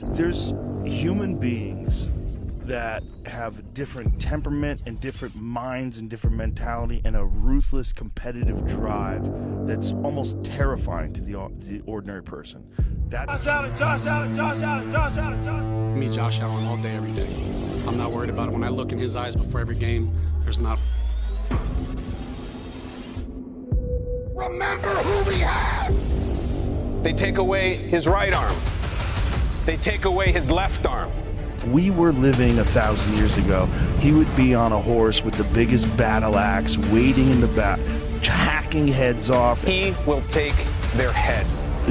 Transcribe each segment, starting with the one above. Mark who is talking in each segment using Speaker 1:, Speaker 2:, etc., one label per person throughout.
Speaker 1: There's human beings that have different temperament and different minds and different mentality and a ruthless competitive drive that's almost terrifying to the ordinary person. That's
Speaker 2: Josh Allen.
Speaker 3: Me, Josh Allen, all day, every day. I'm not worried about it. When I look in his eyes before every game, there's not.
Speaker 2: Remember who we have.
Speaker 4: They take away his right arm. They take away his left arm.
Speaker 1: If we were living 1,000 years ago, he would be on a horse with the biggest battle axe, waiting in the back, hacking heads off.
Speaker 4: He will take their head.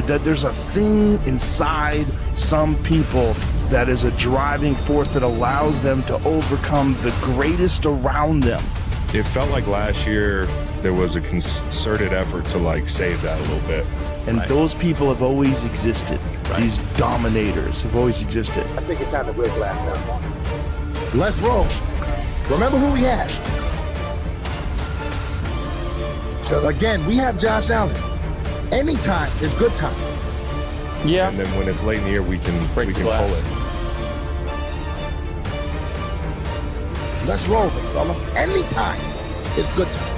Speaker 1: That there's a thing inside some people that is a driving force that allows them to overcome the greatest around them.
Speaker 5: It felt like last year there was a concerted effort to save that a little bit.
Speaker 1: And those people have always existed. Right. These dominators have always existed.
Speaker 2: I think it's time to break glass now. Let's roll. Remember who we have. So again, we have Josh Allen. Anytime is good time.
Speaker 5: Yeah. And then when it's late in the year, we can pull it.
Speaker 2: Let's roll, big fella. Anytime is good time.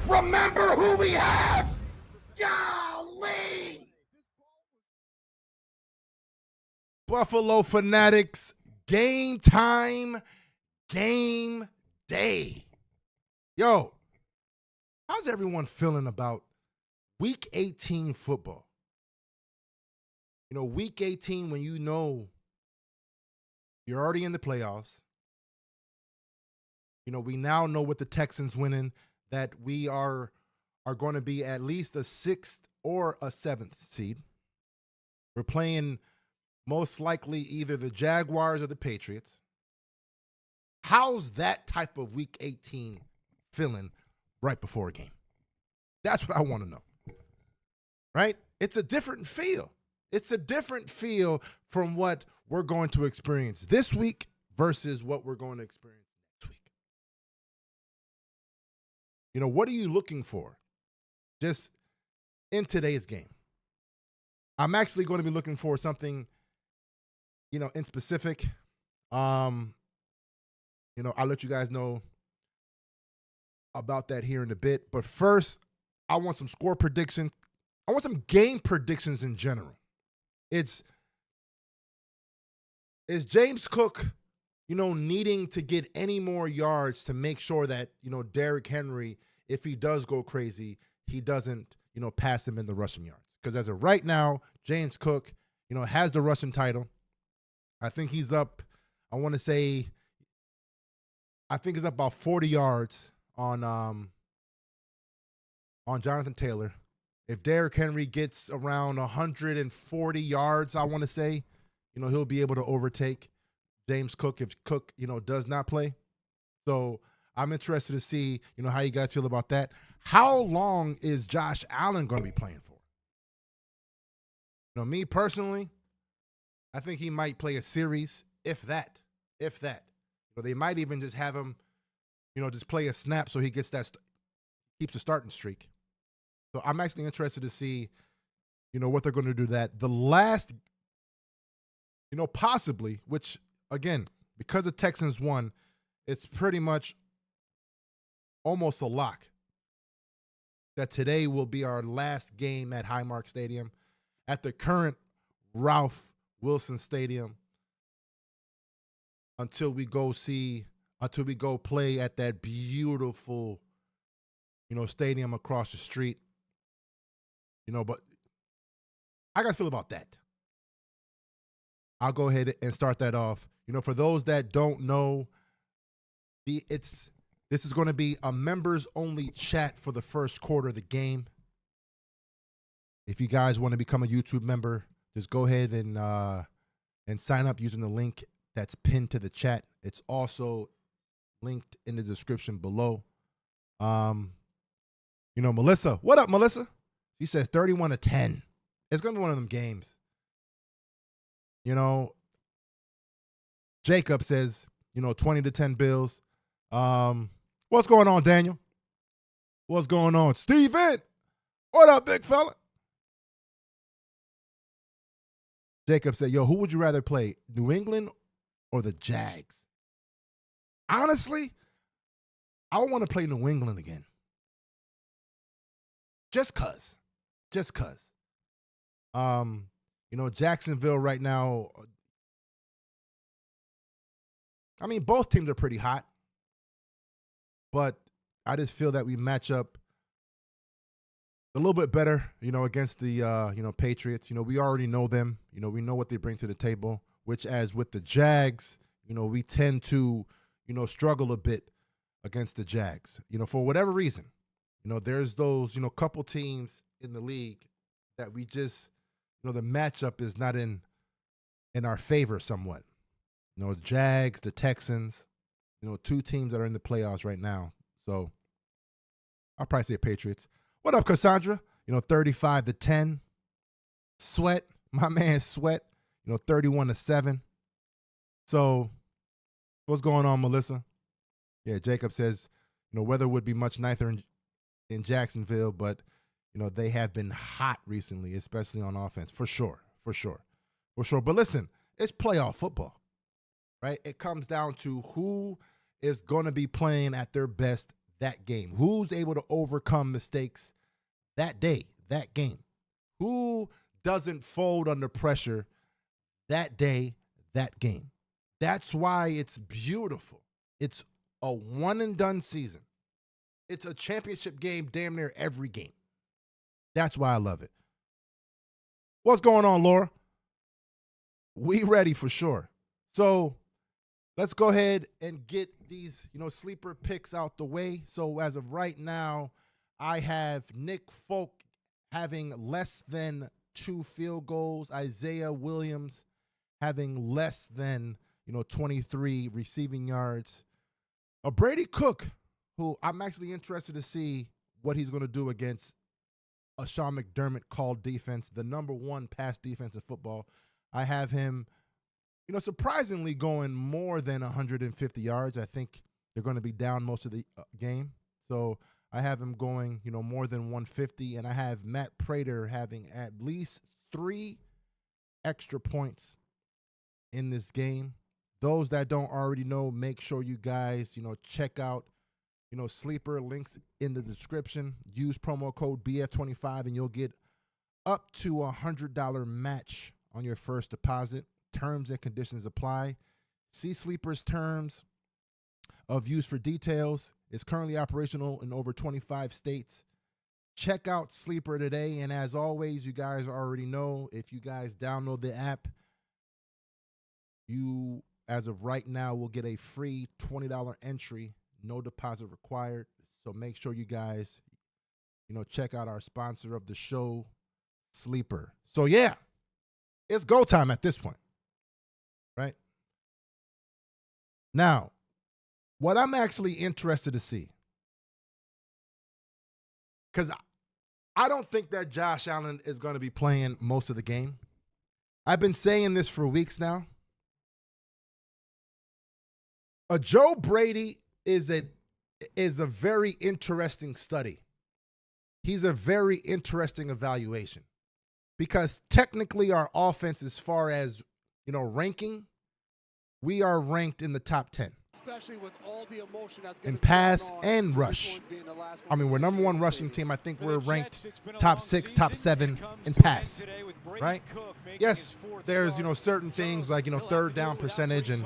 Speaker 2: Remember who we have. Golly!
Speaker 6: Buffalo Fanatics, game time, game day. Yo, how's everyone feeling about Week 18 football? You know, Week 18, when you know you're already in the playoffs. You know, we now know with the Texans winning that we are going to be at least a 6th or a 7th seed. We're playing most likely either the Jaguars or the Patriots. How's that type of Week 18 feeling right before a game? That's what I want to know. Right? It's a different feel. It's a different feel from what we're going to experience this week versus what we're going to experience next week. You know, what are you looking for just in today's game? I'm actually going to be looking for something, you know, in specific. You know, I'll let you guys know about that here in a bit. But first, I want some score prediction. I want some game predictions in general. Is James Cook, you know, needing to get any more yards to make sure that, you know, Derrick Henry, if he does go crazy, he doesn't, you know, pass him in the rushing yards? Because as of right now, James Cook, you know, has the rushing title. I think he's up, I think he's up about 40 yards on Jonathan Taylor. If Derrick Henry gets around 140 yards, I want to say, you know, he'll be able to overtake James Cook if Cook, you know, does not play. So I'm interested to see, you know, how you guys feel about that. How long is Josh Allen going to be playing for? You know, me personally, I think he might play a series, if that. But they might even just have him, you know, just play a snap so he gets keeps the starting streak. So I'm actually interested to see, you know, what they're going to do that. The last, you know, possibly, which, again, because the Texans won, it's pretty much almost a lock that today will be our last game at Highmark Stadium, at the current Ralph Wilson Stadium, until we go play at that beautiful, you know, stadium across the street. You know, but I got to feel about that. I'll go ahead and start that off. You know, for those that don't know, this is going to be a members-only chat for the first quarter of the game. If you guys want to become a YouTube member, just go ahead and sign up using the link that's pinned to the chat. It's also linked in the description below. You know, Melissa, what up, Melissa? She says 31-10. It's going to be one of them games. You know, Jacob says, you know, 20-10 Bills. What's going on, Daniel? What's going on? Steven, what up, big fella? Jacob said, yo, who would you rather play, New England or the Jags? Honestly, I want to play New England again. Just cuz. Jacksonville right now, I mean, both teams are pretty hot, but I just feel that we match up a little bit better, against the, Patriots. We already know them. We know what they bring to the table, which as with the Jags, we tend to, struggle a bit against the Jags, for whatever reason. There's those, couple teams in the league that we just, the matchup is not in our favor somewhat. The Jags, the Texans, two teams that are in the playoffs right now. So I'll probably say Patriots. What up, Cassandra? 35-10. Sweat, my man Sweat, 31-7. So what's going on, Melissa? Yeah, Jacob says, weather would be much nicer in Jacksonville, but, they have been hot recently, especially on offense, for sure. But listen, it's playoff football, right? It comes down to who is going to be playing at their best that game. Who's able to overcome mistakes that day, that game? Who doesn't fold under pressure that day, that game? That's why it's beautiful. It's a one-and-done season. It's a championship game damn near every game. That's why I love it. What's going on, Laura? We ready for sure. So let's go ahead and get these, sleeper picks out the way. So as of right now, I have Nick Folk having less than 2 field goals. Isaiah Williams having less than, 23 receiving yards. Brady Cook, who I'm actually interested to see what he's going to do against a Sean McDermott called defense, the number 1 pass defense in football. I have him, surprisingly going more than 150 yards. I think they're going to be down most of the game. So I have him going, more than 150. And I have Matt Prater having at least 3 extra points in this game. Those that don't already know, make sure you guys, check out, Sleeper, links in the description. Use promo code BF25 and you'll get up to $100 match on your first deposit. Terms and conditions apply. See Sleeper's terms of use for details. It's currently operational in over 25 states. Check out Sleeper today. And as always, you guys already know, if you guys download the app, you, as of right now, will get a free $20 entry. No deposit required. So make sure you guys, check out our sponsor of the show, Sleeper. So yeah, it's go time at this point, right? Now, what I'm actually interested to see, because I don't think that Josh Allen is going to be playing most of the game. I've been saying this for weeks now. Joe Brady is a very interesting study. He's a very interesting evaluation because technically our offense, as far as, ranking, we are ranked in the top 10. Especially with all the emotion that's in pass and rush. I mean, we're number 1 rushing team. I think we're ranked top 6, top 7 in pass, right? Yes, there's, certain things like, third down percentage and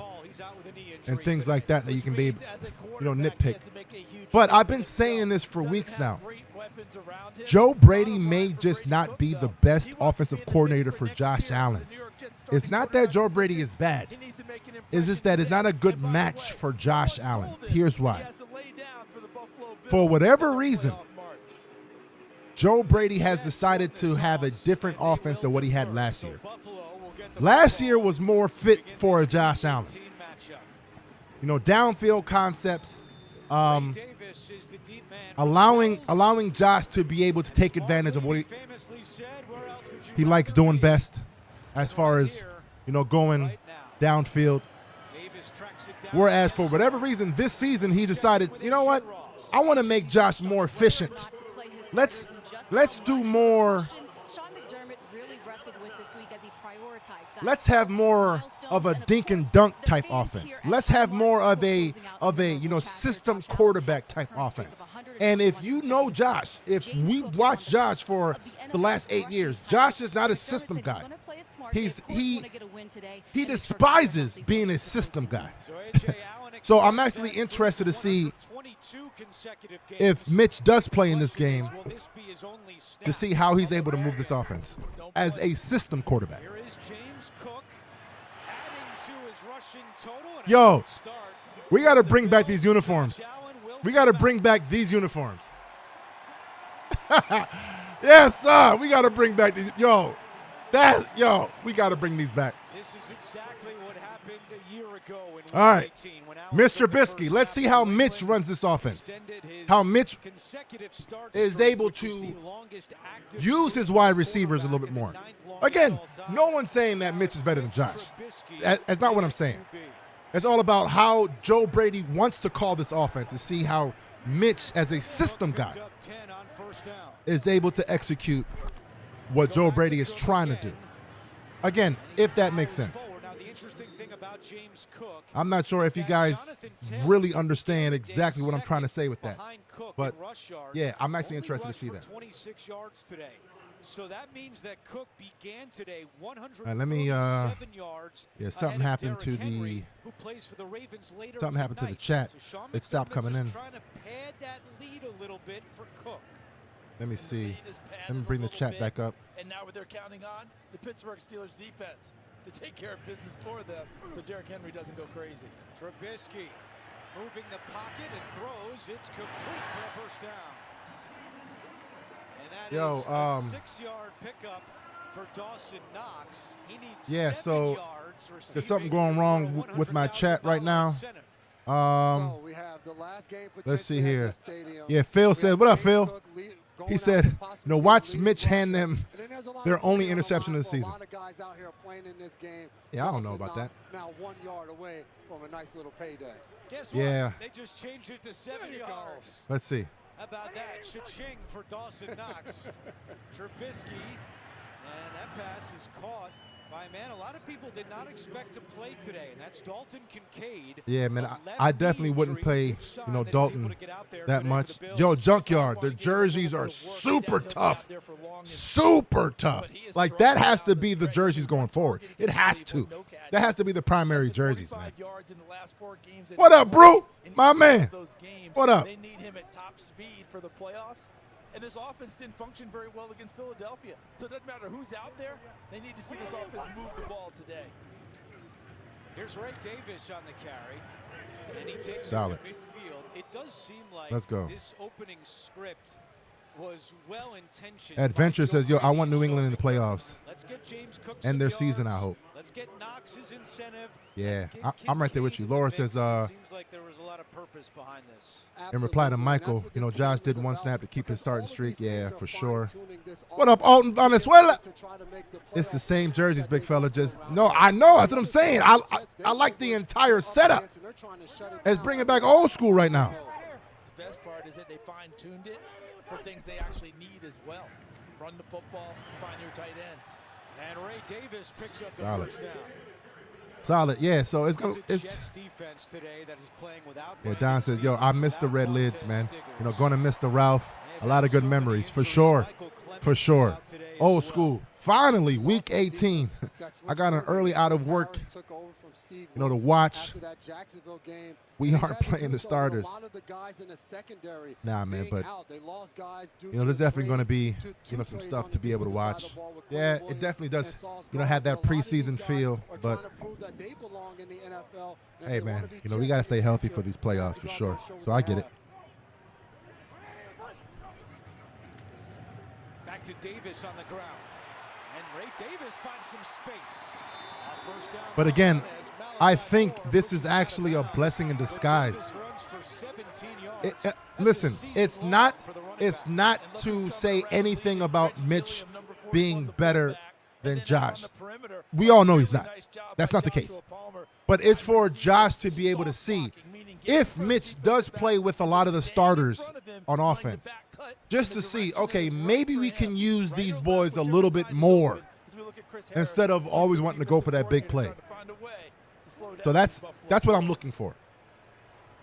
Speaker 6: things like that you can be, nitpick. But I've been saying this for weeks now. Joe Brady may just not be the best offensive coordinator for Josh Allen. It's not that Joe Brady is bad. It's just that it's not a good match for Josh Allen. Here's why. For whatever reason, Joe Brady has decided to have a different offense than what he had last year. Last year was more fit for Josh Allen. Downfield concepts, allowing Josh to be able to take advantage of what he likes doing best as far as, going downfield. Whereas for whatever reason this season he decided, you know what? I want to make Josh more efficient. Let's do more Let's have more of a dink and dunk type offense. Let's have more of a system quarterback type offense. And if you know Josh, if we watch Josh for the last 8 years, Josh is not a system guy. He despises being a system guy. So I'm actually interested to see if Mitch does play in this game, to see how he's able to move this offense as a system quarterback. Yo, we got to bring back these uniforms. We got to bring back these uniforms. Yes, sir. We got to bring back these. We got to bring these back.
Speaker 7: This is exactly what happened a year ago in
Speaker 6: All right, Mr. Trubisky, let's see how Mitch runs this offense. How Mitch is able to use his wide receivers a little bit more. Again, no one's saying that Mitch is better than Josh. That's not what I'm saying. It's all about how Joe Brady wants to call this offense, to see how Mitch, as a system guy, is able to execute what Joe Brady is trying to do. Again, if that makes sense. I'm not sure if you guys really understand exactly what I'm trying to say with that. But, yeah, I'm actually interested to see that.
Speaker 7: So that means that Cook began today
Speaker 6: 137
Speaker 7: yards.
Speaker 6: Yeah, something happened to the chat. It stopped coming in.
Speaker 7: Trying to pad that lead a little bit for Cook.
Speaker 6: Let me see. Let me bring the chat back up.
Speaker 8: And now what they're counting on, the Pittsburgh Steelers defense to take care of business for them so Derrick Henry doesn't go crazy.
Speaker 7: Trubisky moving the pocket and throws. It's complete for a first down. And that is a 6-yard pickup for Dawson Knox. He needs 7 yards.
Speaker 6: There's something going wrong with my chat right now. Let's see here. Yeah, Phil said, what up, Phil? He said, no, watch Mitch hand them their only interception of the season. Yeah, I don't know about that.
Speaker 2: Now 1 yard away from a nice little payday.
Speaker 7: Guess what?
Speaker 6: Yeah.
Speaker 7: They just changed it to 7 yards.
Speaker 6: Let's see.
Speaker 7: How about that? Cha-ching for Dawson Knox. Trubisky. And that pass is caught by a man a lot of people did not expect to play today, and that's Dalton Kincaid.
Speaker 6: Yeah, man, I definitely wouldn't play, Dalton that much. Yo, Junkyard, the jerseys are super tough. Super tough. Like, that has to be the jerseys going forward. It has to. That has to be the primary jerseys, man. What up, bro? My man. What up?
Speaker 8: They need him at top speed for the playoffs. And this offense didn't function very well against Philadelphia. So it doesn't matter who's out there. They need to see this offense move the ball today.
Speaker 7: Here's Ray Davis on the carry. And he takes
Speaker 6: Solid.
Speaker 7: it to midfield. It does seem like
Speaker 6: Let's go.
Speaker 7: This opening script was well-intentioned.
Speaker 6: Adventure says, yo, I want New England in the playoffs.
Speaker 7: Let's get James Cook
Speaker 6: End their
Speaker 7: some
Speaker 6: season, I
Speaker 7: yards.
Speaker 6: hope.
Speaker 7: Let's get Knox's incentive.
Speaker 6: Yeah, I'm right there with you. Laura says,
Speaker 7: Seems like there was a lot of purpose behind this.
Speaker 6: in reply to Michael, Josh did one snap to keep his starting streak. Yeah, for sure. What up, Alton Venezuela? It's the same jerseys, big fella. I know. That's what I'm saying. I like the entire setup. It's bringing back old school right now.
Speaker 8: The best part is that they fine-tuned it for things they actually need as well. Run the football, find your tight ends.
Speaker 7: And Ray Davis picks up the
Speaker 6: Solid.
Speaker 7: first down.
Speaker 6: Solid, yeah. So it's going.
Speaker 7: Jets defense today that is playing without.
Speaker 6: Yeah, Don says, yo, I missed the red lids, man. Going to miss the Ralph. A lot of good memories, for sure. For sure. Old school. Finally, week 18. I got an early out of work, to watch. We aren't playing the starters. Nah, man, but, there's definitely going to be, some stuff to be able to watch. Yeah, it definitely does, have that preseason feel. But, hey, man, we got to stay healthy for these playoffs for sure. So I get it.
Speaker 7: Back to Davis on the ground. And Ray Davis finds some space. First down.
Speaker 6: But again, I think this is actually a blessing in disguise. Listen, it's not to say anything about Mitch being better than Josh. We all know he's not. That's not the case. But it's for Josh to be able to see if Mitch does play with a lot of the starters on offense, just to see, okay, maybe we can use these boys a little bit more
Speaker 8: as we look at Chris Harris,
Speaker 6: instead of always wanting to go for that big play. So that's what I'm looking for.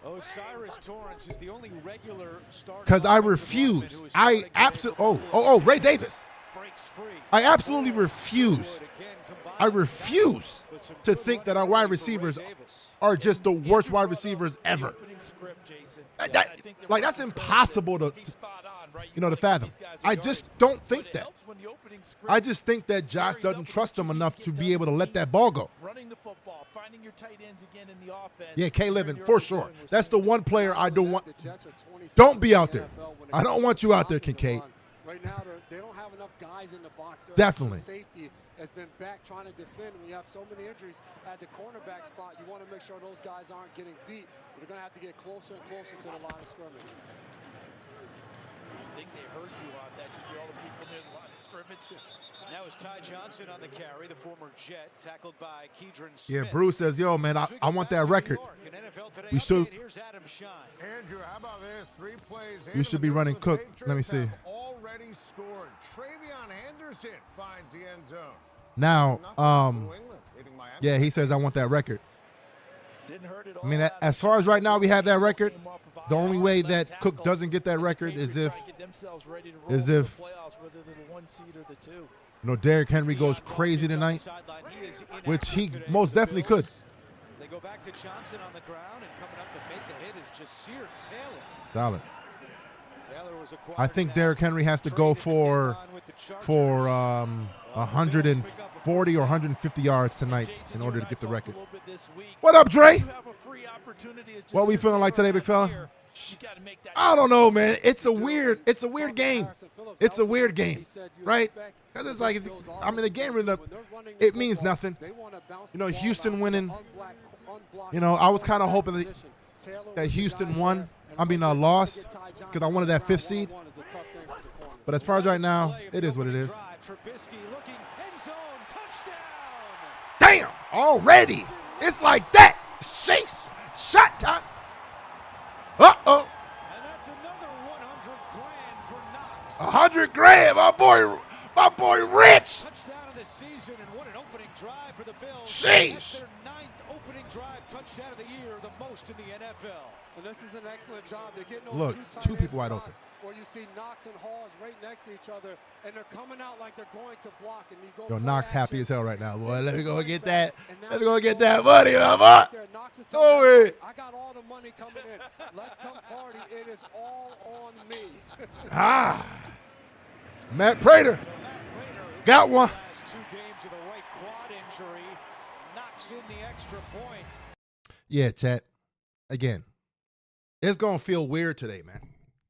Speaker 7: Osiris Torrance is the only regular starter.
Speaker 6: Because I refuse. I absolutely. Ray Davis. I absolutely refuse. I refuse to think that our wide receivers are just the worst wide receivers ever. That's impossible to fathom. I just don't think that. I just think that Josh doesn't trust them enough to be able to let that ball go. Yeah, K-Livin, for sure. That's the one player I don't want. Don't be out there. I don't want you out there, Kincaid.
Speaker 9: Right now, they don't have enough guys in the box.
Speaker 6: Definitely.
Speaker 9: Safety has been back trying to defend. When you have so many injuries at the cornerback spot, you want to make sure those guys aren't getting beat. But they're going to have to get closer and closer to the line of scrimmage.
Speaker 8: I think they heard you on that. You see all the people near the line of scrimmage.
Speaker 7: Now is Ty Johnson on the carry, the former Jet, tackled by Keydron Smith.
Speaker 6: Yeah, Bruce says, yo, man, I want that record. We should.
Speaker 2: Andrew, how about this? 3 plays.
Speaker 6: We should be running Cook. Let me see.
Speaker 2: Already scored. Travion Henderson finds the end zone.
Speaker 6: Now, yeah, he says I want that record. I mean, as far as right now we have that record, the only way that Cook doesn't get that record is if Derrick Henry goes crazy tonight, which he most definitely could.
Speaker 7: As they go back to Johnson on the ground, and coming up to make the hit is just Taylor.
Speaker 6: Solid. I think Derrick Henry has to go for 140 or 150 yards tonight in order to get the record. What up, Dre? What we feeling like today, big fella? I don't know, man. It's a weird game. It's a weird game, right? Because it's like, I mean, the game, it means nothing. Houston winning. I was kind of hoping that Houston won. Lost because I wanted that 5th seed. But as far as right now, it is what it is. Damn, already. It's like that. Sheesh. Shot time. Uh-oh.
Speaker 7: And that's another $100,000 for Knox.
Speaker 6: $100,000, my boy Rich.
Speaker 7: Touchdown of the season, and what an opening drive for the Bills.
Speaker 6: Sheesh.
Speaker 7: That's their 9th opening drive touchdown of the year, the most in the NFL.
Speaker 9: And this is an excellent job. They're getting those
Speaker 6: Look, two people wide open.
Speaker 9: Where you see Knox and Hawes right next to each other, and they're coming out like they're going to block. And you go.
Speaker 6: Yo, Knox happy as hell right now, boy. Let me go get that. Let's go get that money, my boy. Oh, wait.
Speaker 9: I got all the money coming in. Let's come party. It is all on me.
Speaker 6: Matt Prater. Got one.
Speaker 7: Last 2 games of the right quad injury. Knocks in the extra point.
Speaker 6: Yeah, chat. Again, it's going to feel weird today, man.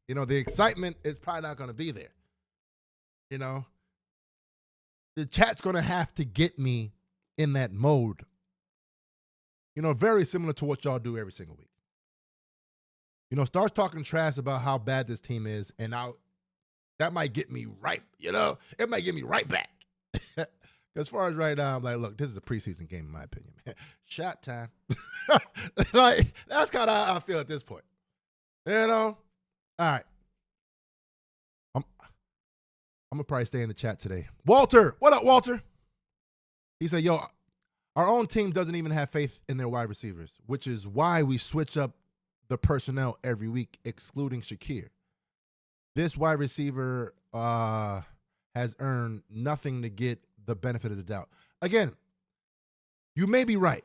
Speaker 6: The excitement is probably not going to be there. The chat's going to have to get me in that mode. Very similar to what y'all do every single week. Starts talking trash about how bad this team is, and that might get me right, it might get me right back. As far as right now, I'm like, look, this is a preseason game, in my opinion, man. Shot time. That's kind of how I feel at this point. All right. I'm going to probably stay in the chat today. Walter. What up, Walter? He said, yo, our own team doesn't even have faith in their wide receivers, which is why we switch up the personnel every week, excluding Shakir. This wide receiver has earned nothing to get the benefit of the doubt. Again, you may be right.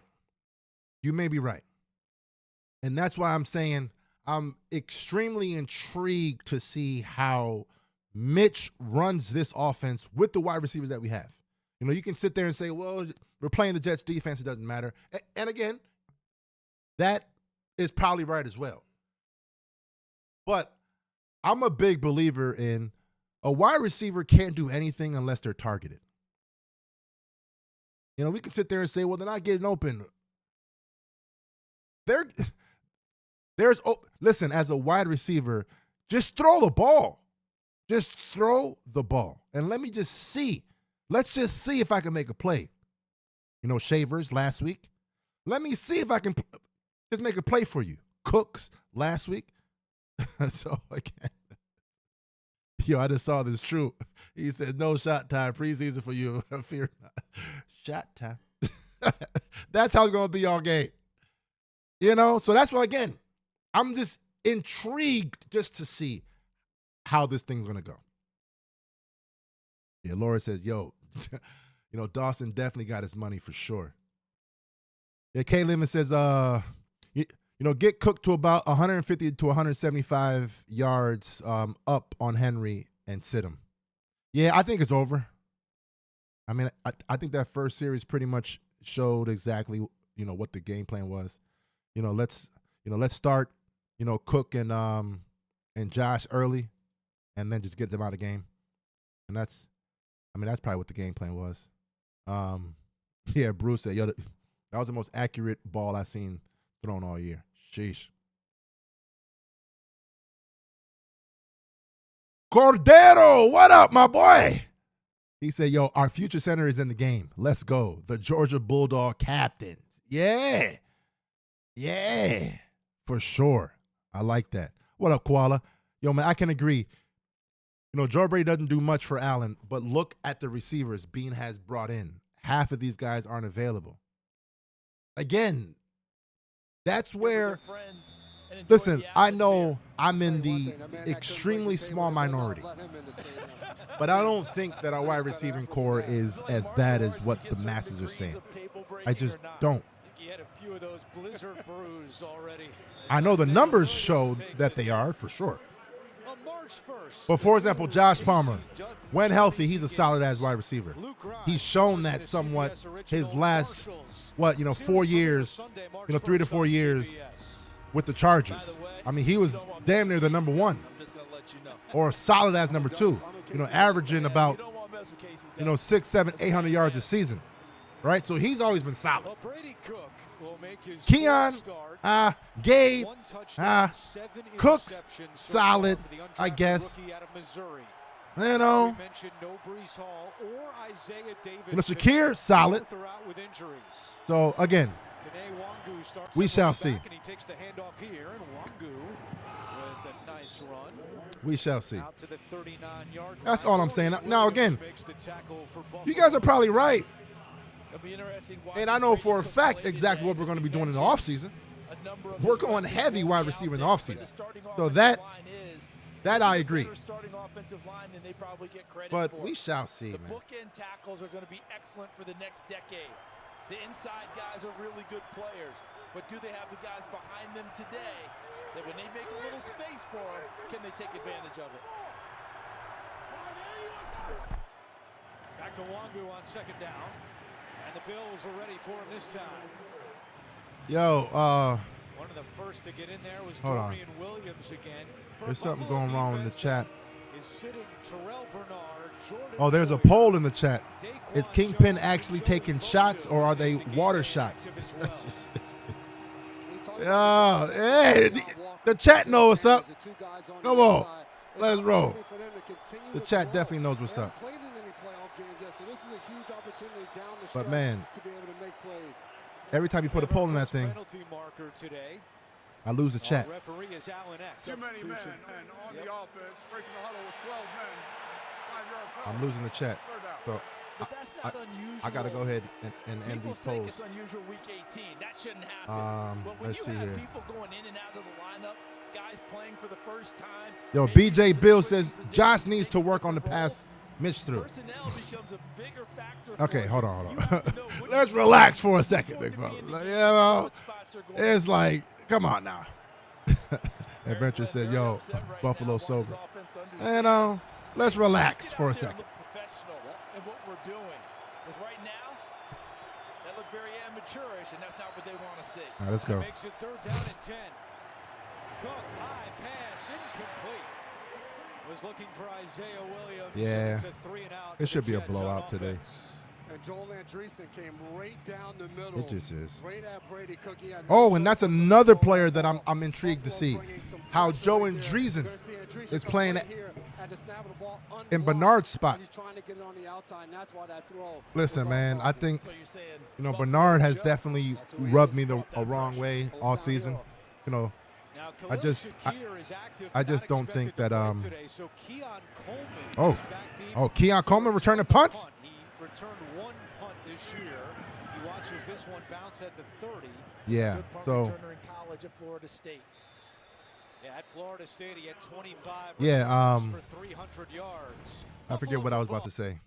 Speaker 6: And that's why I'm saying I'm extremely intrigued to see how Mitch runs this offense with the wide receivers that we have. You can sit there and say, well, we're playing the Jets defense. It doesn't matter. And again, that is probably right as well. But I'm a big believer in a wide receiver can't do anything unless they're targeted. We can sit there and say, well, they're not getting open. Listen, as a wide receiver, just throw the ball. Just throw the ball. And let me just see. Let's just see if I can make a play. Shavers last week. Let me see if I can just make a play for you. Cooks last week. So, again, Yo, I just saw this. True. He said, no shot time. Preseason for you. Fear not. Shot time. That's how it's going to be all game. You know? So that's why, again, I'm just intrigued just to see how this thing's going to go. Yeah, Laura says, yo, you know, Dawson definitely got his money for sure. Yeah, Kay Lemon says, you know, get Cook to about 150 to 175 yards up on Henry and sit him. Yeah, I think it's over. I mean, I think that first series pretty much showed exactly, you know, what the game plan was. You know, let's start, you know, Cook and Josh early, and then just get them out of the game. And that's probably what the game plan was. Yeah, Bruce said, yo, that was the most accurate ball I've seen thrown all year. Sheesh. Cordero, what up, my boy? He said, yo, our future center is in the game. Let's go. The Georgia Bulldog captains. Yeah. Yeah. For sure. I like that. What up, Koala? Yo, man, I can agree. You know, Joe Brady doesn't do much for Allen, but look at the receivers Bean has brought in. Half of these guys aren't available. Again, that's where, listen, I know I'm in the extremely small minority, but I don't think that our wide receiving core is as bad as what the masses are saying. I just don't. I know the numbers show that they are, for sure. But, for example, Josh Palmer, when healthy, he's a solid-ass wide receiver. He's shown that somewhat his last, 4 years, 3 to 4 years with the Chargers. I mean, he was damn near the number one or solid-ass number two, averaging about, 600, 700, 800 yards a season, right? So he's always been solid. Keon, Gabe, Cook's solid, I guess. Shakir, solid. So, again, we shall see. We shall see. That's all I'm saying. Now, again, you guys are probably right. And I know for a fact exactly what we're going to be doing in the offseason. We're going heavy wide receiver in the offseason. So that I agree. But we shall see, man.
Speaker 8: The bookend tackles are going to be excellent for the next decade. The inside guys are really good players. But do they have the guys behind them today that when they make a little space for them, can they take advantage of it?
Speaker 7: Back to Wangu on second down. And the Bills are ready for him this time.
Speaker 6: Yo,
Speaker 7: one of the first to get in there was
Speaker 6: hold on.
Speaker 7: Dorian Williams again.
Speaker 6: There's something going wrong in the chat.
Speaker 7: Is sitting Terrell Bernard, Jordan
Speaker 6: Oh, there's a poll in the chat. Is Kingpin actually taking shots or are they water shots? Yeah, hey, the chat knows what's up. Come on, let's roll. The chat definitely knows what's up. But man, every time you put a poll in that thing, I lose the chat.
Speaker 10: Too many men on the offense, breaking the huddle with 12 men.
Speaker 6: I'm losing the chat. So I got to go ahead and end these polls.
Speaker 8: It's unusual week 18. That shouldn't happen. But when
Speaker 6: let's see
Speaker 8: you have
Speaker 6: here.
Speaker 8: people going in and out of the lineup, guys playing for the first time.
Speaker 6: Yo, BJ Bill says Josh needs to work on the pass Mitch through. Okay, hold on. Let's relax for a second, big fella. It's like, come on now. Adventure said, yo, Buffalo sober. Let's relax for a second.
Speaker 8: And what we're doing. Because right now, that looked very amateurish, and that's not what they want to see.
Speaker 6: All right, let's go.
Speaker 7: Makes it third down and 10. Cook, high pass, incomplete. Was looking for Isaiah Williams.
Speaker 6: Yeah,
Speaker 7: So it's a 3-and-out.
Speaker 6: it should be a blowout today.
Speaker 9: And Joel Andreessen came right down the middle.
Speaker 6: It just is.
Speaker 9: Right at Brady. Cook,
Speaker 6: Oh, and that's another player that I'm intrigued to see. How Joe Andreessen is playing in Bernard's spot. Listen, man, I think, Bernard has definitely rubbed me the wrong way all season. I just don't think that Keon Coleman returning punts.
Speaker 7: He returned one punt this year. He watches this one bounce at the 30.
Speaker 6: Yeah,
Speaker 8: Good punt
Speaker 6: so
Speaker 8: returner in college at Florida State.
Speaker 7: Yeah, at Florida State, he had 25
Speaker 6: yeah,
Speaker 7: for 300 yards.
Speaker 6: I forget what I was about to say.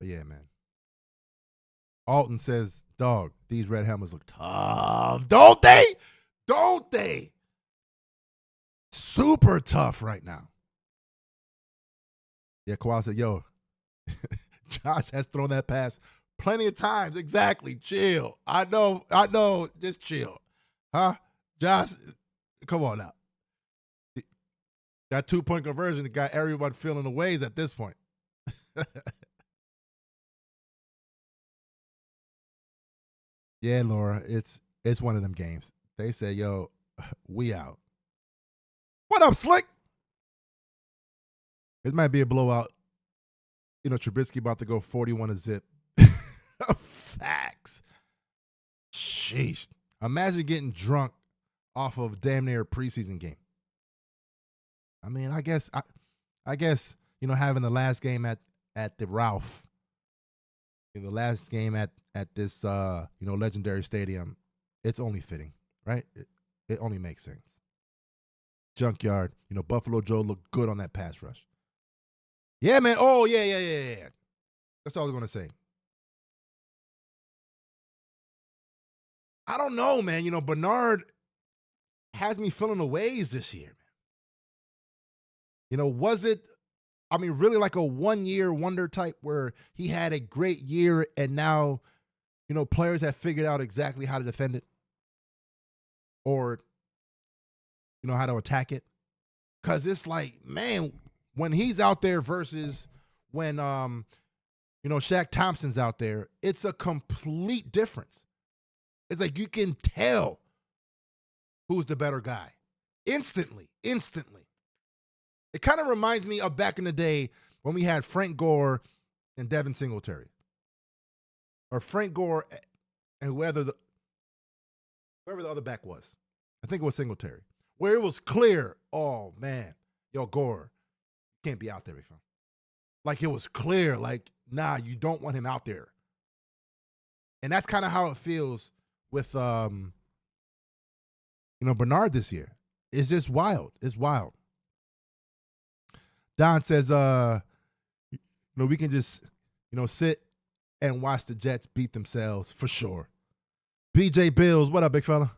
Speaker 6: But yeah, man. Alton says, dog, these red helmets look tough. Don't they? Don't they? Super tough right now. Yeah, Koala said, yo, Josh has thrown that pass plenty of times. Exactly. Chill. I know. Just chill. Huh? Josh, come on now. That 2-point conversion got everyone feeling the ways at this point. Yeah, Laura, it's one of them games. They say, yo, we out. What up, Slick? It might be a blowout. You know, Trubisky about to go 41-0. Facts. Sheesh. Imagine getting drunk off of damn near a preseason game. I mean, I guess, you know, having the last game at the Ralph, the last game at this, you know, legendary stadium, it's only fitting, right? It only makes sense. Junkyard, you know, Buffalo Joe looked good on that pass rush. Yeah, man. Oh, yeah. That's all I was going to say. I don't know, man. You know, Bernard has me feeling the ways this year, man. You know, was it, I mean, really like a 1-year wonder type where he had a great year and now, you know, players have figured out exactly how to defend it or, you know, how to attack it? Because it's like, man, when he's out there versus when, you know, Shaq Thompson's out there, it's a complete difference. It's like you can tell who's the better guy instantly. It kind of reminds me of back in the day when we had Frank Gore and Devin Singletary. Or Frank Gore and whoever the other back was. I think it was Singletary. Where it was clear, oh, man, yo, Gore, you can't be out there, before. Like, it was clear, like, nah, you don't want him out there. And that's kind of how it feels with, you know, Bernard this year. It's just wild. It's wild. Don says, you know, we can just, you know, sit and watch the Jets beat themselves for sure. BJ Bills, what up, big fella?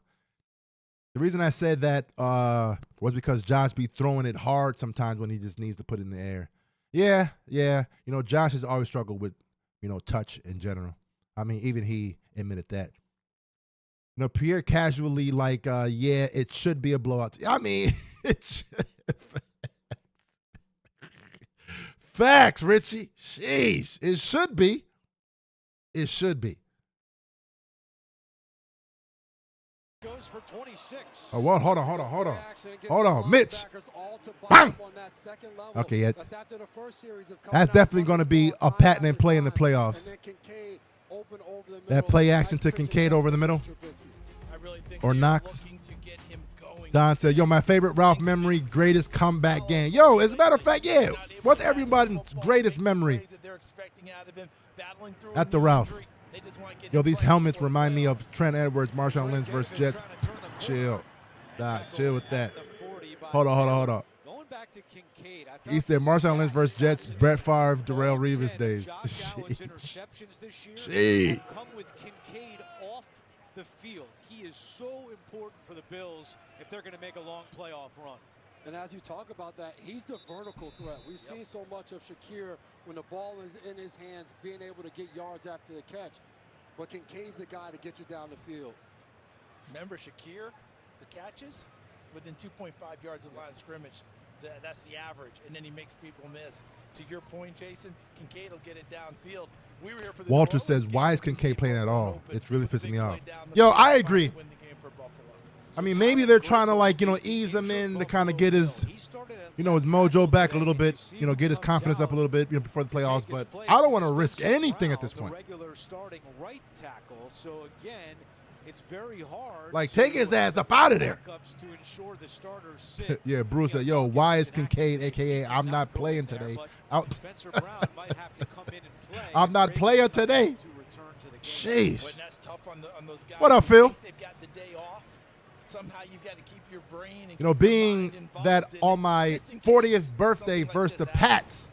Speaker 6: The reason I said that was because Josh be throwing it hard sometimes when he just needs to put it in the air. Yeah. You know, Josh has always struggled with, you know, touch in general. I mean, even he admitted that. You know, Pierre casually like, yeah, it should be a blowout. I mean, it should. Facts, Richie. Sheesh. It should be. It should be.
Speaker 7: Goes for 26.
Speaker 6: Oh, well, hold on. Hold on, Mitch. Bang! Okay, yeah. That's definitely going to be a patented play in the playoffs. That play action to Kincaid over the middle. Or Knox. Don said, yo, my favorite Ralph memory, greatest comeback game. Yo, as a matter of fact, yeah. What's everybody's greatest memory at the Ralph? Yo, these helmets remind me of Trent Edwards, Marshawn Lynch versus Jets. Chill. Chill with that. Hold on. He said Marshawn Lynch versus Jets, Brett Favre, Darrelle Revis days. Shit.
Speaker 7: The field. He is so important for the Bills if they're going to make a long playoff run.
Speaker 9: And as you talk about that, he's the vertical threat. We've seen so much of Shakir when the ball is in his hands, being able to get yards after the catch. But Kincaid's the guy to get you down the field.
Speaker 8: Remember Shakir, the catches? Within 2.5 yards of the line of scrimmage. That's the average. And then he makes people miss. To your point, Jason, Kincaid will get it downfield. We were here for the
Speaker 6: Walter says, why is Kincaid playing at all? It's really pissing me off. Yo, I agree. I mean, maybe they're trying to, like, you know, ease him in to kind of get his, you know, his mojo back a little bit, you know, get his confidence up a little bit, you know, before the playoffs. But I don't want to risk anything at this point.
Speaker 7: Regular starting right tackle. So again, It's very hard.
Speaker 6: Like, take his ass up out of there.
Speaker 7: To ensure the starters sit.
Speaker 6: Yeah, Bruce said, yo, why is Kincaid, a.k.a. I'm not playing today, out?
Speaker 7: Spencer Brown might have to come in and play.
Speaker 6: I'm not playing today. Sheesh.
Speaker 8: But that's tough on those guys.
Speaker 6: What up, Phil?
Speaker 8: They've got the day off. Somehow you've got to keep your brain and
Speaker 6: you know, being that on my 40th birthday versus the Pats.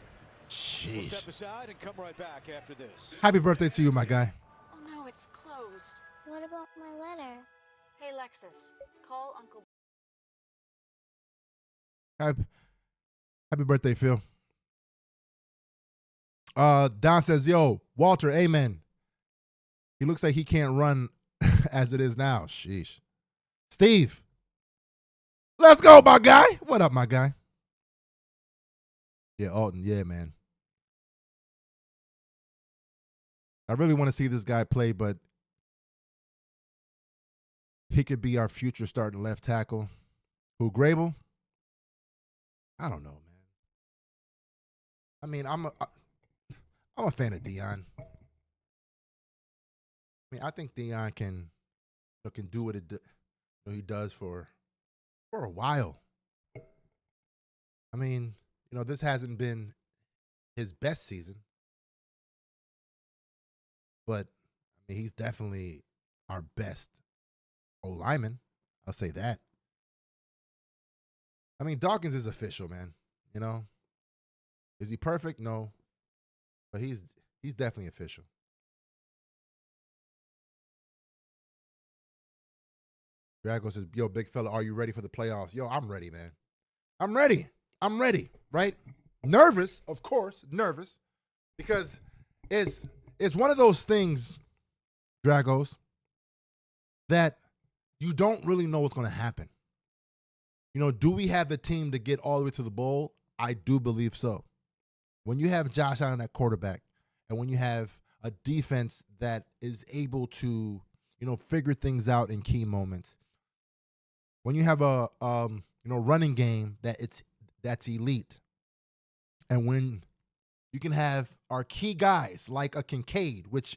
Speaker 6: Sheesh.
Speaker 7: We'll step aside and come right back after this.
Speaker 6: Happy birthday to you, my guy.
Speaker 11: Oh no, it's closed. What about my letter? Hey Lexus, call Uncle.
Speaker 6: Happy birthday, Phil. Don says, yo, Walter, amen. He looks like he can't run as it is now. Sheesh. Steve. Let's go, my guy. What up, my guy? Yeah, Alton. Yeah, man. I really want to see this guy play, but he could be our future starting left tackle. Who, Grable? I don't know, man. I mean, I'm a fan of Dion. I mean, I think Dion can do what he does for a while. I mean, you know, this hasn't been his best season, but I mean, he's definitely our best O-lineman. I'll say that. I mean, Dawkins is official, man. You know, is he perfect? No, but he's definitely official. Drago says, yo, big fella, are you ready for the playoffs? Yo, I'm ready, man. I'm ready, right? Nervous, of course, nervous, because it's one of those things, Dragos, that you don't really know what's going to happen. You know, do we have the team to get all the way to the bowl? I do believe so. When you have Josh Allen at quarterback, and when you have a defense that is able to, you know, figure things out in key moments, when you have a running game that's elite, and when you can have our key guys like a Kincaid, which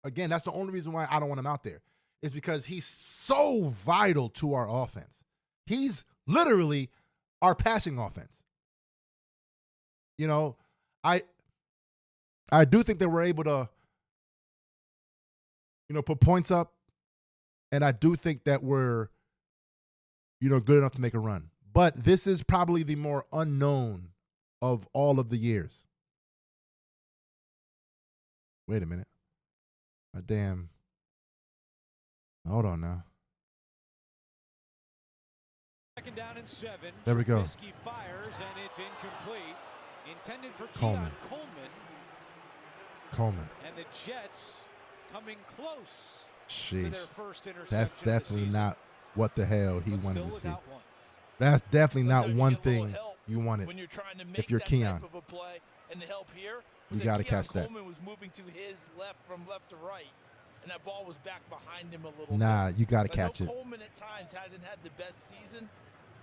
Speaker 6: again, that's the only reason why I don't want him out there, is because he's so vital to our offense. He's literally our passing offense. You know, I do think that we're able to, you know, put points up, and I do think that we're, you know, good enough to make a run. But this is probably the more unknown of all of the years. Wait a minute. Damn. Hold on now.
Speaker 7: Second down and 7.
Speaker 6: There we go.
Speaker 7: Trubisky fires and it's incomplete. Intended for
Speaker 6: Coleman.
Speaker 7: Coleman. And the Jets coming close to their first interception.
Speaker 6: That's definitely not what the hell he wanted to see.
Speaker 7: One.
Speaker 6: That's definitely not
Speaker 8: Sometimes
Speaker 6: one
Speaker 8: you get a little
Speaker 6: thing
Speaker 8: help
Speaker 6: you wanted.
Speaker 8: when you're trying to make
Speaker 6: If you're
Speaker 8: that
Speaker 6: Keon,
Speaker 8: type of a play, and the help here
Speaker 6: you
Speaker 8: was
Speaker 6: got to
Speaker 8: Keon
Speaker 6: catch that.
Speaker 8: Coleman was moving to his left from left to right, and that ball was back behind him a little
Speaker 6: Nah,
Speaker 8: bit.
Speaker 6: you got to
Speaker 8: So I know
Speaker 6: catch it.
Speaker 8: Coleman at times hasn't had the best season,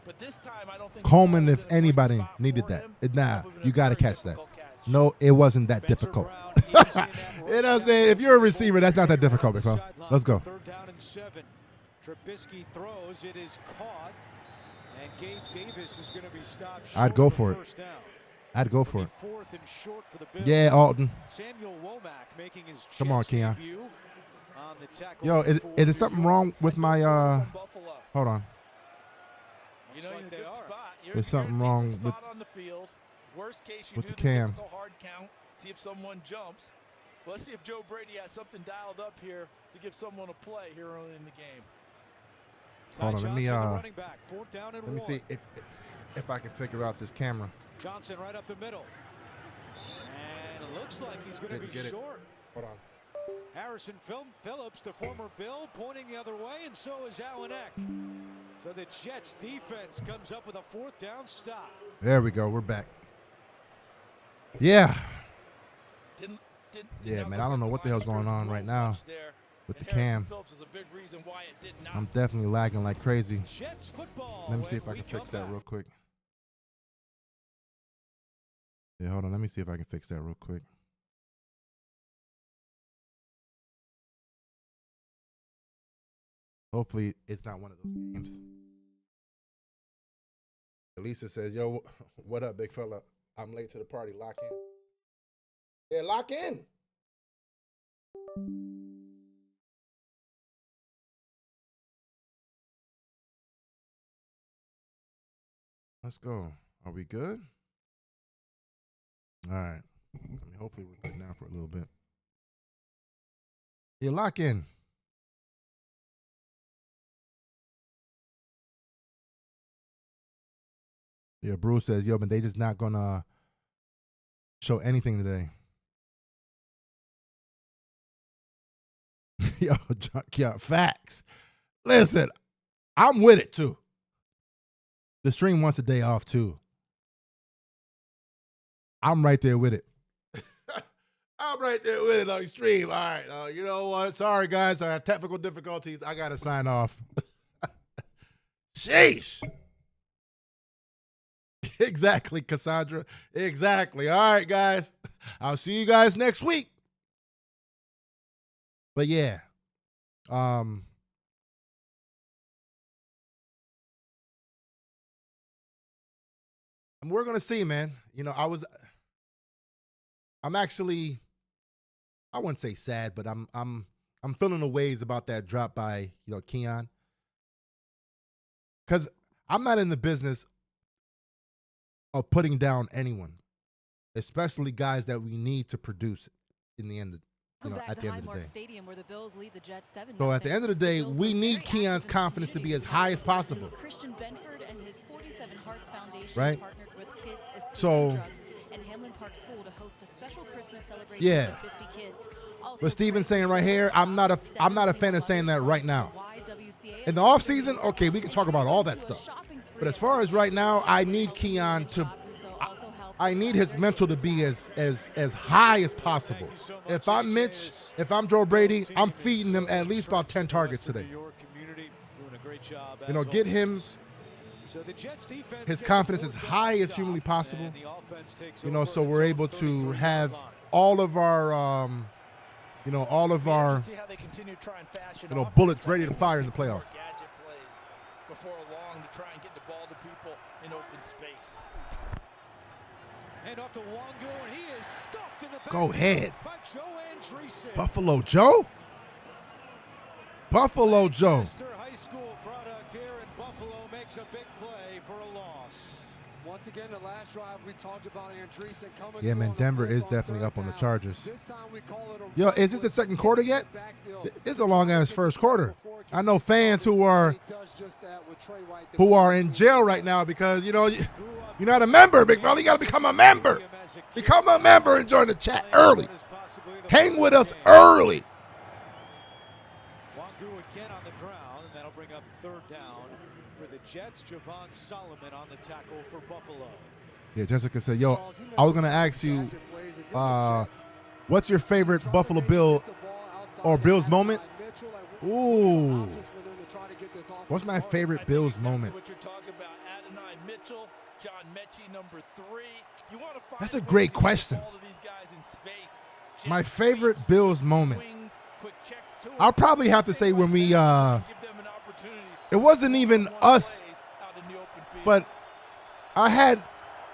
Speaker 8: but this time I don't think
Speaker 6: Coleman,
Speaker 8: the ball was
Speaker 6: if
Speaker 8: in a great
Speaker 6: anybody
Speaker 8: spot
Speaker 6: needed
Speaker 8: for
Speaker 6: that,
Speaker 8: him.
Speaker 6: nah,
Speaker 8: That would've been
Speaker 6: you
Speaker 8: a
Speaker 6: got to
Speaker 8: very
Speaker 6: catch that.
Speaker 8: difficult catch.
Speaker 6: No, it wasn't that difficult. You know what I'm saying? If you're a receiver, that's not that difficult, big fella. Let's go.
Speaker 7: Third down and 7. Trubisky throws. It is caught. And Gabe Davis is going to be stopped short
Speaker 6: I'd go
Speaker 7: of
Speaker 6: for it.
Speaker 7: first down.
Speaker 6: I'd go for it.
Speaker 7: Fourth and short for the Bills.
Speaker 6: Yeah, Alton.
Speaker 7: Samuel Womack making his
Speaker 6: Come on,
Speaker 7: Jets
Speaker 6: Keon.
Speaker 7: debut on the tackle.
Speaker 6: Yo, is there something wrong with my hold on.
Speaker 8: You know, you're in a good spot.
Speaker 6: There's something wrong with
Speaker 8: on the field. Worst case, you
Speaker 6: with
Speaker 8: do
Speaker 6: the cam.
Speaker 8: typical hard count, see if someone jumps. Well, let's see if Joe Brady has something dialed up here to give someone a play here early in the game.
Speaker 6: Hold on, let me
Speaker 7: let
Speaker 6: me see if I can figure out this camera.
Speaker 7: Johnson right up the middle. And it looks like he's going to be short.
Speaker 6: Hold on.
Speaker 7: Harrison Phillips, the former Bill, pointing the other way, and so is Allen Eck. So the Jets defense comes up with a fourth down stop.
Speaker 6: There we go. We're back. Yeah. Yeah, man. I don't know what the hell's going on right now with the cam. I'm definitely lagging like crazy. Let me see if I can fix that real quick. Yeah, hold on. Let me see if I can fix that real quick. Hopefully, it's not one of those games. Elisa says, yo, what up, big fella? I'm late to the party. Lock in. Yeah, lock in. Let's go. Are we good? All right. I mean, hopefully we're good now for a little bit. Yeah, lock in. Yeah, Bruce says, yo, man, they just not going to show anything today. Yo, Junkyard, facts. Listen, I'm with it, too. The stream wants a day off, too. I'm right there with it. I'm right there with it on the stream. All right. You know what? Sorry, guys. I have technical difficulties. I got to sign off. Sheesh. Exactly, Cassandra. Exactly. All right, guys. I'll see you guys next week. But yeah. And we're gonna see, man. You know, I'm actually, I wouldn't say sad, but I'm feeling the ways about that drop by, you know, Keon. Because I'm not in the business of putting down anyone, especially guys that we need to produce in the end, at the end of the day.
Speaker 12: Stadium, where the Bills lead the Jets 7-0.
Speaker 6: So at the end of the day, we need Keon's confidence to be as high as possible.
Speaker 12: Christian Benford and his 47 Hearts Foundation
Speaker 6: right?
Speaker 12: partnered with Kids Escaping
Speaker 6: So,
Speaker 12: Drugs and Hamlin Park School to host a special Christmas celebration
Speaker 6: yeah.
Speaker 12: for 50 kids. Also,
Speaker 6: But Steven's saying right here, I'm not a fan of saying that right now. In the offseason, okay, we can talk about all that stuff. But as far as right now, I need Keon to, I need his mental to be as high as possible. If I'm Mitch, if I'm Joe Brady, I'm feeding him at least about 10 targets today. You know, get him his confidence as high as humanly possible. You know, so we're able to have all of our, bullets ready to fire in the playoffs.
Speaker 8: Before long to try and get the ball to people in open space.
Speaker 7: And off to Wangu, and he is stuffed in the back.
Speaker 6: Go ahead.
Speaker 7: By Joe Andreessen.
Speaker 6: Buffalo Joe? Buffalo Joe.
Speaker 7: High school product here, and Buffalo makes a big play for a loss.
Speaker 9: Once again, the last drive we talked about Andreessen coming.
Speaker 6: Yeah, man, Denver is definitely up on the Chargers. Yo, is this the second quarter yet? It's a long-ass first quarter. I know fans who are in jail right now because, you know, you're not a member, big fella. You got to become a member. Become a member and join the chat early. Hang with us early.
Speaker 7: Wangu again on the ground, and that'll bring up third down for the Jets. Javon Solomon on the tackle for Buffalo.
Speaker 6: Yeah, Jessica said, yo, I was going to ask you, what's your favorite Buffalo Bill or Bills moment? Ooh. What's my favorite Bills moment? That's a great question. My favorite Bills moment. I'll probably have to say when we, it wasn't even us, but I had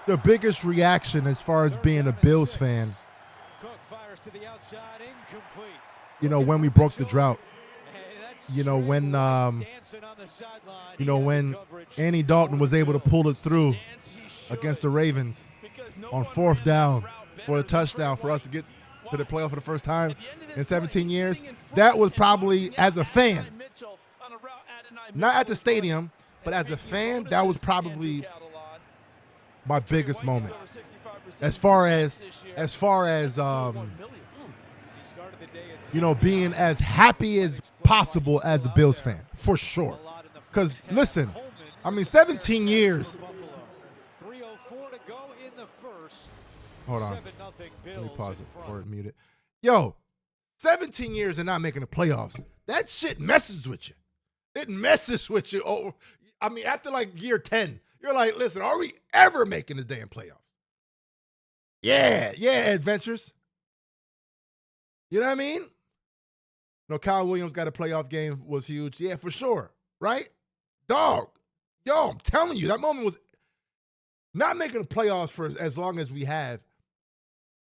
Speaker 6: the biggest reaction as far as being a Bills fan. You know, when we broke the drought. You know, when Andy Dalton was able to pull it through against the Ravens on fourth down for a touchdown for us to get to the playoff for the first time in 17 years. That was probably, as a fan, not at the stadium, but as a fan, that was probably my biggest moment. As far as you know, being as happy as possible as a Bills fan, for sure. Because, listen, I mean, 17 years. Hold on. Let me pause it before it muted. Yo, 17 years and not making the playoffs. That shit messes with you. It messes with you. Oh, I mean, after like year 10, you're like, listen, are we ever making the damn playoffs? Yeah, adventures. You know what I mean? Kyle Williams got a playoff game was huge. Yeah, for sure. Right? Dog. Yo, I'm telling you, that moment was not making the playoffs for as long as we have.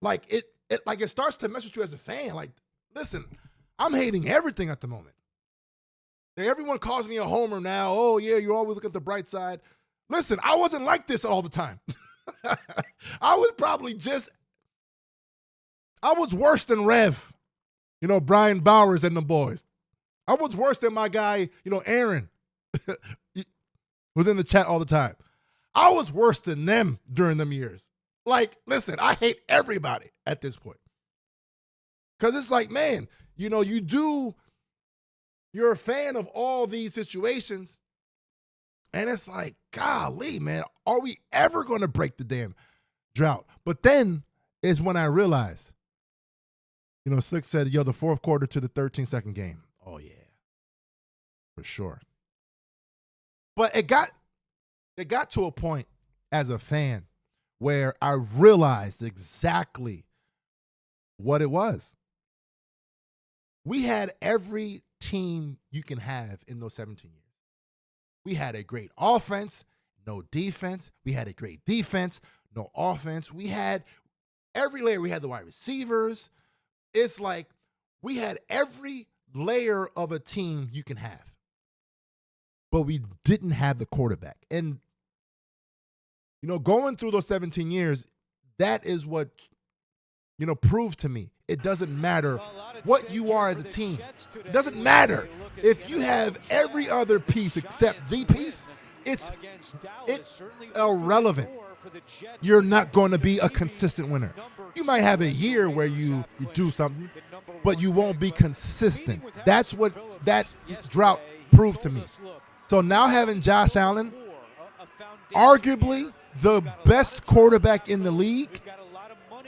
Speaker 6: Like, it starts to mess with you as a fan. Like, listen, I'm hating everything at the moment. Everyone calls me a homer now. Oh, yeah, you always look at the bright side. Listen, I wasn't like this all the time. I was worse than Rev, Brian Bowers and the boys. I was worse than my guy, Aaron, was in the chat all the time. I was worse than them during them years. Like, listen, I hate everybody at this point. Because it's like, man, you're a fan of all these situations. And it's like, golly, man, are we ever going to break the damn drought? But then is when I realized, Slick said, the fourth quarter to the 13-second game. Oh, yeah, for sure. But it got to a point as a fan where I realized exactly what it was. We had every team you can have in those 17 years. We had a great offense, no defense. We had a great defense, no offense. We had every layer. We had the wide receivers. It's like we had every layer of a team you can have. But we didn't have the quarterback. And, going through those 17 years, that is what, proved to me. It doesn't matter what you are as a team. It doesn't matter. If you have every other piece except the piece, it's irrelevant. You're not going to be a consistent winner. You might have a year where you do something, but you won't be consistent. That's what that drought proved to me. So now having Josh Allen, arguably the best quarterback in the league,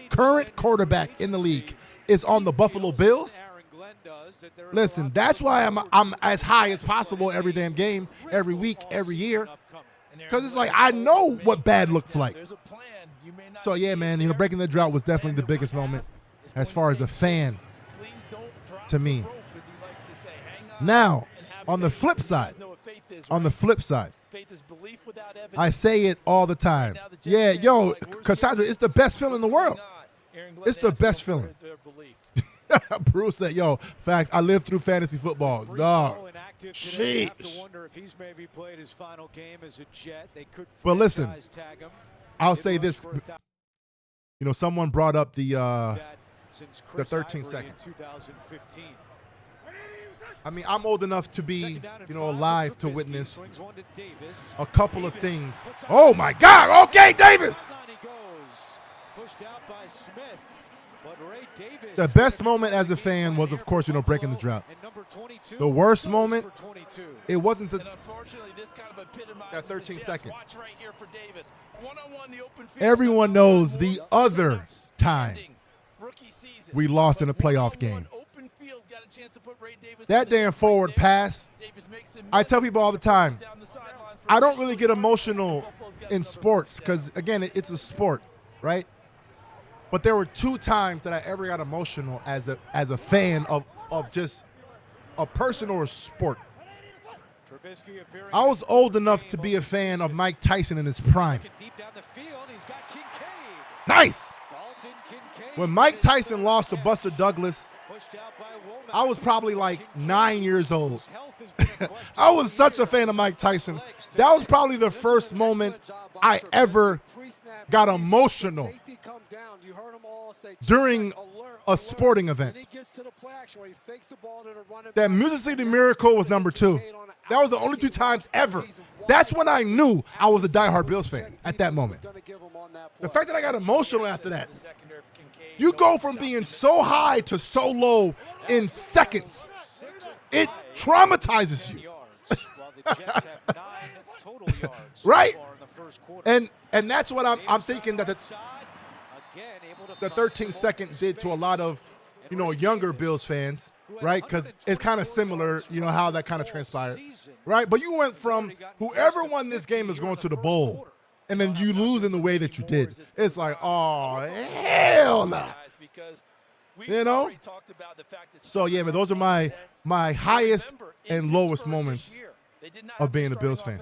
Speaker 6: current quarterback in the league, is on the Buffalo Bills. Listen, that's why I'm as high as possible every damn game, every week, every year. Because it's like, I know what bad looks like. So, yeah, man, breaking the drought was definitely the biggest moment as far as a fan to me. Now, on the flip side, I say it all the time. Yeah, yo, Cassandra, it's the best feeling in the world. It's the best feeling. Bruce said, yo, facts, I lived through fantasy football. Dog. Sheesh. But listen, I'll say this. Someone brought up the 13 seconds. I mean, I'm old enough to be, alive to witness a couple of things. Oh, my God. Okay, Davis. The best moment as a fan was, of course, breaking the drought. The worst moment, it wasn't that 13 seconds. Everyone knows the other time we lost in a playoff game. That damn forward pass, I tell people all the time, I don't really get emotional in sports because, again, it's a sport, right? But there were 2 times that I ever got emotional as a fan of just a person or a sport. I was old enough to be a fan of Mike Tyson in his prime. Nice. When Mike Tyson lost to Buster Douglas, I was probably like 9 years old. I was such a fan of Mike Tyson. That was probably the first moment I ever got emotional during a sporting event. That Music City Miracle was number 2. That was the only 2 times ever. That's when I knew I was a diehard Bills fan at that moment. The fact that I got emotional after that. You go from being so high to so low in seconds. It traumatizes you. Right? And that's what I'm thinking that the 13 seconds did to a lot of, younger Bills fans, right? Because it's kind of similar, how that kind of transpired, right? But you went from whoever won this game is going to the bowl, and then you lose in the way that you did. It's like, oh, hell no. You know? So, yeah, man, those are my highest and lowest moments of being a Bills fan.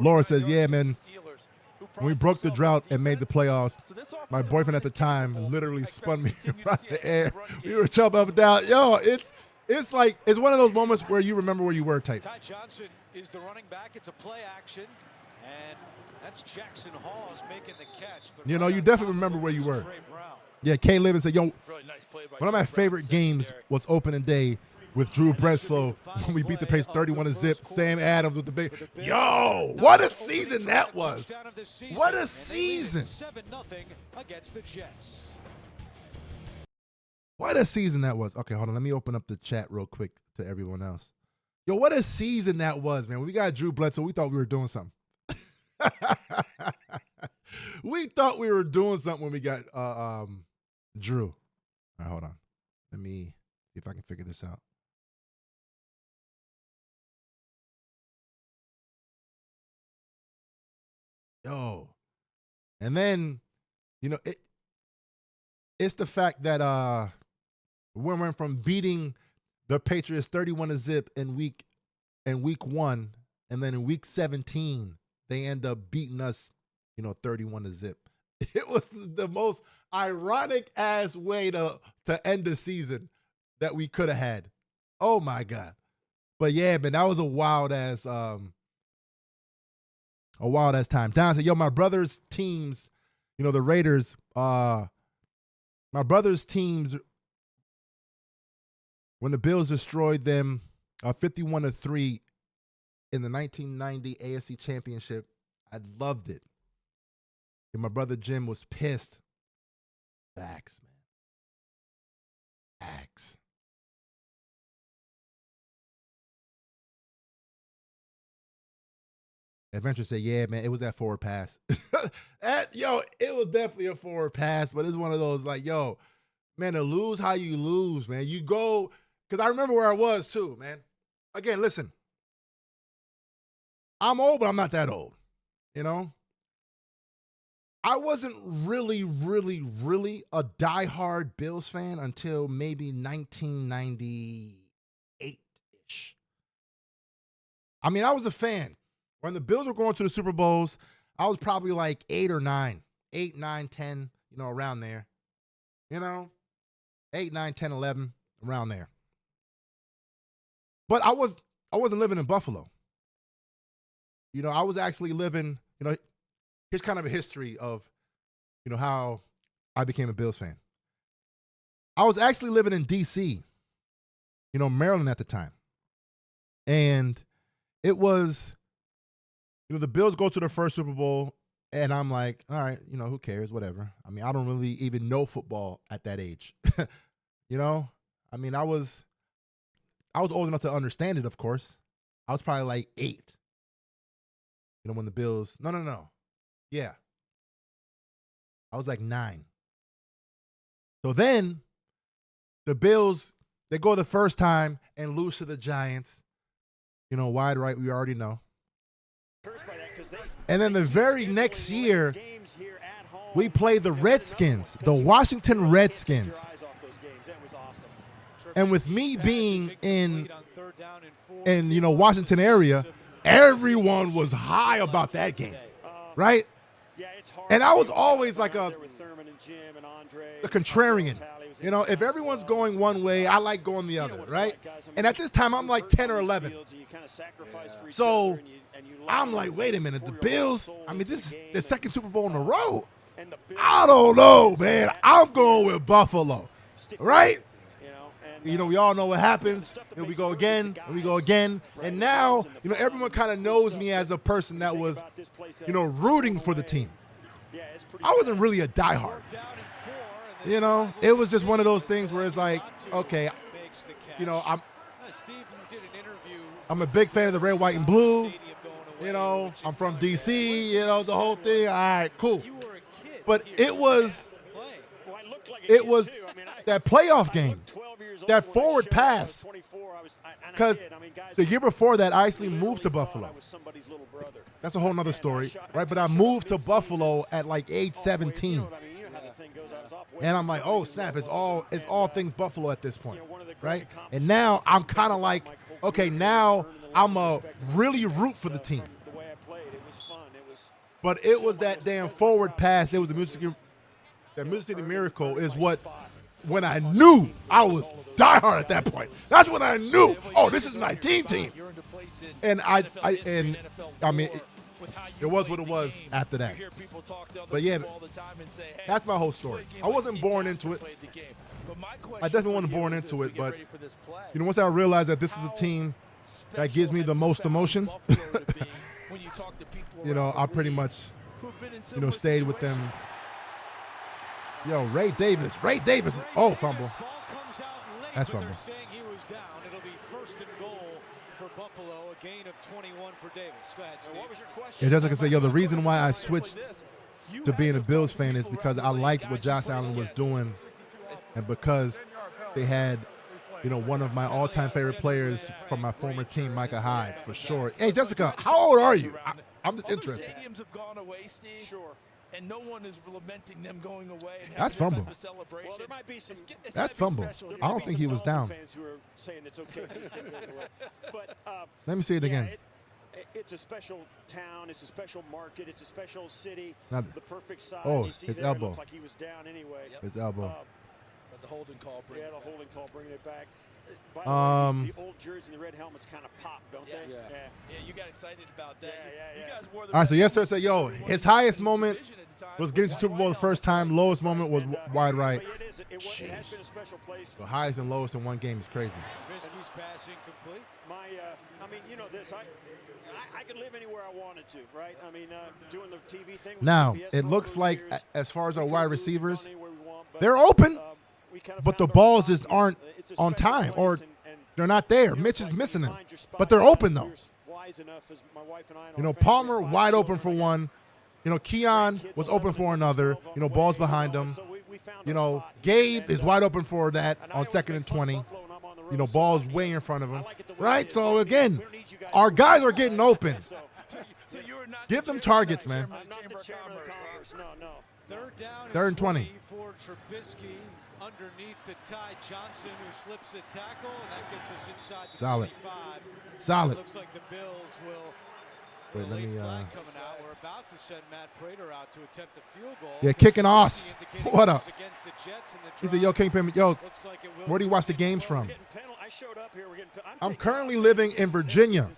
Speaker 6: Laura says, yeah, man, when we broke the drought and made the playoffs, my boyfriend at the time literally spun me around the air. We were jumping up and down. Yo, it's like, it's one of those moments where you remember where you were type.
Speaker 7: Ty Johnson is the running back. It's a play action, and that's Jackson Hawes making the catch. But
Speaker 6: you know, you definitely remember where you were. Yeah, Kay Livin said, yo, one of my favorite games was opening day with Drew Breslow when we beat the Patriots 31-0. Sam Adams with the big. Yo, what a season that was. What a season.
Speaker 7: 7-0 against the Jets.
Speaker 6: What a season that was. Okay, hold on. Let me open up the chat real quick to everyone else. Yo, what a season that was, man. When we got Drew Bledsoe, we thought we were doing something. We thought we were doing something when we got Drew. All right, hold on. Let me see if I can figure this out. Yo. And then, you know, it's the fact that we went from beating the Patriots 31-0 in week 1, and then in week 17, they end up beating us, you know, 31-0. It was the most ironic ass way to end the season that we could have had. Oh my God. But yeah, man, that was a wild ass time. Don said, yo, my brother's teams, you know, the Raiders, my brother's teams, when the Bills destroyed them 51-3 in the 1990 AFC Championship, I loved it. And my brother Jim was pissed. Facts, man. Facts. Adventure said, yeah, man, it was that forward pass. It was definitely a forward pass, but it's one of those like, yo, man, to lose how you lose, man. You go, because I remember where I was too, man. Again, listen, I'm old, but I'm not that old, you know? I wasn't really, really, really a diehard Bills fan until maybe 1998-ish. I mean, I was a fan. When the Bills were going to the Super Bowls, I was probably like 8 or 9. 8, 9, 10, you know, around there. You know? 8, 9, 10, 11, around there. But I wasn't living in Buffalo. You know, I was actually living, you know, here's kind of a history of, you know, how I became a Bills fan. I was actually living in D.C., you know, Maryland at the time. And it was, you know, the Bills go to their first Super Bowl, and I'm like, all right, you know, who cares, whatever. I mean, I don't really even know football at that age. You know? I mean, I was old enough to understand it, of course. I was probably like 8. You know, when the Bills, no. Yeah. I was like 9. So then the Bills, they go the first time and lose to the Giants. You know, wide right, we already know. And then the very next year, we play the Redskins, the Washington Redskins. And with me being in you know, Washington area, everyone was high about that game, right? And I was always like a contrarian. You know, if everyone's going one way, I like going the other, right? And at this time, I'm like 10 or 11. So I'm like, wait a minute, the Bills, I mean, this is the second Super Bowl in a row. I don't know, man. I'm going with Buffalo, right? You know, we all know what happens. And we go again, and we go again. And now, you know, everyone kind of knows me as a person that was, you know, rooting for the team. I wasn't really a diehard. You know, it was just one of those things where it's like, okay, you know, I'm a big fan of the red, white, and blue. You know, I'm from D.C., you know, the whole thing. All right, cool. But it was that playoff game, that forward pass. Because the year before that, I actually moved to Buffalo. That's a whole nother story, right? But I moved to Buffalo at like age 17. And I'm like, oh snap, it's all things Buffalo at this point, right? And now I'm kind of like, okay, now I'm a really root for the team. But it was that damn forward pass. It was the Music City Miracle is what, when I knew I was diehard at that point. That's when I knew, oh, this is my team. And I mean, it was what it was after that. But yeah, that's my whole story. I wasn't born into it. I definitely wasn't born into it, but you know, once I realized that this is a team that gives me the most emotion, you know, I pretty much, you know, stayed with them. Yo, Ray Davis. Oh, fumble. That's fumble.
Speaker 7: It'll be first and goal for Buffalo, a gain of 21 for Davis. Go ahead, Steve. What was your question?
Speaker 6: Yeah, Jessica said, yo, the reason why I switched to being a Bills fan is because I liked what Josh Allen was doing, and because they had, you know, one of my all-time favorite players from my former team, Micah Hyde, for sure. Hey, Jessica, how old are you? I'm just interested.
Speaker 8: Stadiums have gone away, Steve. Sure. And no one is lamenting them going away.
Speaker 6: That's fumble.
Speaker 8: Well, there might be some,
Speaker 6: that's fumble. I don't think he was down. Let me see it again.
Speaker 13: It's a special town. It's a special market. It's a special city.
Speaker 6: Now,
Speaker 13: the perfect size.
Speaker 6: Oh,
Speaker 13: you see
Speaker 6: his
Speaker 13: there,
Speaker 6: elbow.
Speaker 13: It looked like he was down anyway.
Speaker 6: His elbow.
Speaker 8: But the holding call.
Speaker 13: The holding call bringing it back. By the way, the old jersey and the red helmets kind of pop, don't they?
Speaker 8: Yeah, you got excited about that. You guys wore the
Speaker 6: All right, so yes, sir said, yo, his highest moment was getting to Super Bowl the first time. Lowest moment was wide right.
Speaker 13: It has been a special place.
Speaker 6: The highest and lowest in one game is crazy.
Speaker 7: Trubisky's pass incomplete.
Speaker 13: I mean, you know this. I could live anywhere I wanted to, right? I mean, doing the TV thing.
Speaker 6: Now, it looks like, as far as our wide receivers, they're open, but the balls just aren't on time, or they're not there. Mitch is missing them, but they're open, though. You know, Palmer wide open for one. You know, Keon was open for another. You know, balls behind him. You know, Gabe is wide open for that on 2nd and 20. You know, balls way in front of him. Right? So, again, our guys are getting open. Give them targets, man. Third and 20.
Speaker 7: For Trubisky underneath to Ty Johnson, who slips a tackle, and that gets us inside the 25.
Speaker 6: Solid.
Speaker 7: Looks like the Bills will.
Speaker 6: Wait, let me.
Speaker 7: Coming out. We're about to send Matt Prater out to attempt a field goal.
Speaker 6: Yeah, kicking off. What up? He said, yo, Kingpin, yo, where do you watch the games from? I'm currently living in Virginia.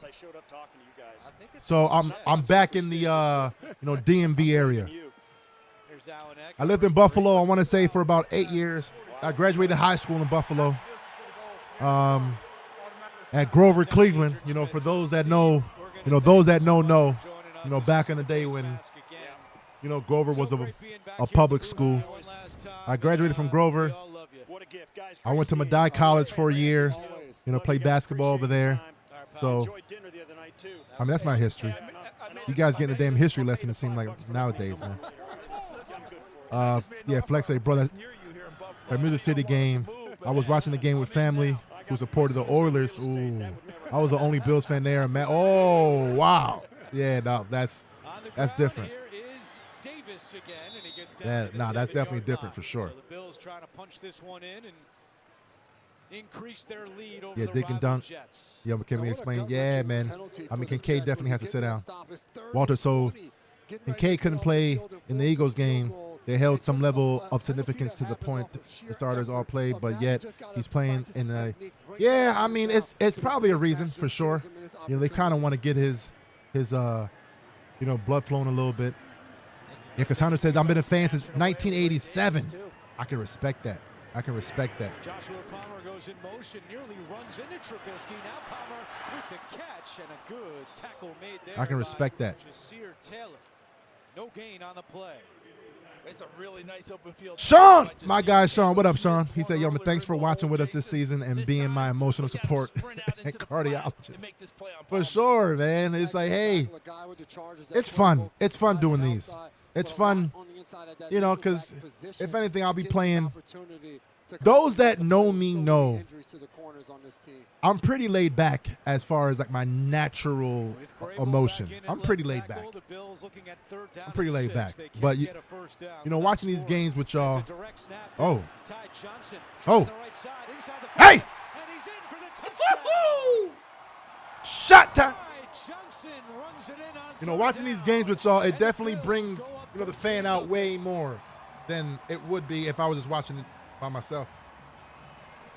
Speaker 6: So I'm back in the you know, DMV area. I lived in Buffalo, I want to say, for about 8 years. I graduated high school in Buffalo. At Grover, Cleveland. You know, for those that know, you know, back in the day when, you know, Grover was a public school. I graduated from Grover. I went to Medaille College for a year, you know, played basketball over there. So, I mean, that's my history. You guys getting a damn history lesson, it seems like nowadays, man. Yeah, Flex say, bro, that Music City game, I was watching the game with family who supported the Oilers. Ooh, I was the only Bills fan there. Man, oh, wow. Yeah, no, that's different. Yeah, no, that's definitely different for sure.
Speaker 7: So the Bills trying to punch this one in and increase their lead over
Speaker 6: yeah,
Speaker 7: the
Speaker 6: dig and dunk.
Speaker 7: Jets.
Speaker 6: Yeah, can we explain? Yeah, man. I mean, Kincaid definitely has to sit down. Walter, so Kincaid couldn't play in the Eagles game. They held some level of significance to the point the starters all played, but yet he's playing in the. Yeah, I mean, it's probably a reason for sure. You know, they kind of want to get his you know, blood flowing a little bit. Yeah, because Hunter says, I've been a fan since 1987. I can respect that.
Speaker 7: Joshua Palmer goes in motion, nearly runs into Trubisky. Now Palmer with the catch and a good tackle made there.
Speaker 6: I can respect that.
Speaker 7: Jasir Taylor. No gain on the play.
Speaker 8: It's a really nice open field.
Speaker 6: Sean, my guy Sean, what up, Sean? He said, yo, man, thanks for watching with us this season and being my emotional support and cardiologist. For sure, man. It's like, hey, it's fun. It's fun doing these. It's fun, you know, because if anything, I'll be playing, those that know me know
Speaker 9: injuries to the corners on this team.
Speaker 6: I'm pretty laid back as far as like my natural emotion. I'm pretty laid back. I'm pretty laid back. But you know, watching these games with y'all. Oh. Hey! Shot time. You know, watching these games with y'all, it definitely brings, you know, the fan out way more than it would be if I was just watching it by myself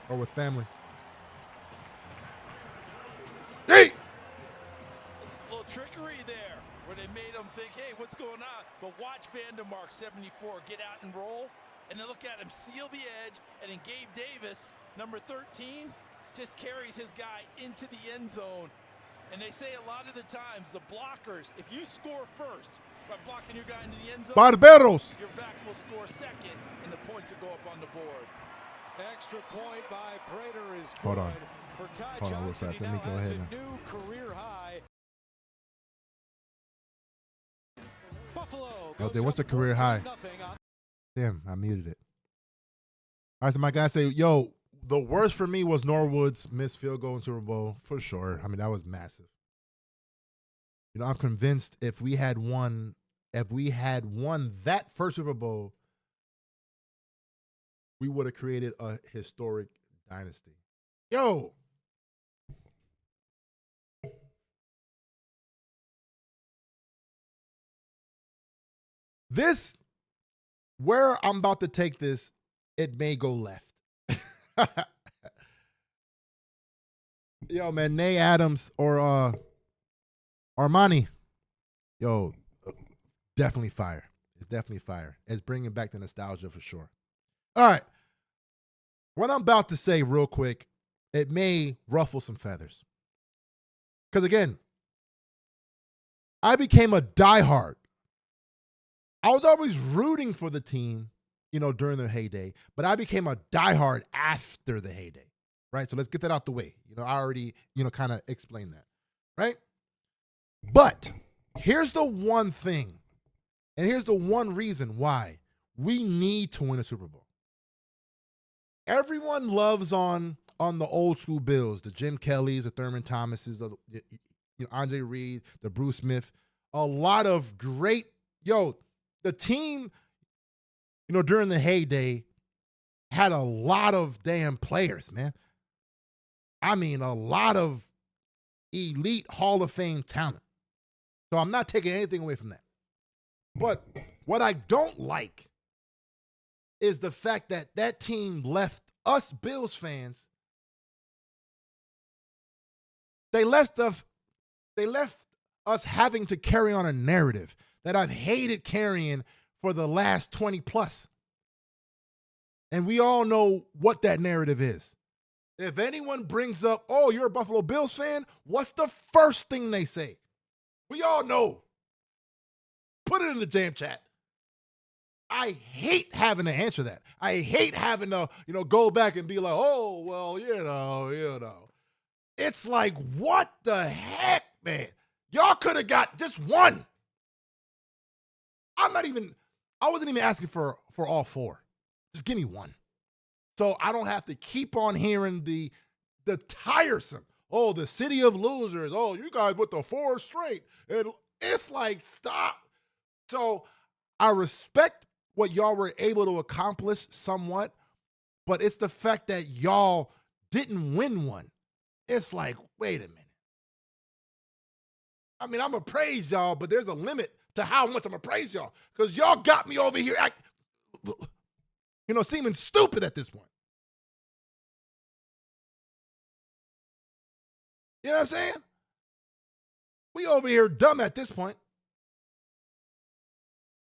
Speaker 6: or with family. Hey!
Speaker 8: A little trickery there where they made them think, hey, what's going on? But watch Vandermark, 74, get out and roll. And then look at him seal the edge. And then Gabe Davis, number 13, just carries his guy into the end zone. And they say a lot of the times, the blockers, if you score first by blocking your guy into the end zone,
Speaker 6: Barberos,
Speaker 8: your back will score second, and the points will go up on the board.
Speaker 7: Extra point by Prater is
Speaker 6: hold on.
Speaker 7: For Ty
Speaker 6: Hold on real
Speaker 7: Johnson.
Speaker 6: fast. Let me go ahead and
Speaker 7: New career high. Buffalo.
Speaker 6: oh, there, what's the career high? Damn, I muted it. All right, so my guy say, yo, the worst for me was Norwood's missed field goal in Super Bowl, for sure. I mean, that was massive. You know, I'm convinced if we had won that first Super Bowl, we would have created a historic dynasty. Yo! This, where I'm about to take this, it may go left. Yo, man, Nay Adams or Armani. Yo, definitely fire. It's definitely fire. It's bringing back the nostalgia for sure. All right. What I'm about to say real quick, it may ruffle some feathers. Because again, I became a diehard. I was always rooting for the team, you know, during their heyday, but I became a diehard after the heyday, right? So let's get that out the way. You know, I already, you know, kind of explained that, right? But here's the one thing, and here's the one reason why we need to win a Super Bowl. Everyone loves on the old school Bills, the Jim Kellys, the Thurman Thomases, the, you know, Andre Reed, the Bruce Smith, a lot of great, the team, you know, during the heyday had a lot of damn players, man. I mean, a lot of elite Hall of Fame talent. So I'm not taking anything away from that. But what I don't like is the fact that that team left us Bills fans. They left us having to carry on a narrative that I've hated carrying for the last 20 plus. And we all know what that narrative is. If anyone brings up, oh, you're a Buffalo Bills fan, what's the first thing they say? We all know. Put it in the damn chat. I hate having to answer that. I hate having to, you know, go back and be like, oh, well, you know. It's like, what the heck, man? Y'all could have got just one. I wasn't even asking for all four. Just give me one. So I don't have to keep on hearing the tiresome, oh, the city of losers. Oh, you guys with the 4 straight. It's like, stop. So I respect what y'all were able to accomplish somewhat, but it's the fact that y'all didn't win one. It's like, wait a minute. I mean, I'm going to praise y'all, but there's a limit to how much I'm going to praise y'all. Because y'all got me over here seeming stupid at this point. You know what I'm saying? We over here dumb at this point.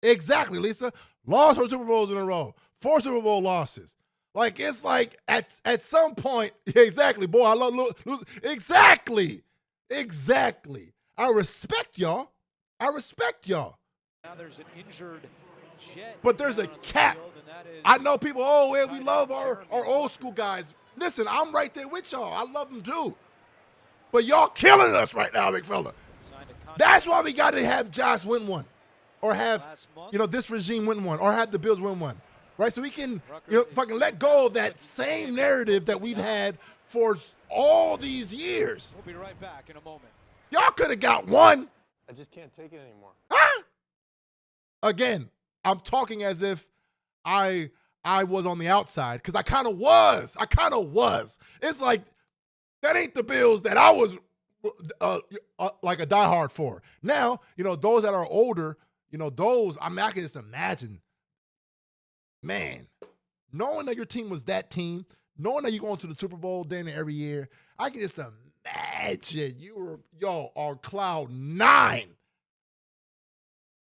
Speaker 6: Exactly, Lisa. Lost 4 Super Bowls in a row. 4 Super Bowl losses. Like, it's like at some point, exactly, boy, I love lose. Exactly. I respect y'all. Now
Speaker 7: there's an injured Jet.
Speaker 6: But there's a cap. I know people, we love our old school guys. Listen, I'm right there with y'all. I love them too. But y'all killing us right now, big fella. That's why we got to have Josh win one. Or have, this regime win one. Or have the Bills win one. right? So we can, fucking let go of that same narrative that we've had for all these years.
Speaker 7: We'll be right back in a moment.
Speaker 6: Y'all could have got one.
Speaker 4: I just can't take it anymore.
Speaker 6: Huh? Again, I'm talking as if I was on the outside, because I kind of was. It's like, that ain't the Bills that I was like a diehard for. Now, those that are older, those, I can just imagine, man, knowing that your team was that team, knowing that you're going to the Super Bowl then every year, I can just imagine you were, on cloud 9.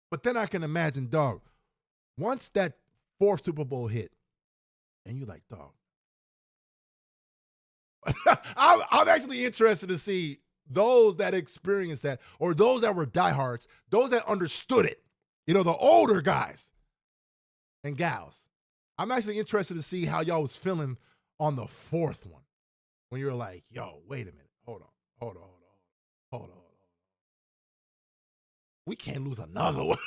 Speaker 6: But then I can imagine, dog, once that 4th Super Bowl hit, and you're like, dog, I'm actually interested to see those that experienced that, or those that were diehards, those that understood it, the older guys and gals. I'm actually interested to see how y'all was feeling on the 4th one, when you're like, yo, wait a minute, hold on. We can't lose another one.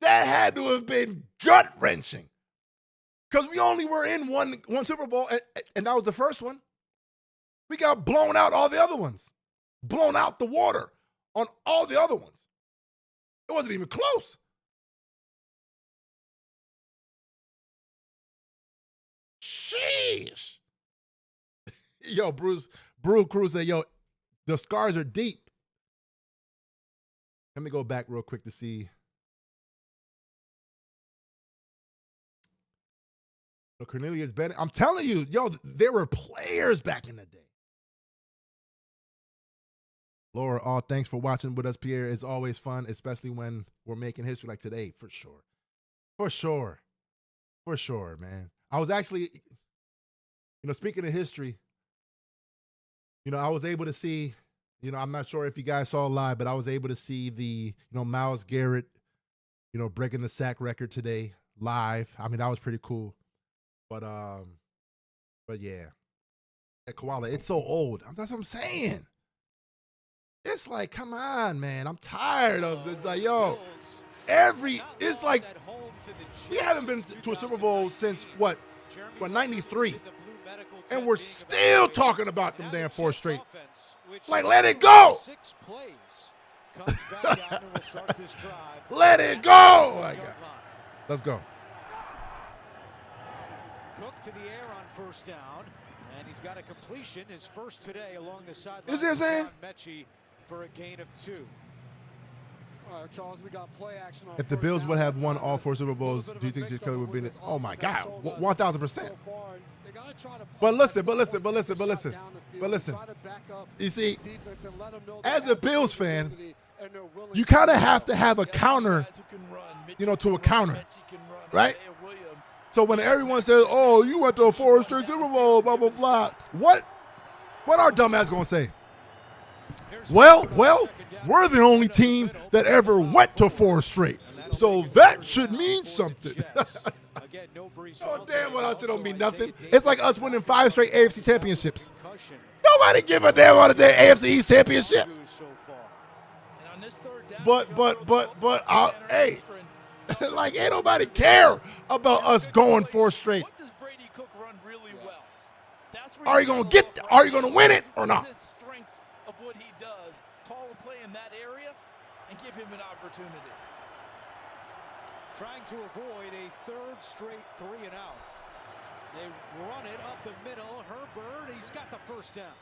Speaker 6: That had to have been gut-wrenching. Because we only were in one Super Bowl, and that was the first one. We got blown out all the other ones. Blown out the water on all the other ones. It wasn't even close. Sheesh. Yo, Brew Cruz said, yo, the scars are deep. Let me go back real quick to see. Cornelius Bennett. I'm telling you, yo, there were players back in the day. Laura, thanks for watching with us, Pierre. It's always fun, especially when we're making history like today, for sure. For sure, man. I was actually, speaking of history, I was able to see, I'm not sure if you guys saw live, but I was able to see the, Myles Garrett, breaking the sack record today live. I mean, that was pretty cool. But yeah. That Koala, it's so old. That's what I'm saying. It's like, come on, man. I'm tired of it. Like, yo, it's like, we haven't been to a Super Bowl since, 93. And we're still talking about them damn 4 straight. Like, let it go. Let it go. Oh, my God. Let's go.
Speaker 7: Cook to the air on 1st down, and he's got a completion, his first today along the sideline.
Speaker 6: You see what I'm saying?
Speaker 7: Mechie for a gain of 2.
Speaker 9: All right, Charles, we got play action on
Speaker 6: if the Bills would have won all 4 Super Bowls, do you think Keleki would be in it? Oh my God, 1,000%. But listen. You see, as a Bills fan, you kind of have to have a counter, to a counter, right? So when everyone says, "Oh, you went to a 4 straight Super Bowl," blah blah blah, what our dumbass gonna say? Well, we're the only team that ever went to 4 straight, so that should mean something. Oh damn, well, that shit don't mean nothing. It's like us winning 5 straight AFC championships. Nobody give a damn about the AFC East championship. But, hey. Like, ain't nobody care about us going 4 straight. Are you going to win it or not?
Speaker 8: Strength of what he does. Call a play in that area and give him an opportunity.
Speaker 7: Trying to avoid a 3rd straight 3 and out. They run it up the middle. Herbert, he's got the 1st down.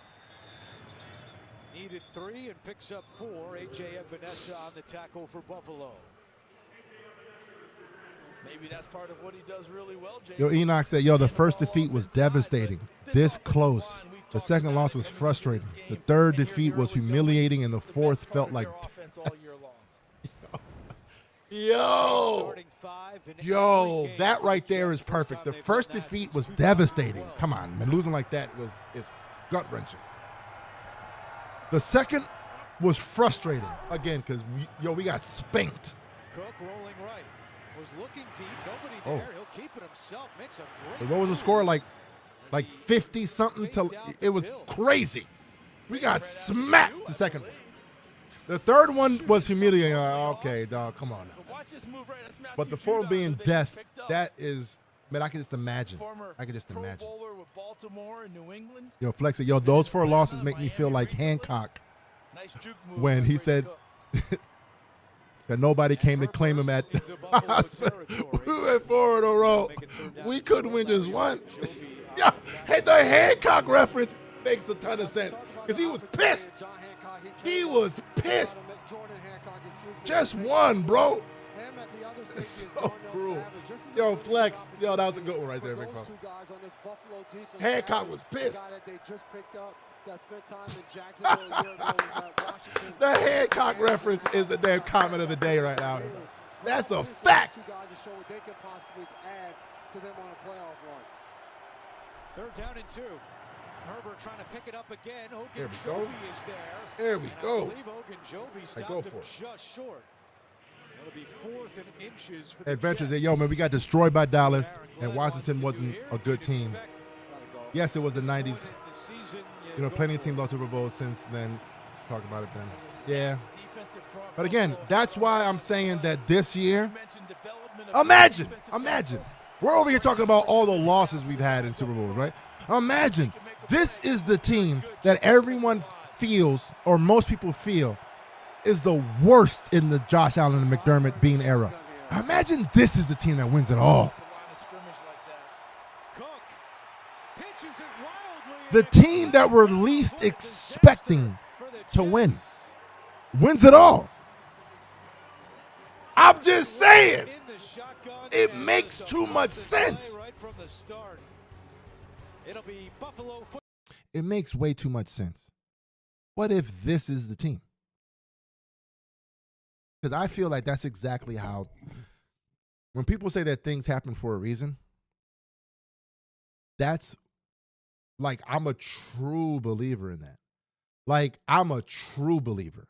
Speaker 7: Needed 3 and picks up 4. A.J. Ebenesa on the tackle for Buffalo.
Speaker 8: Maybe that's part of what he does really well, Jason.
Speaker 6: Yo, Enoch said, yo, the first defeat was devastating. This close. The second loss was frustrating. The third defeat was humiliating, and the fourth felt like... Yo, that right there is perfect. The first defeat was devastating. Come on, man. Losing like that is gut-wrenching. The second was frustrating. Again, because, we got spanked.
Speaker 7: Cook rolling right. Was looking deep, nobody there. He'll keep it himself. Makes a great.
Speaker 6: What was the score? Like 50-something to it was crazy. We got smacked the second one. The third one was humiliating. Okay, dog, come on now.
Speaker 8: Watch this move right. That's Matthew
Speaker 6: But the form
Speaker 8: Judon
Speaker 6: being
Speaker 8: that they
Speaker 6: death,
Speaker 8: picked up.
Speaker 6: that is, man, I can just imagine.
Speaker 8: Former
Speaker 6: I can just
Speaker 8: Pro
Speaker 6: imagine.
Speaker 8: Bowler with Baltimore and New England.
Speaker 6: Yo, Flex, yo, those 4 losses make me feel like Hancock
Speaker 8: Nice juke move
Speaker 6: when
Speaker 8: by
Speaker 6: he
Speaker 8: Brady
Speaker 6: said
Speaker 8: Cook.
Speaker 6: that nobody came to claim him at hospital. We went 4 in a row. We couldn't win just one. Yeah, hey, the Hancock reference makes a ton of sense because he was pissed. He was pissed. Just one, bro. It's so cruel. Yo, Flex. Yo, that was a good one right there, big fella. Hancock was pissed. The Hancock reference is the damn comment of the day right now. That's a fact.
Speaker 7: Third down and 2. Herbert trying to pick it up again.
Speaker 6: There we go.
Speaker 7: Ogunjobi is there.
Speaker 6: There we go.
Speaker 7: I believe Ogunjobi stopped him just short. It'll be 4th and inches for the
Speaker 6: Adventures.
Speaker 7: Jets.
Speaker 6: Yo, man, we got destroyed by Dallas, and Washington wasn't a good team. Yes, it was the 90s. You know, plenty of teams lost Super Bowls since then. Talk about it then. Yeah. But again, that's why I'm saying that this year, imagine. We're over here talking about all the losses we've had in Super Bowls, right? Imagine this is the team that everyone feels, or most people feel, is the worst in the Josh Allen and McDermott Bean era. Imagine this is the team that wins it all. The team that we're least expecting to win wins it all. I'm just saying. It makes too much sense. It makes way too much sense. What if this is the team? Because I feel like that's exactly how, when people say that things happen for a reason, that's like, I'm a true believer in that. Like, I'm a true believer.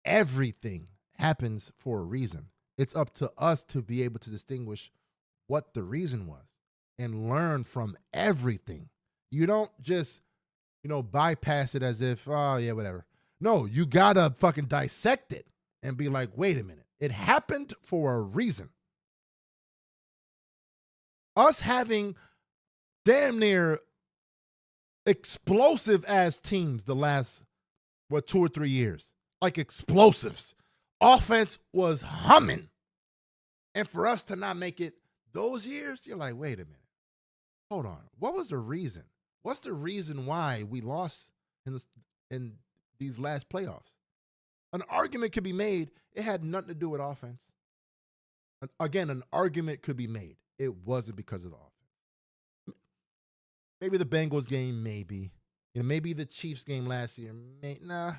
Speaker 6: Everything happens for a reason. It's up to us to be able to distinguish what the reason was and learn from everything. You don't just, bypass it as if, oh, yeah, whatever. No, you got to fucking dissect it and be like, wait a minute. It happened for a reason. Us having damn near explosive as teams the last, 2 or 3 years. Like explosives. Offense was humming. And for us to not make it those years, you're like, wait a minute. Hold on. What was the reason? What's the reason why we lost in these last playoffs? An argument could be made. It had nothing to do with offense. Again, an argument could be made. It wasn't because of the offense. Maybe the Bengals game, maybe. Maybe the Chiefs game last year. Nah.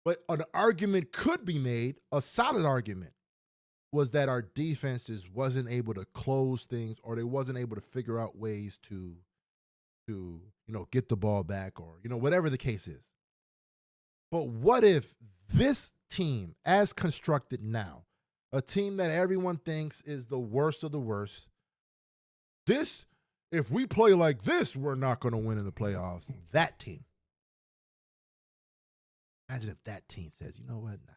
Speaker 6: But an argument could be made, a solid argument, was that our defenses wasn't able to close things, or they wasn't able to figure out ways to get the ball back, or, whatever the case is. But what if this team, as constructed now, a team that everyone thinks is the worst of the worst, if we play like this, we're not going to win in the playoffs. That team. Imagine if that team says, you know what? Nah,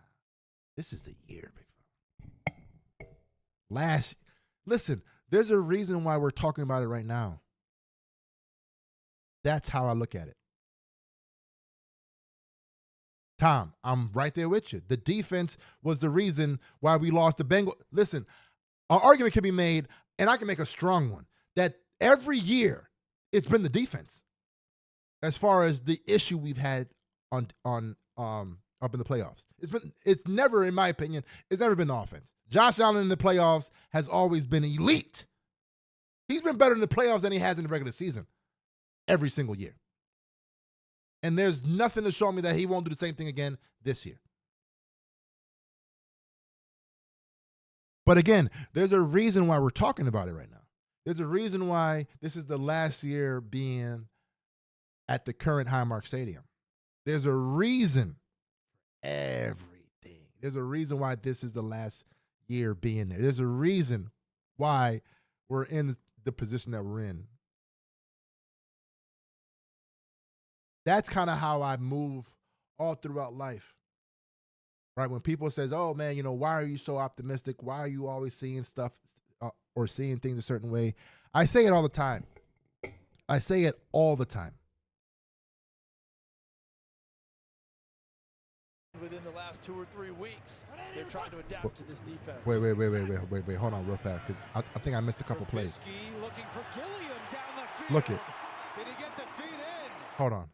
Speaker 6: this is the year, big fella. Listen, there's a reason why we're talking about it right now. That's how I look at it. Tom, I'm right there with you. The defense was the reason why we lost the Bengals. Listen, an argument can be made, and I can make a strong one, that every year it's been the defense as far as the issue we've had on up in the playoffs. It's never, in my opinion, it's never been the offense. Josh Allen in the playoffs has always been elite. He's been better in the playoffs than he has in the regular season every single year. And there's nothing to show me that he won't do the same thing again this year. But again, there's a reason why we're talking about it right now. There's a reason why this is the last year being at the current Highmark Stadium. There's a reason for everything. There's a reason why this is the last year being there. There's a reason why we're in the position that we're in. That's kind of how I move all throughout life. right? When people says, oh, man, why are you so optimistic? Why are you always seeing stuff or seeing things a certain way? I say it all the time. I say it all the time.
Speaker 8: Within the last 2 or 3 weeks, they're trying to adapt to this defense.
Speaker 6: Wait, hold on real fast, because I think I missed a couple plays.
Speaker 7: Looking for Gilliam down the field.
Speaker 6: Look it.
Speaker 7: Did he get the feet in?
Speaker 6: Hold on.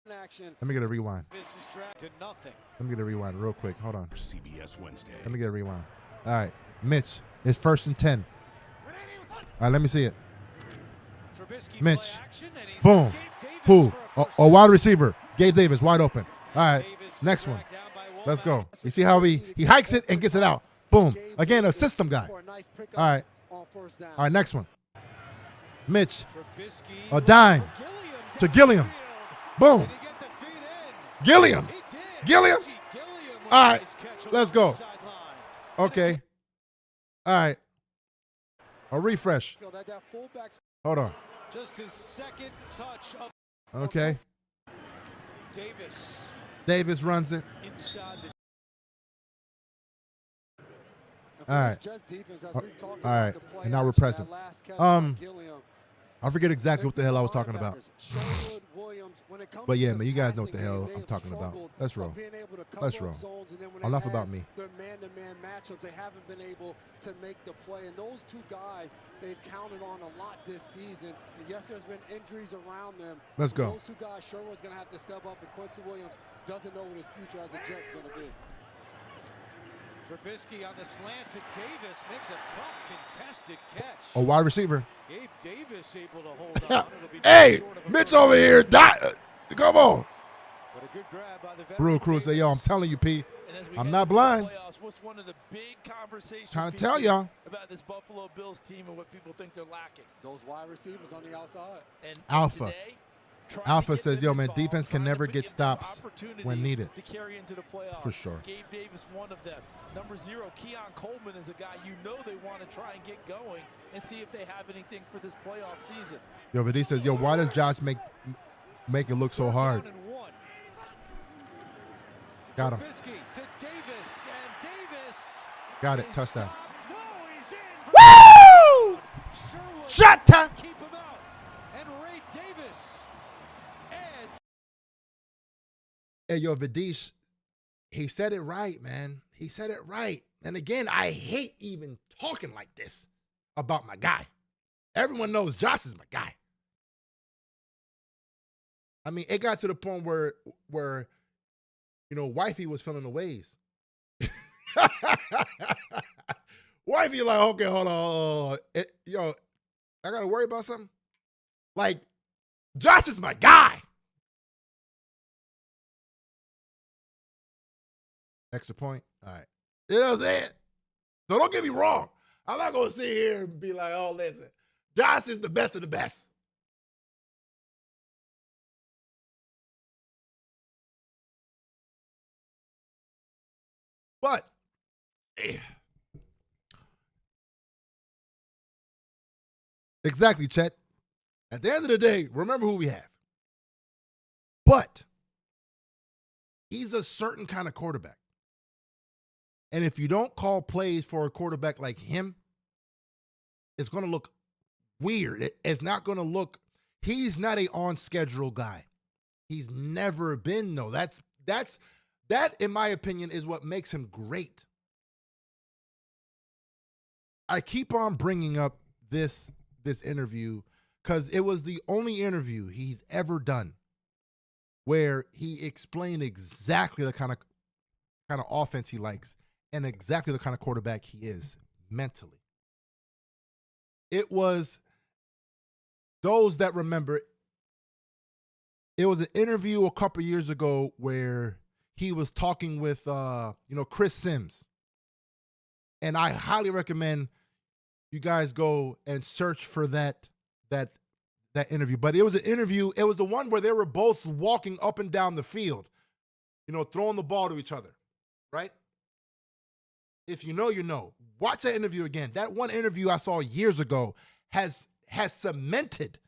Speaker 6: Let me get a rewind.
Speaker 7: This is tracked to nothing.
Speaker 6: Let me get a rewind real quick. Hold on.
Speaker 2: CBS Wednesday.
Speaker 6: Let me get a rewind. All right. Mitch, it's 1st and 10. All right, let me see it. Mitch. Boom. Who? A wide receiver. Gabe Davis, wide open. All right. Next one. Let's go. You see how he hikes it and gets it out. Boom. Again, a system guy. All right. All right, next one. Mitch. A dime to Gilliam. Boom. Gilliam. All right. Let's go. Okay. All right. A refresh. Hold on.
Speaker 7: Just his second touch of
Speaker 6: Okay. Davis runs it. All right. All right. And now we're present. I forget exactly what the hell I was talking about. But yeah, man, you guys know what the hell I'm talking about. Let's roll. Let's roll. Enough about me.
Speaker 9: Their man-to-man matchups, they haven't been able to make the play. And those two guys, they've counted on a lot this season. And yes, there's been injuries around them.
Speaker 6: Let's go.
Speaker 9: Those two guys, Sherwood's going to have to step up, and Quincy Williams doesn't know what his future as a Jet's going to be.
Speaker 7: Trubisky on the slant to Davis makes a tough contested catch.
Speaker 6: A wide receiver.
Speaker 7: Gabe Davis able to hold on.
Speaker 6: Hey, Mitch over here. Come on.
Speaker 7: But a good grab by the
Speaker 6: Brew Crew say, yo, I'm telling you, P. I'm not blind.
Speaker 8: What's one of the big conversations
Speaker 6: Trying to tell y'all
Speaker 8: about this Buffalo Bills team and what people think they're lacking?
Speaker 9: Those wide receivers on the outside.
Speaker 8: And
Speaker 6: Alpha.
Speaker 8: Today,
Speaker 6: Alpha says, yo, man, defense can never get stops when needed.
Speaker 8: To carry into the playoffs.
Speaker 6: For sure.
Speaker 8: Gabe Davis, one of them. Number 0, Coleman is a guy they want to try and get going and see if they have anything for this playoff season.
Speaker 6: Yo, but he says, yo, why does Josh make it look so hard? Got him.
Speaker 7: To Davis, and Davis
Speaker 6: Got it. Touchdown.
Speaker 7: No, he's in.
Speaker 6: Woo! Shot time.
Speaker 7: Keep him out. And Ray Davis adds.
Speaker 6: Hey, yo, Vidish, he said it right, man. He said it right. And again, I hate even talking like this about my guy. Everyone knows Josh is my guy. I mean, it got to the point where wifey was feeling the ways. Wifey like, okay, hold on. Yo, I got to worry about something? Like, Josh is my guy. Extra point? All right. You know what I'm saying? So don't get me wrong. I'm not going to sit here and be like, oh, listen, Josh is the best of the best. But exactly, Chet. At the end of the day, remember who we have. But he's a certain kind of quarterback. And if you don't call plays for a quarterback like him, it's going to look weird. It's not going to look – he's not a on-schedule guy. He's never been, though. That, in my opinion, is what makes him great. I keep on bringing up this interview because it was the only interview he's ever done where he explained exactly the kind of offense he likes and exactly the kind of quarterback he is mentally. It was, those that remember, it was an interview a couple years ago where he was talking with, Chris Sims. And I highly recommend you guys go and search for that interview. But it was an interview. It was the one where they were both walking up and down the field, throwing the ball to each other, right? If you know, you know. Watch that interview again. That one interview I saw years ago has cemented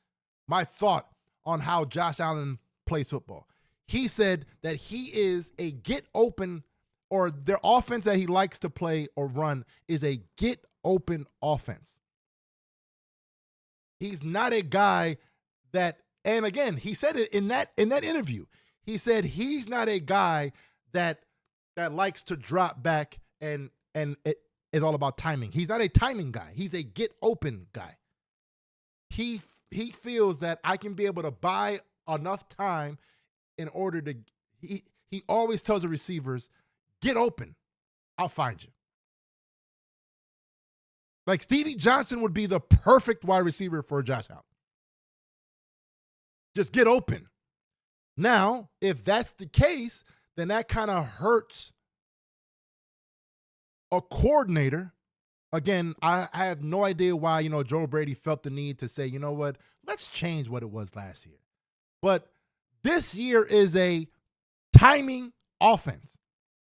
Speaker 6: my thought on how Josh Allen plays football. He said that he is a get open or their offense that he likes to play or run is a get open offense. He's not a guy that, and again, he said it in that interview. He said he's not a guy that likes to drop back and it is all about timing. He's not a timing guy. He's a get open guy. He feels that I can be able to buy enough time in order to, he always tells the receivers, get open, I'll find you. Like Stevie Johnson would be the perfect wide receiver for Josh Allen. Just get open. Now, if that's the case, then that kind of hurts a coordinator. Again, I have no idea why, Joe Brady felt the need to say, you know what, let's change what it was last year. But this year is a timing offense.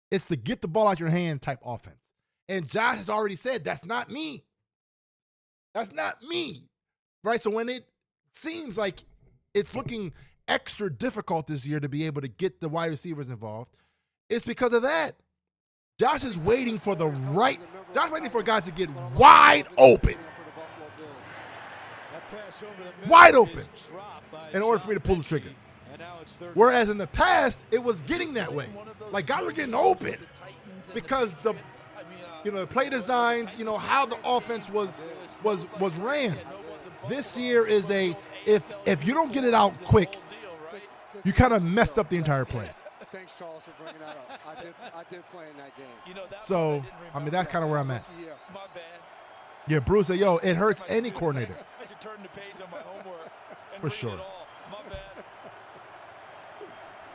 Speaker 6: It's the get the ball out your hand type offense. And Josh has already said, that's not me. That's not me. Right? So when it seems like it's looking extra difficult this year to be able to get the wide receivers involved, it's because of that. Josh is waiting for Josh waiting for guys to get wide open. Wide open in order for me to pull the trigger. Whereas in the past, it was getting that way. Like guys were getting open because the play designs, how the offense was ran. This year is if you don't get it out quick, you kind of messed up the entire play.
Speaker 9: Thanks, Charles, for bringing that up. I did play in that game.
Speaker 6: So, that's kind of where I'm at.
Speaker 8: Yeah, my bad.
Speaker 6: Yeah, Bruce said, it hurts any coordinator.
Speaker 8: I should turn the page on my homework and
Speaker 6: For
Speaker 8: read
Speaker 6: sure.
Speaker 8: it all. My bad.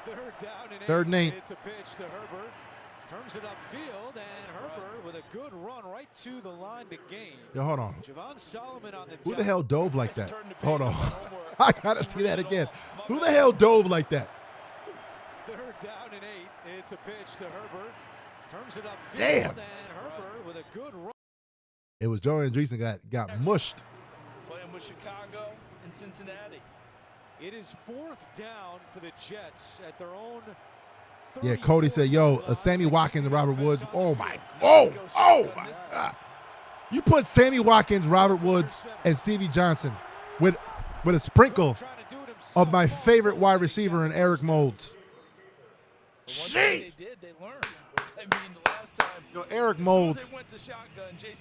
Speaker 7: Third down and 8.
Speaker 6: Third and 8.
Speaker 7: It's a pitch to Herbert. Turns it upfield, and Herbert with a good run right to the line to gain.
Speaker 6: Yo, hold on.
Speaker 7: Javon Solomon on the
Speaker 6: Who the hell dove like that? Hold on. I got to see that again. Who the hell dove like that?
Speaker 7: Third down and 8. It's a pitch to Herbert. Turns it upfield.
Speaker 6: Damn.
Speaker 7: And Herbert with a good run.
Speaker 6: It was Joey Andreessen got mushed.
Speaker 8: Playing with Chicago and Cincinnati.
Speaker 7: It is fourth down for the Jets at their own.
Speaker 6: Yeah, Cody said, Sammy Watkins and Robert Woods. Oh my God. You put Sammy Watkins, Robert Woods, and Stevie Johnson with a sprinkle of my favorite wide receiver in Eric Moulds.
Speaker 8: They learned. The last time,
Speaker 6: Eric Moulds.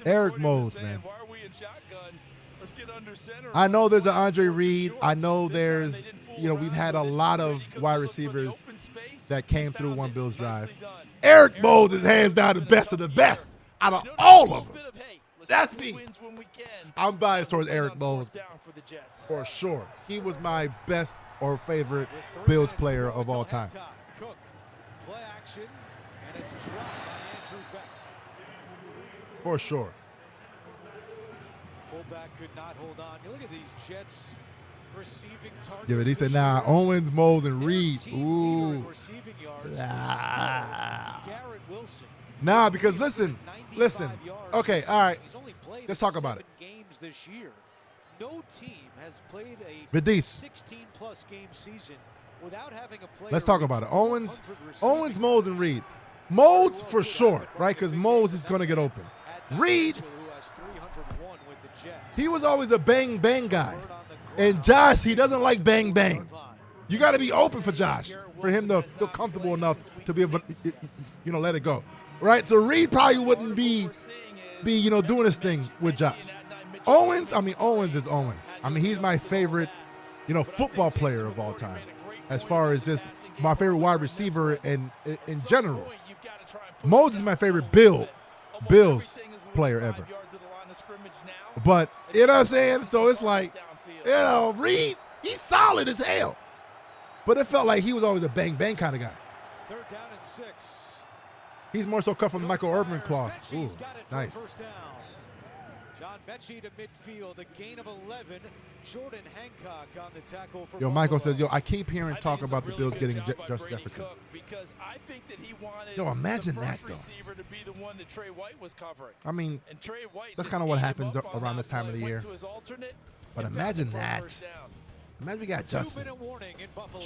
Speaker 6: Eric Moulds, man.
Speaker 8: Why are we in shotgun? Let's get under center.
Speaker 6: I know there's an Andre Reed. I know there's, we've had a lot of wide receivers that came through one Bills drive. Eric Moulds is hands down the best of the best out of all of them. That's me. I'm biased towards Eric Moulds for sure. He was my best or favorite Bills player of all time.
Speaker 7: Cook, play action, and it's dropped by Andrew Beck.
Speaker 6: For sure.
Speaker 7: Fullback could not hold on. You look at these Jets receiving targets.
Speaker 6: Yeah, but he said, Owens, Moulds, and Reed. Ooh.
Speaker 7: Receiving yards. Garrett Wilson.
Speaker 6: Nah, because listen. Okay, all right. Let's talk about it.
Speaker 7: Games this year. No team has played a
Speaker 6: Vidis.
Speaker 7: 16-plus game season without having a player.
Speaker 6: Let's talk about it. Owens, Moulds, and Reed. Moulds for sure, right? Because Moulds is going to get open. Reed, he was always a bang-bang guy. And Josh, he doesn't like bang-bang. You got to be open for Josh, for him to feel comfortable enough to be able to, let it go. Right? So Reed probably wouldn't be doing his thing with Josh. Owens is Owens. He's my favorite, football player of all time. As far as just my favorite wide receiver in general. Moulds is my favorite Bills player ever. But, you know what I'm saying? So it's like, Reed, he's solid as hell. But it felt like he was always a bang-bang kind of guy.
Speaker 7: Third down and 6.
Speaker 6: He's more so cut from the Michael Irvin cloth. Ooh, nice.
Speaker 7: John Mechie to midfield, a gain of 11. Jordan Hancock on the tackle for
Speaker 6: Michael says, I keep hearing talk about the Bills getting Justin Jefferson.
Speaker 8: Because I think that he wanted
Speaker 6: imagine
Speaker 8: the
Speaker 6: that,
Speaker 8: first
Speaker 6: though.
Speaker 8: receiver to be the one that Trey White was covering.
Speaker 6: And
Speaker 8: Trey White
Speaker 6: that's
Speaker 8: just
Speaker 6: kind of what
Speaker 8: ate him
Speaker 6: happens
Speaker 8: up on
Speaker 6: around
Speaker 8: that
Speaker 6: this time of
Speaker 8: play,
Speaker 6: the year.
Speaker 8: went to his alternate,
Speaker 6: But
Speaker 8: and
Speaker 6: imagine
Speaker 8: passed it for a
Speaker 6: that.
Speaker 8: first down.
Speaker 6: Imagine we got Justin.
Speaker 7: 2-minute warning in Buffalo.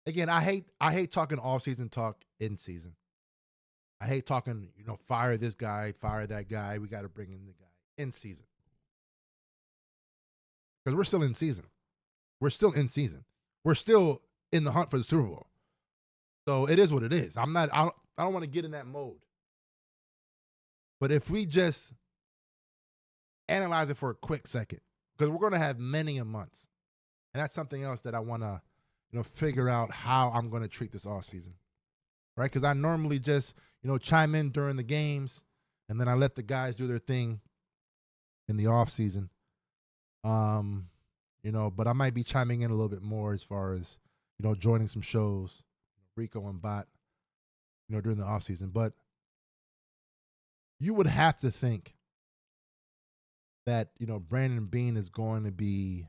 Speaker 6: Again, I hate talking off-season talk in season. I hate talking, fire this guy, fire that guy. We got to bring in the guy in season. Because we're still in season. We're still in season. We're still in the hunt for the Super Bowl. So it is what it is. I don't want to get in that mode. But if we just analyze it for a quick second, because we're going to have many a months. And that's something else that I want to, figure out how I'm going to treat this off season. Right? Because I normally just, chime in during the games, and then I let the guys do their thing in the off season. But I might be chiming in a little bit more as far as, joining some shows, Rico and Bot, during the off season. But you would have to think that, Brandon Beane is going to be,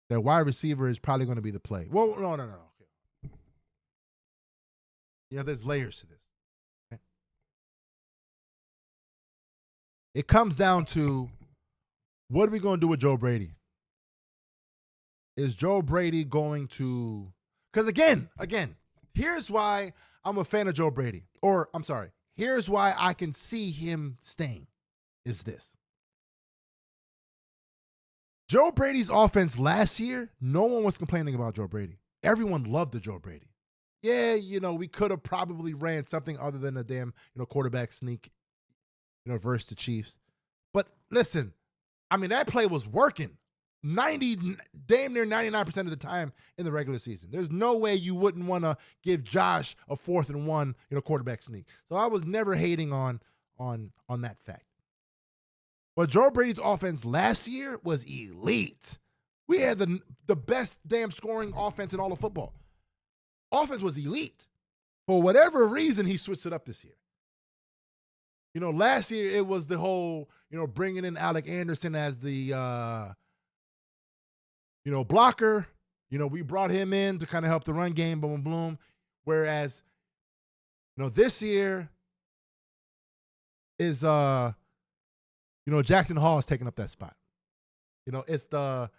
Speaker 6: that wide receiver is probably going to be the play. Well, no. Okay. There's layers to this. Okay? It comes down to, what are we going to do with Joe Brady? Is Joe Brady going to, because again, here's why I'm a fan of Joe Brady. Or, I'm sorry, here's why I can see him staying, is this. Joe Brady's offense last year, no one was complaining about Joe Brady. Everyone loved the Joe Brady. Yeah, we could have probably ran something other than a damn, quarterback sneak, versus the Chiefs. But listen, that play was working damn near 99% of the time in the regular season. There's no way you wouldn't want to give Josh a 4th and 1, quarterback sneak. So I was never hating on that fact. But Joe Brady's offense last year was elite. We had the best damn scoring offense in all of football. Offense was elite. For whatever reason, he switched it up this year. Last year it was the whole, bringing in Alec Anderson as the, blocker. We brought him in to kind of help the run game, boom, boom, boom. Whereas, this year is, Jackson Hall is taking up that spot. It's the,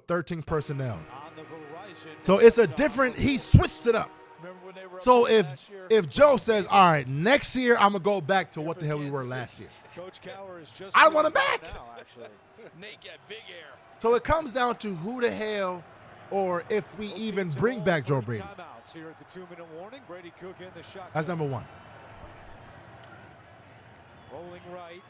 Speaker 6: 13 personnel. So it's a different, he switched it up. So if Joe says, all right, next year I'm going to go back to what the hell we were last year. I want him back. So it comes down to who the hell, or if we even bring back Joe Brady. That's number one.
Speaker 7: Rolling right,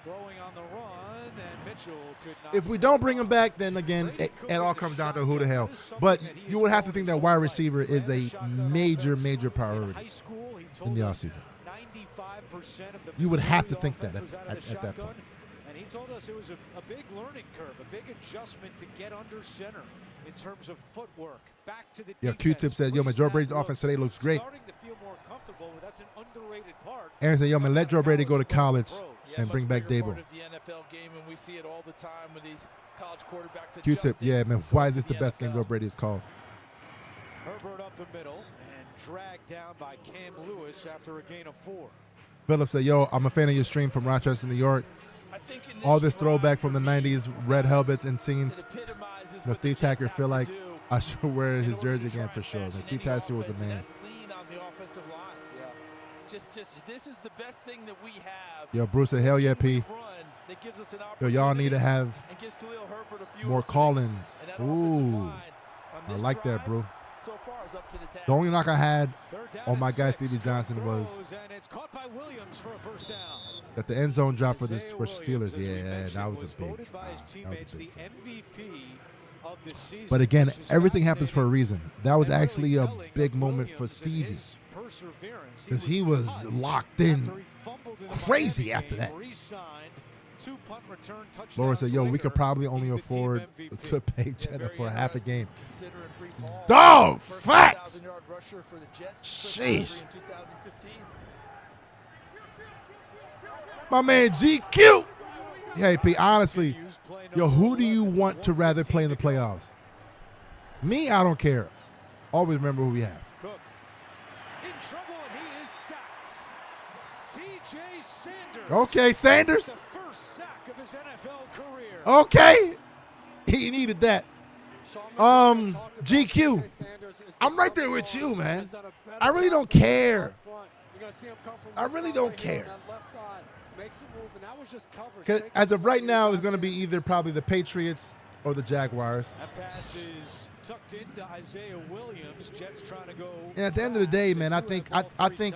Speaker 7: throwing on the run, and Mitchell could not.
Speaker 6: If we don't bring him back, then again, it all comes down to who the hell. But you would have to think that wide receiver is a major priority in the offseason. You would have to think that at that point.
Speaker 7: And he told us it was a big learning curve, a big adjustment to get under center in terms of footwork. Back to the defense.
Speaker 6: Q-Tip says, my Joe Brady's offense today looks great.
Speaker 7: Starting to feel more comfortable, but that's an underrated part.
Speaker 6: Aaron said, man, let Joe Brady go to college and bring back Dabo. Q-Tip, yeah, man, why is this the best game Joe Brady has called?
Speaker 7: Herbert up the middle and dragged down by Cam Lewis after a gain of 4.
Speaker 6: Phillips said, I'm a fan of your stream from Rochester, New York. All this throwback from the 90s, red helmets and scenes. Steve Tacker feel like I should wear his jersey again for sure. Steve Tacker was a man.
Speaker 8: This is the best thing that we have.
Speaker 6: Yo, Bruce said, hell yeah, P. Yo, y'all need to have more call-ins. Ooh, I like that, bro. The only knock I had on my guy Stevie Johnson was that the end zone drop for Steelers. Yeah, that was a big. But again, everything happens for a reason. That was actually a big moment for Stevie because he was locked in crazy after that. Laura said, we could probably only afford to pay Cheddar for half a game. Dog, facts. Sheesh. My man GQ. Hey, P, honestly, who do you want to rather play in the playoffs? Me, I don't care. Always remember who we have.
Speaker 7: Cook in trouble, and he is sacked. T.J. Sanders.
Speaker 6: Okay, Sanders.
Speaker 7: The first sack of his NFL career.
Speaker 6: Okay. He needed that. GQ. I'm right there with you, man. I really don't care. I really don't care. Because as of right now, it's going to be either probably the Patriots or the Jaguars.
Speaker 7: That pass is tucked into Isaiah Williams. Jets trying to go.
Speaker 6: And at the end of the day, man, I think.
Speaker 7: Now they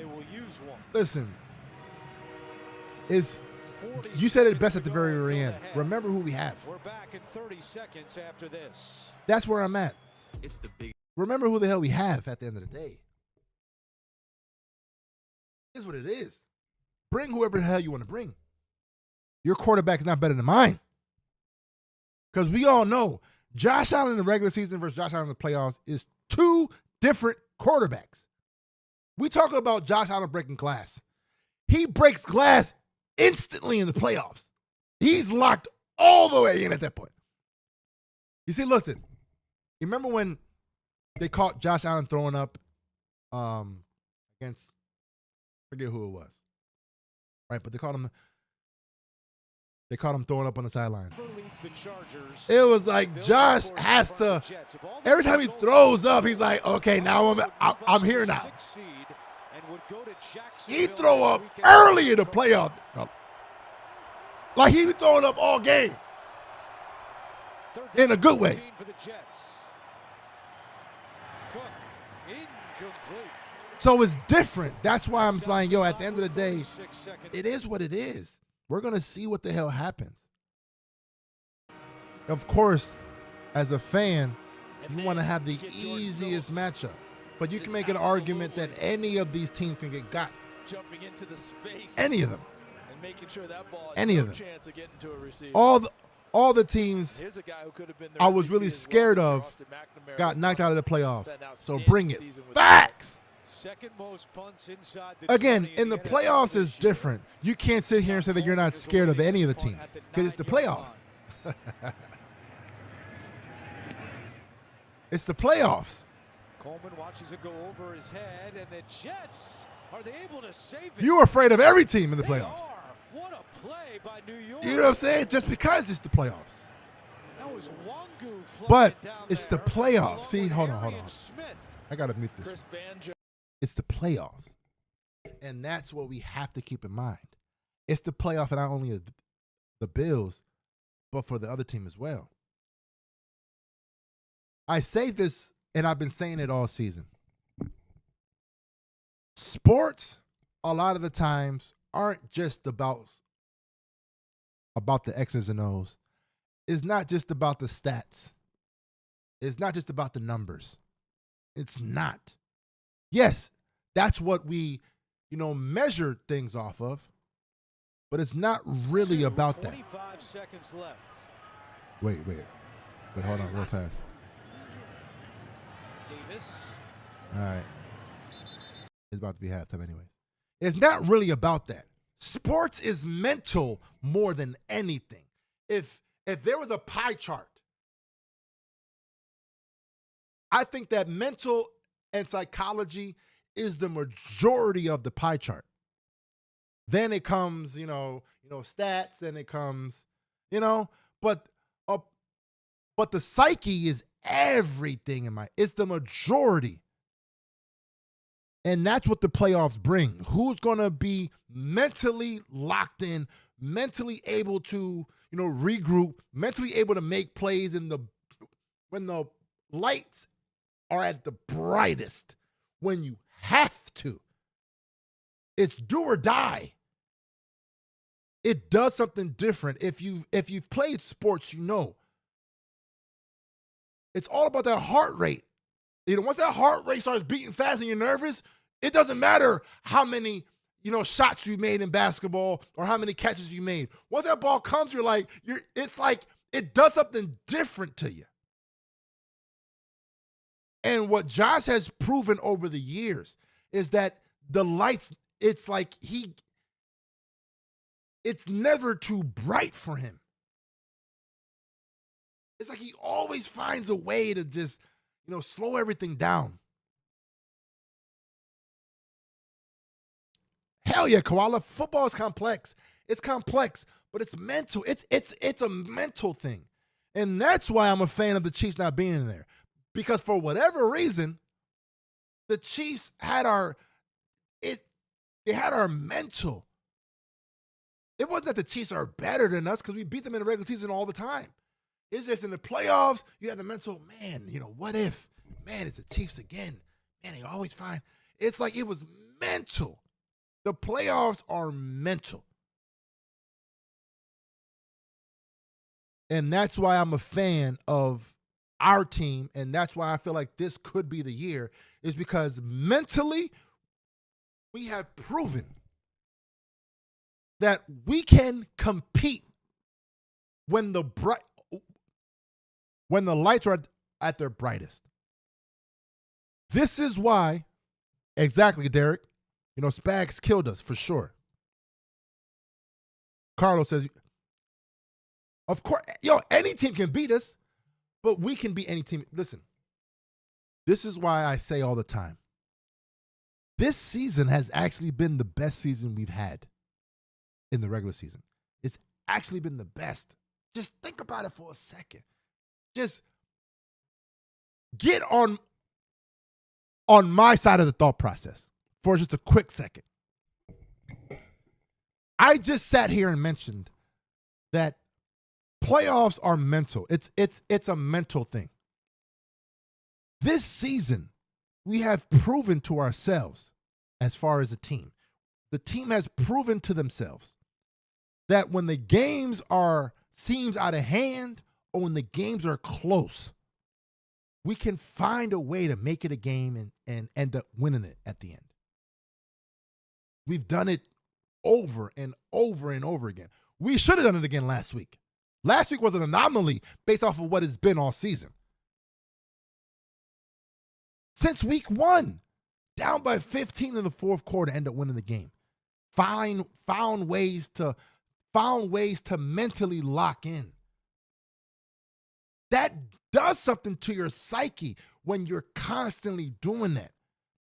Speaker 7: will use one.
Speaker 6: Listen, you said it best at the very end. Remember who we have.
Speaker 7: We're back in 30 seconds after this.
Speaker 6: That's where I'm at.
Speaker 14: It's the big.
Speaker 6: Remember who the hell we have at the end of the day. Is what it is. Bring whoever the hell you want to bring. Your quarterback is not better than mine. Because we all know Josh Allen in the regular season versus Josh Allen in the playoffs is two different quarterbacks. We talk about Josh Allen breaking glass. He breaks glass instantly in the playoffs. He's locked all the way in at that point. You see, listen, you remember when they caught Josh Allen throwing up against, I forget who it was, right? But they caught him throwing up on the sidelines. It was like Josh has to, every time he throws up, he's like, okay, now I'm here now. He throw up early in the playoffs. Like he was throwing up all game. In a good way. So it's different. That's why I'm saying, yo, at the end of the day, it is what it is. We're going to see what the hell happens. Of course, as a fan, you want to have the easiest matchup. But you can make an argument that any of these teams can get got.
Speaker 8: Jumping into the space.
Speaker 6: Any of them.
Speaker 8: And making sure that ball has
Speaker 6: any
Speaker 8: no
Speaker 6: of them.
Speaker 8: Chance of getting to a receiver.
Speaker 6: All the teams I was really scared of got knocked out of the playoffs. So bring it. Facts.
Speaker 7: Second most punts inside the
Speaker 6: Again, in the playoffs is different. You can't sit here and say that you're not scared of any of the teams because it's the playoffs. It's the playoffs.
Speaker 7: Coleman watches it go over his head, and the Jets, are they able to save it?
Speaker 6: You're afraid of every team in the playoffs.
Speaker 7: What a play by New York.
Speaker 6: You know what I'm saying? Just because it's the playoffs.
Speaker 7: That was Wangu
Speaker 6: but it's the playoffs. See, hold on.
Speaker 7: Smith.
Speaker 6: I got to mute this. It's the playoffs. And that's what we have to keep in mind. It's the playoff for not only the Bills, but for the other team as well. I say this, and I've been saying it all season. Sports, a lot of the times, aren't just about the X's and O's. It's not just about the stats. It's not just about the numbers. It's not. Yes, that's what we, measure things off of, but it's not really about that.
Speaker 7: 25 seconds left.
Speaker 6: Wait, hold on real fast.
Speaker 7: Davis.
Speaker 6: All right. It's about to be halftime anyways. It's not really about that. Sports is mental more than anything. If there was a pie chart, I think that mental and psychology is the majority of the pie chart. Then it comes, stats, and it comes, but the psyche is everything it's the majority. And that's what the playoffs bring. Who's going to be mentally locked in, mentally able to, regroup, mentally able to make plays when the lights are at the brightest, when you have to. It's do or die. It does something different. If you've played sports, it's all about that heart rate. Once that heart rate starts beating fast and you're nervous, it doesn't matter how many, shots you made in basketball or how many catches you made. Once that ball comes, it's like it does something different to you. And what Josh has proven over the years is that the lights, it's like it's never too bright for him. It's like he always finds a way to just, slow everything down. Hell yeah, Koala. Football is complex. It's complex, but it's mental. It's a mental thing. And that's why I'm a fan of the Chiefs not being in there. Because for whatever reason, the Chiefs had they had our mental. It wasn't that the Chiefs are better than us because we beat them in the regular season all the time. It's just in the playoffs, you have the mental, man, what if? Man, it's the Chiefs again. Man, they always find. It's like it was mental. The playoffs are mental. And that's why I'm a fan of our team, and that's why I feel like this could be the year, is because mentally we have proven that we can compete when the lights are at their brightest. This is why, exactly, Derek, Spags killed us for sure. Carlos says, of course, any team can beat us, but we can beat any team. Listen, this is why I say all the time, this season has actually been the best season we've had in the regular season. It's actually been the best. Just think about it for a second. Just get on my side of the thought process for just a quick second. I just sat here and mentioned that playoffs are mental. It's a mental thing. This season, we have proven to ourselves, as far as a team, the team has proven to themselves that when the games seems out of hand or when the games are close, we can find a way to make it a game and end up winning it at the end. We've done it over and over and over again. We should have done it again last week. Last week was an anomaly based off of what it's been all season. Since week 1, down by 15 in the fourth quarter, end up winning the game. Found ways to mentally lock in. That does something to your psyche when you're constantly doing that.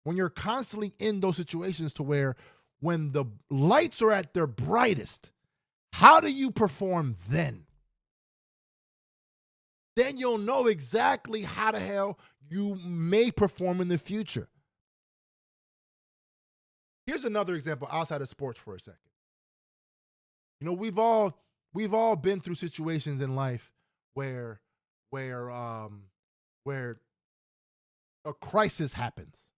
Speaker 6: When you're constantly in those situations to where when the lights are at their brightest, how do you perform then? Then you'll know exactly how the hell you may perform in the future. Here's another example outside of sports for a second. We've all been through situations in life where a crisis happens.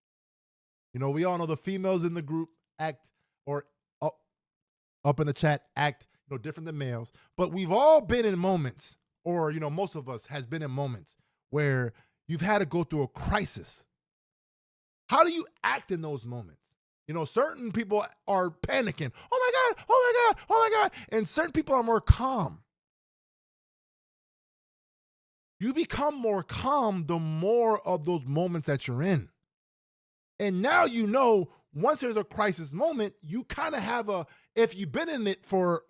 Speaker 6: We all know the females in the group act, or up in the chat act, different than males. But we've all been in moments, or most of us has been in moments where you've had to go through a crisis. How do you act in those moments? Certain people are panicking. Oh my God, oh my God, oh my God. And certain people are more calm. You become more calm the more of those moments that you're in. And now once there's a crisis moment, you kind of have if you've been in it for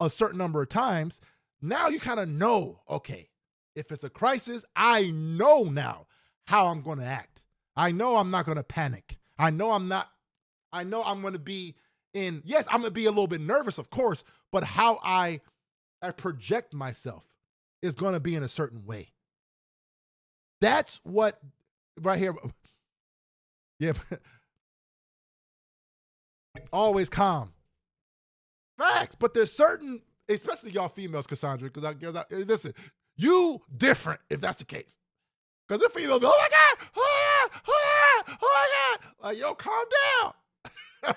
Speaker 6: a certain number of times, now you kind of know, okay, if it's a crisis, I know now how I'm going to act. I know I'm not going to panic. I know I'm going to be yes, I'm going to be a little bit nervous, of course, but how I project myself is going to be in a certain way. That's what right here. Yeah. Always calm. Facts. But there's certain, especially y'all females, Cassandra, because listen, you different if that's the case. Because the females go, oh my God, oh my God, oh my God, oh my God. Like, yo, calm down.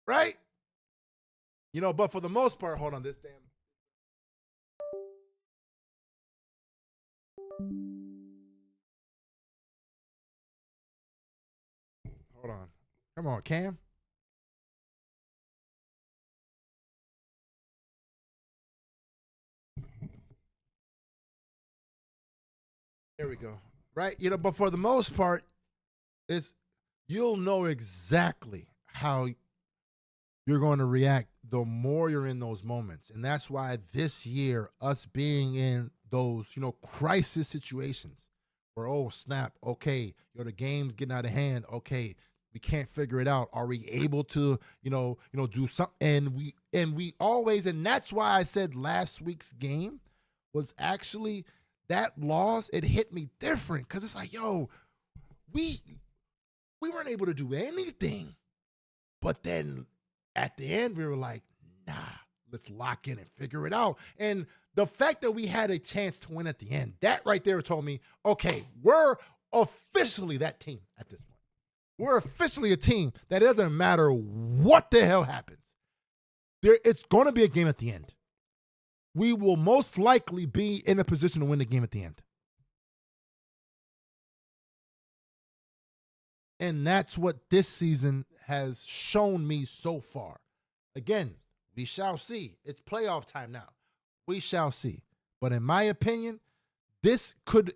Speaker 6: Right? But for the most part, hold on, this damn. Hold on. Come on, Cam. There we go. Right? But for the most part, you'll know exactly how you're going to react the more you're in those moments. And that's why this year, us being in those, crisis situations where, oh, snap, okay, the game's getting out of hand, okay, We can't figure it out. Are we able to, do something? And we always, and that's why I said last week's game was actually that loss. It hit me different because it's like, yo, we weren't able to do anything. But then at the end, we were like, nah, let's lock in and figure it out. And the fact that we had a chance to win at the end, that right there told me, okay, we're officially that team at this point. We're officially a team that it doesn't matter what the hell happens. It's going to be a game at the end. We will most likely be in a position to win the game at the end. And that's what this season has shown me so far. Again, we shall see. It's playoff time now. We shall see. But in my opinion, this could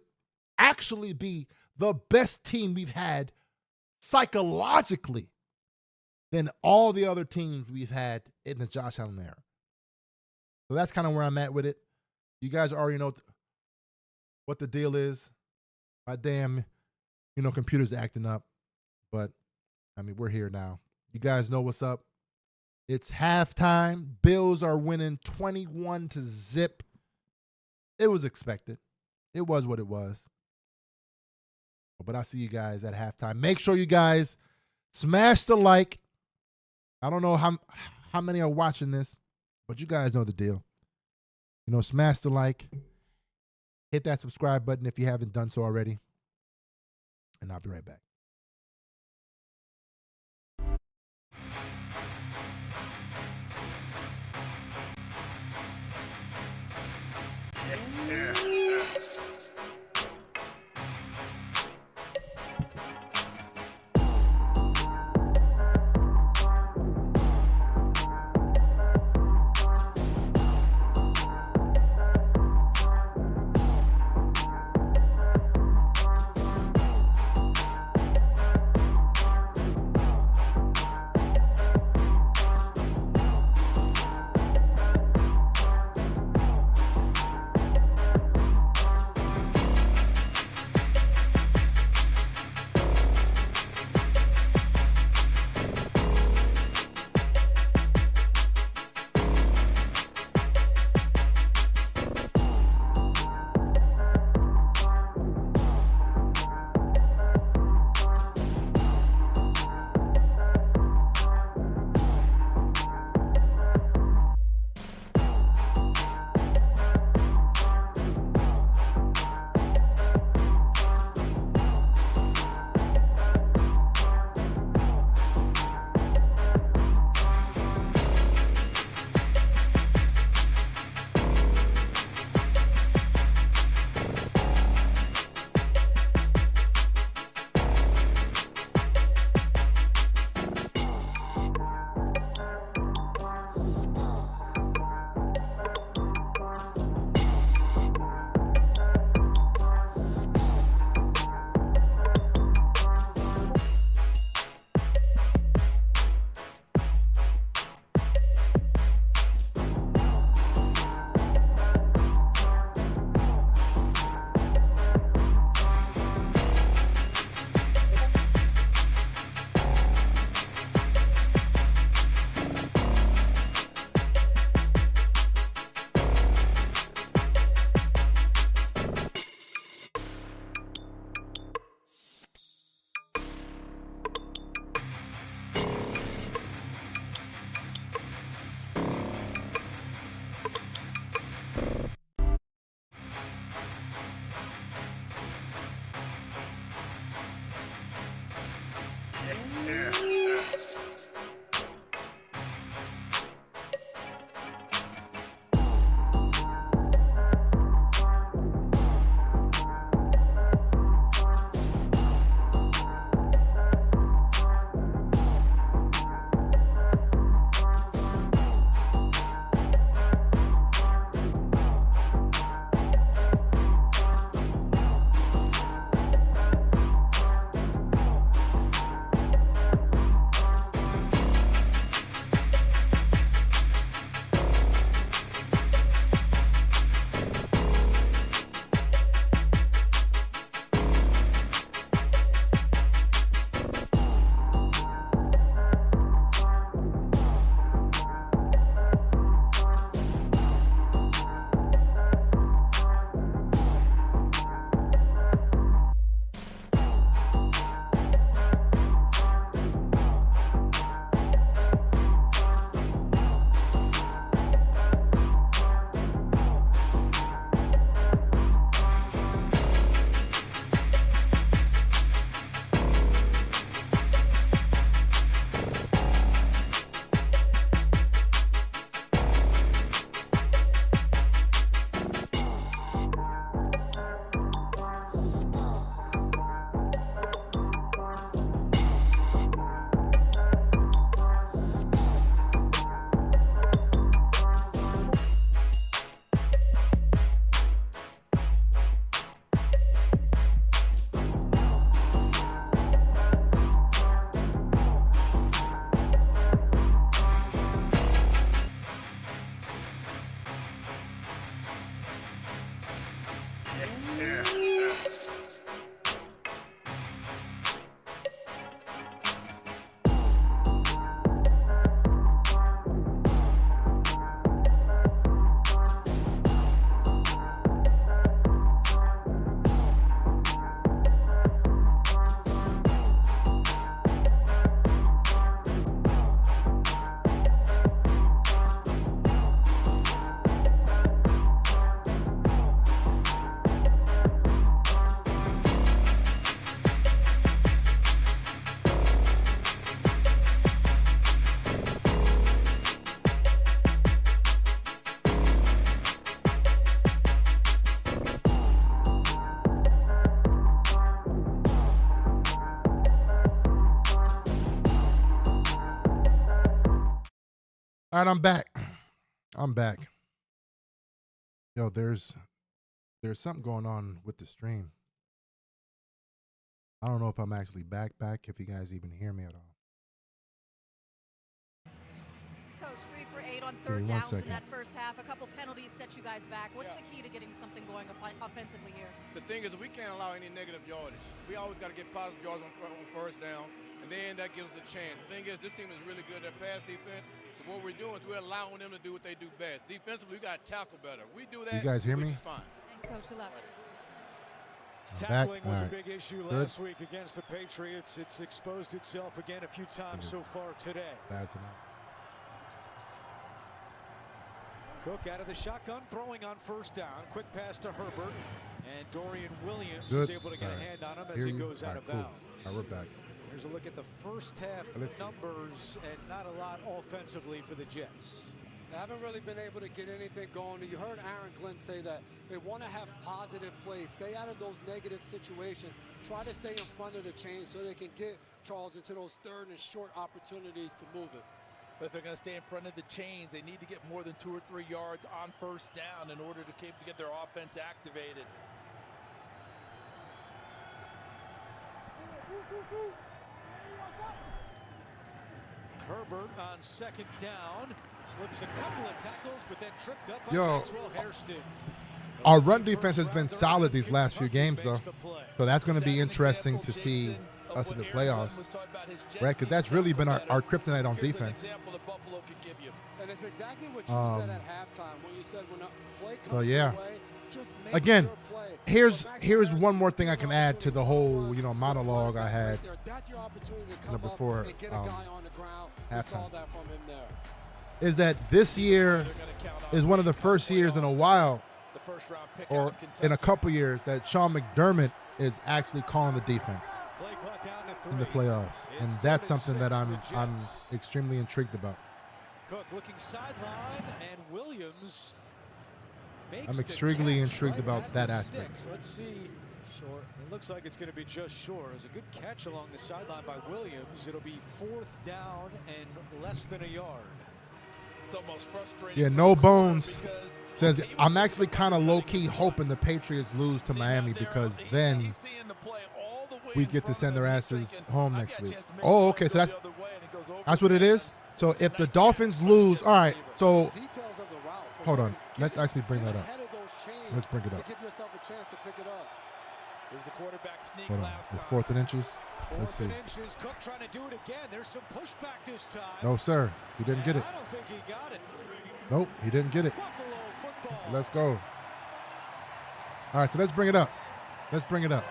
Speaker 6: actually be the best team we've had psychologically than all the other teams we've had in the Josh Allen era. So that's kind of where I'm at with it. You guys already know what the deal is. My damn, computer's acting up. But, we're here now. You guys know what's up. It's halftime. Bills are winning 21-0. It was expected. It was what it was. But I'll see you guys at halftime. Make sure you guys smash the like. I don't know how many are watching this, but you guys know the deal. Smash the like. Hit that subscribe button if you haven't done so already. And I'll be right back. All right, I'm back. I'm back. Yo, there's something going on with the stream. I don't know if I'm actually back, if you guys even hear me at all.
Speaker 12: Coach, 3 for 8 on third downs in that first half. A couple penalties set you guys back. What's the key to getting something going offensively here?
Speaker 14: The thing is, we can't allow any negative yardage. We always got to get positive yards on first down, and then that gives us a chance. The thing is, this team is really good at pass defense. So what we're doing is we're allowing them to do what they do best. Defensively, we got to tackle better. We do that.
Speaker 6: You guys hear me?
Speaker 14: Fine.
Speaker 12: Thanks, Coach. Good luck.
Speaker 7: Tackling was a big issue last week against the Patriots. It's exposed itself again a few times so far today.
Speaker 6: That's enough.
Speaker 7: Cook out of the shotgun, throwing on first down. Quick pass to Herbert. And Dorian Williams is able to get a hand on him as he goes out of bounds.
Speaker 6: All right, we're back.
Speaker 7: Here's a look at the first half numbers, and not a lot offensively for the Jets.
Speaker 9: They haven't really been able to get anything going. You heard Aaron Glenn say that they want to have positive plays, stay out of those negative situations, try to stay in front of the chain so they can get Charles into those third and short opportunities to move it.
Speaker 8: But if they're going to stay in front of the chains, they need to get more than 2 or 3 yards on first down in order to get their offense activated.
Speaker 7: Herbert on second down slips a couple of tackles, but then tripped up by Maxwell, Hairston.
Speaker 6: Our run defense has been solid these last few games, though. So that's going to be interesting to see us in the playoffs, right? Because that's really been our kryptonite on defense.
Speaker 9: And it's exactly what you said at halftime when you said when a play comes
Speaker 6: yeah.
Speaker 9: away, just make
Speaker 6: Again,
Speaker 9: your play.
Speaker 6: here's one more thing I can add to the whole monologue I had
Speaker 9: That's your opportunity to come
Speaker 6: before
Speaker 9: up and get a guy on the ground. We saw that from him there.
Speaker 6: Is that this year is one of the first years in a while, or in a couple years, that Sean McDermott is actually calling the defense in the playoffs, and that's something that I'm extremely intrigued about.
Speaker 7: Cook looking sideline, and Williams makes
Speaker 6: I'm extremely intrigued about that aspect.
Speaker 7: Let's see. Short. It looks like it's going to be just short. It was a good catch along the sideline by Williams. It'll be 4th down and less than a yard.
Speaker 8: It's almost frustrating.
Speaker 6: Yeah, no bones says I'm actually kind of low-key hoping the Patriots lose to Miami, because then we get to send their asses home next week. Oh, okay, so that's what it is? So if the Dolphins lose, all right, so hold on. Let's actually bring that up. Let's bring it up.
Speaker 8: There's a quarterback sneak
Speaker 6: Hold on. It's 4th and inches. Let's see.
Speaker 7: Cook trying to do it again. There's some pushback this time.
Speaker 6: No, sir. He didn't get it.
Speaker 7: I don't think he got it.
Speaker 6: Nope, he didn't get it. Let's go. All right, so let's bring it up. Let's bring it up.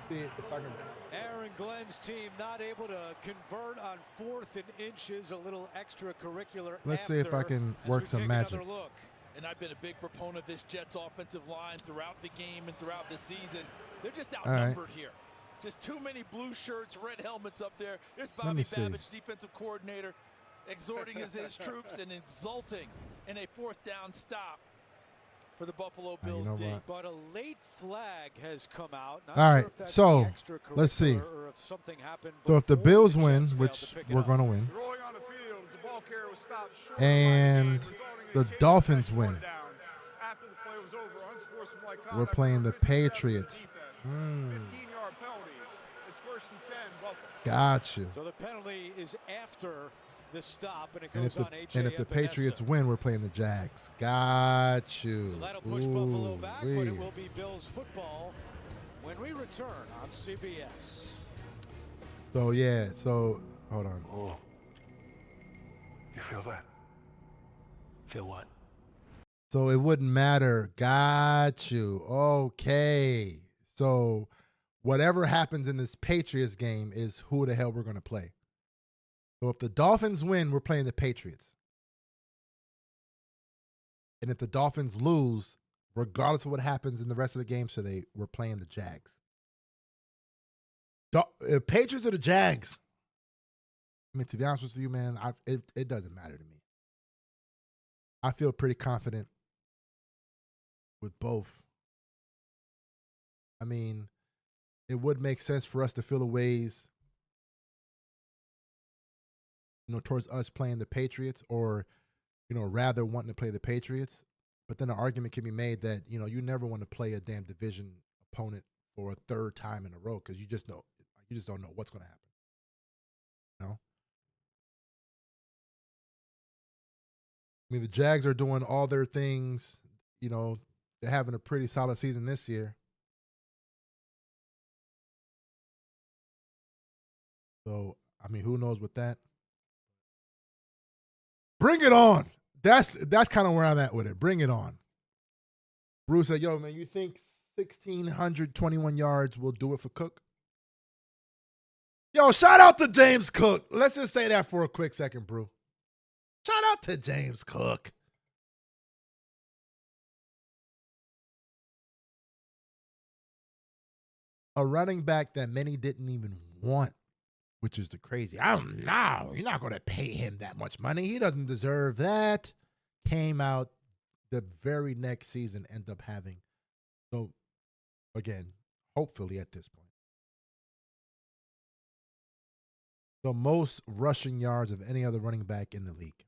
Speaker 6: See if I can.
Speaker 7: Aaron Glenn's team not able to convert on 4th and inches. A little extracurricular.
Speaker 6: Let's see if I can work some magic.
Speaker 8: And I've been a big proponent of this Jets offensive line throughout the game and throughout the season. They're just outnumbered here. Just too many blue shirts, red helmets up there. There's Bobby Babbage, defensive coordinator, exhorting his troops and exulting in a 4th down stop for the Buffalo Bills D.
Speaker 7: But a late flag has come out.
Speaker 6: All right, so let's see. So if the Bills win, which we're going to win, and the Dolphins win, we're playing the Patriots. Gotcha.
Speaker 7: So the penalty is after the stop, and it goes on AJ.
Speaker 6: And if the Patriots win, we're playing the Jags. Got you.
Speaker 7: So that'll push Buffalo back, but it will be Bills football when we return on CBS.
Speaker 6: So yeah, so hold on.
Speaker 2: Oh. You feel that?
Speaker 3: Feel what?
Speaker 6: So it wouldn't matter. Got you. Okay. So whatever happens in this Patriots game is who the hell we're going to play. So if the Dolphins win, we're playing the Patriots. And if the Dolphins lose, regardless of what happens in the rest of the game today, we're playing the Jags. Patriots or the Jags? I mean, to be honest with you, man, it doesn't matter to me. I feel pretty confident with both. I mean, it would make sense for us to feel a ways towards us playing the Patriots, or rather wanting to play the Patriots. But then the argument can be made that you never want to play a damn division opponent for a third time in a row, because you just don't know what's going to happen. I mean, the Jags are doing all their things. They're having a pretty solid season this year. So, I mean, who knows with that? Bring it on. That's kind of where I'm at with it. Bring it on. Bruce said, yo, man, you think 1,621 yards will do it for Cook? Yo, shout out to James Cook. Let's just say that for a quick second, Brew. Shout out to James Cook. A running back that many didn't even want, which is the crazy. No, you're not going to pay him that much money. He doesn't deserve that. Came out the very next season, ended up having. So, again, hopefully at this point, the most rushing yards of any other running back in the league.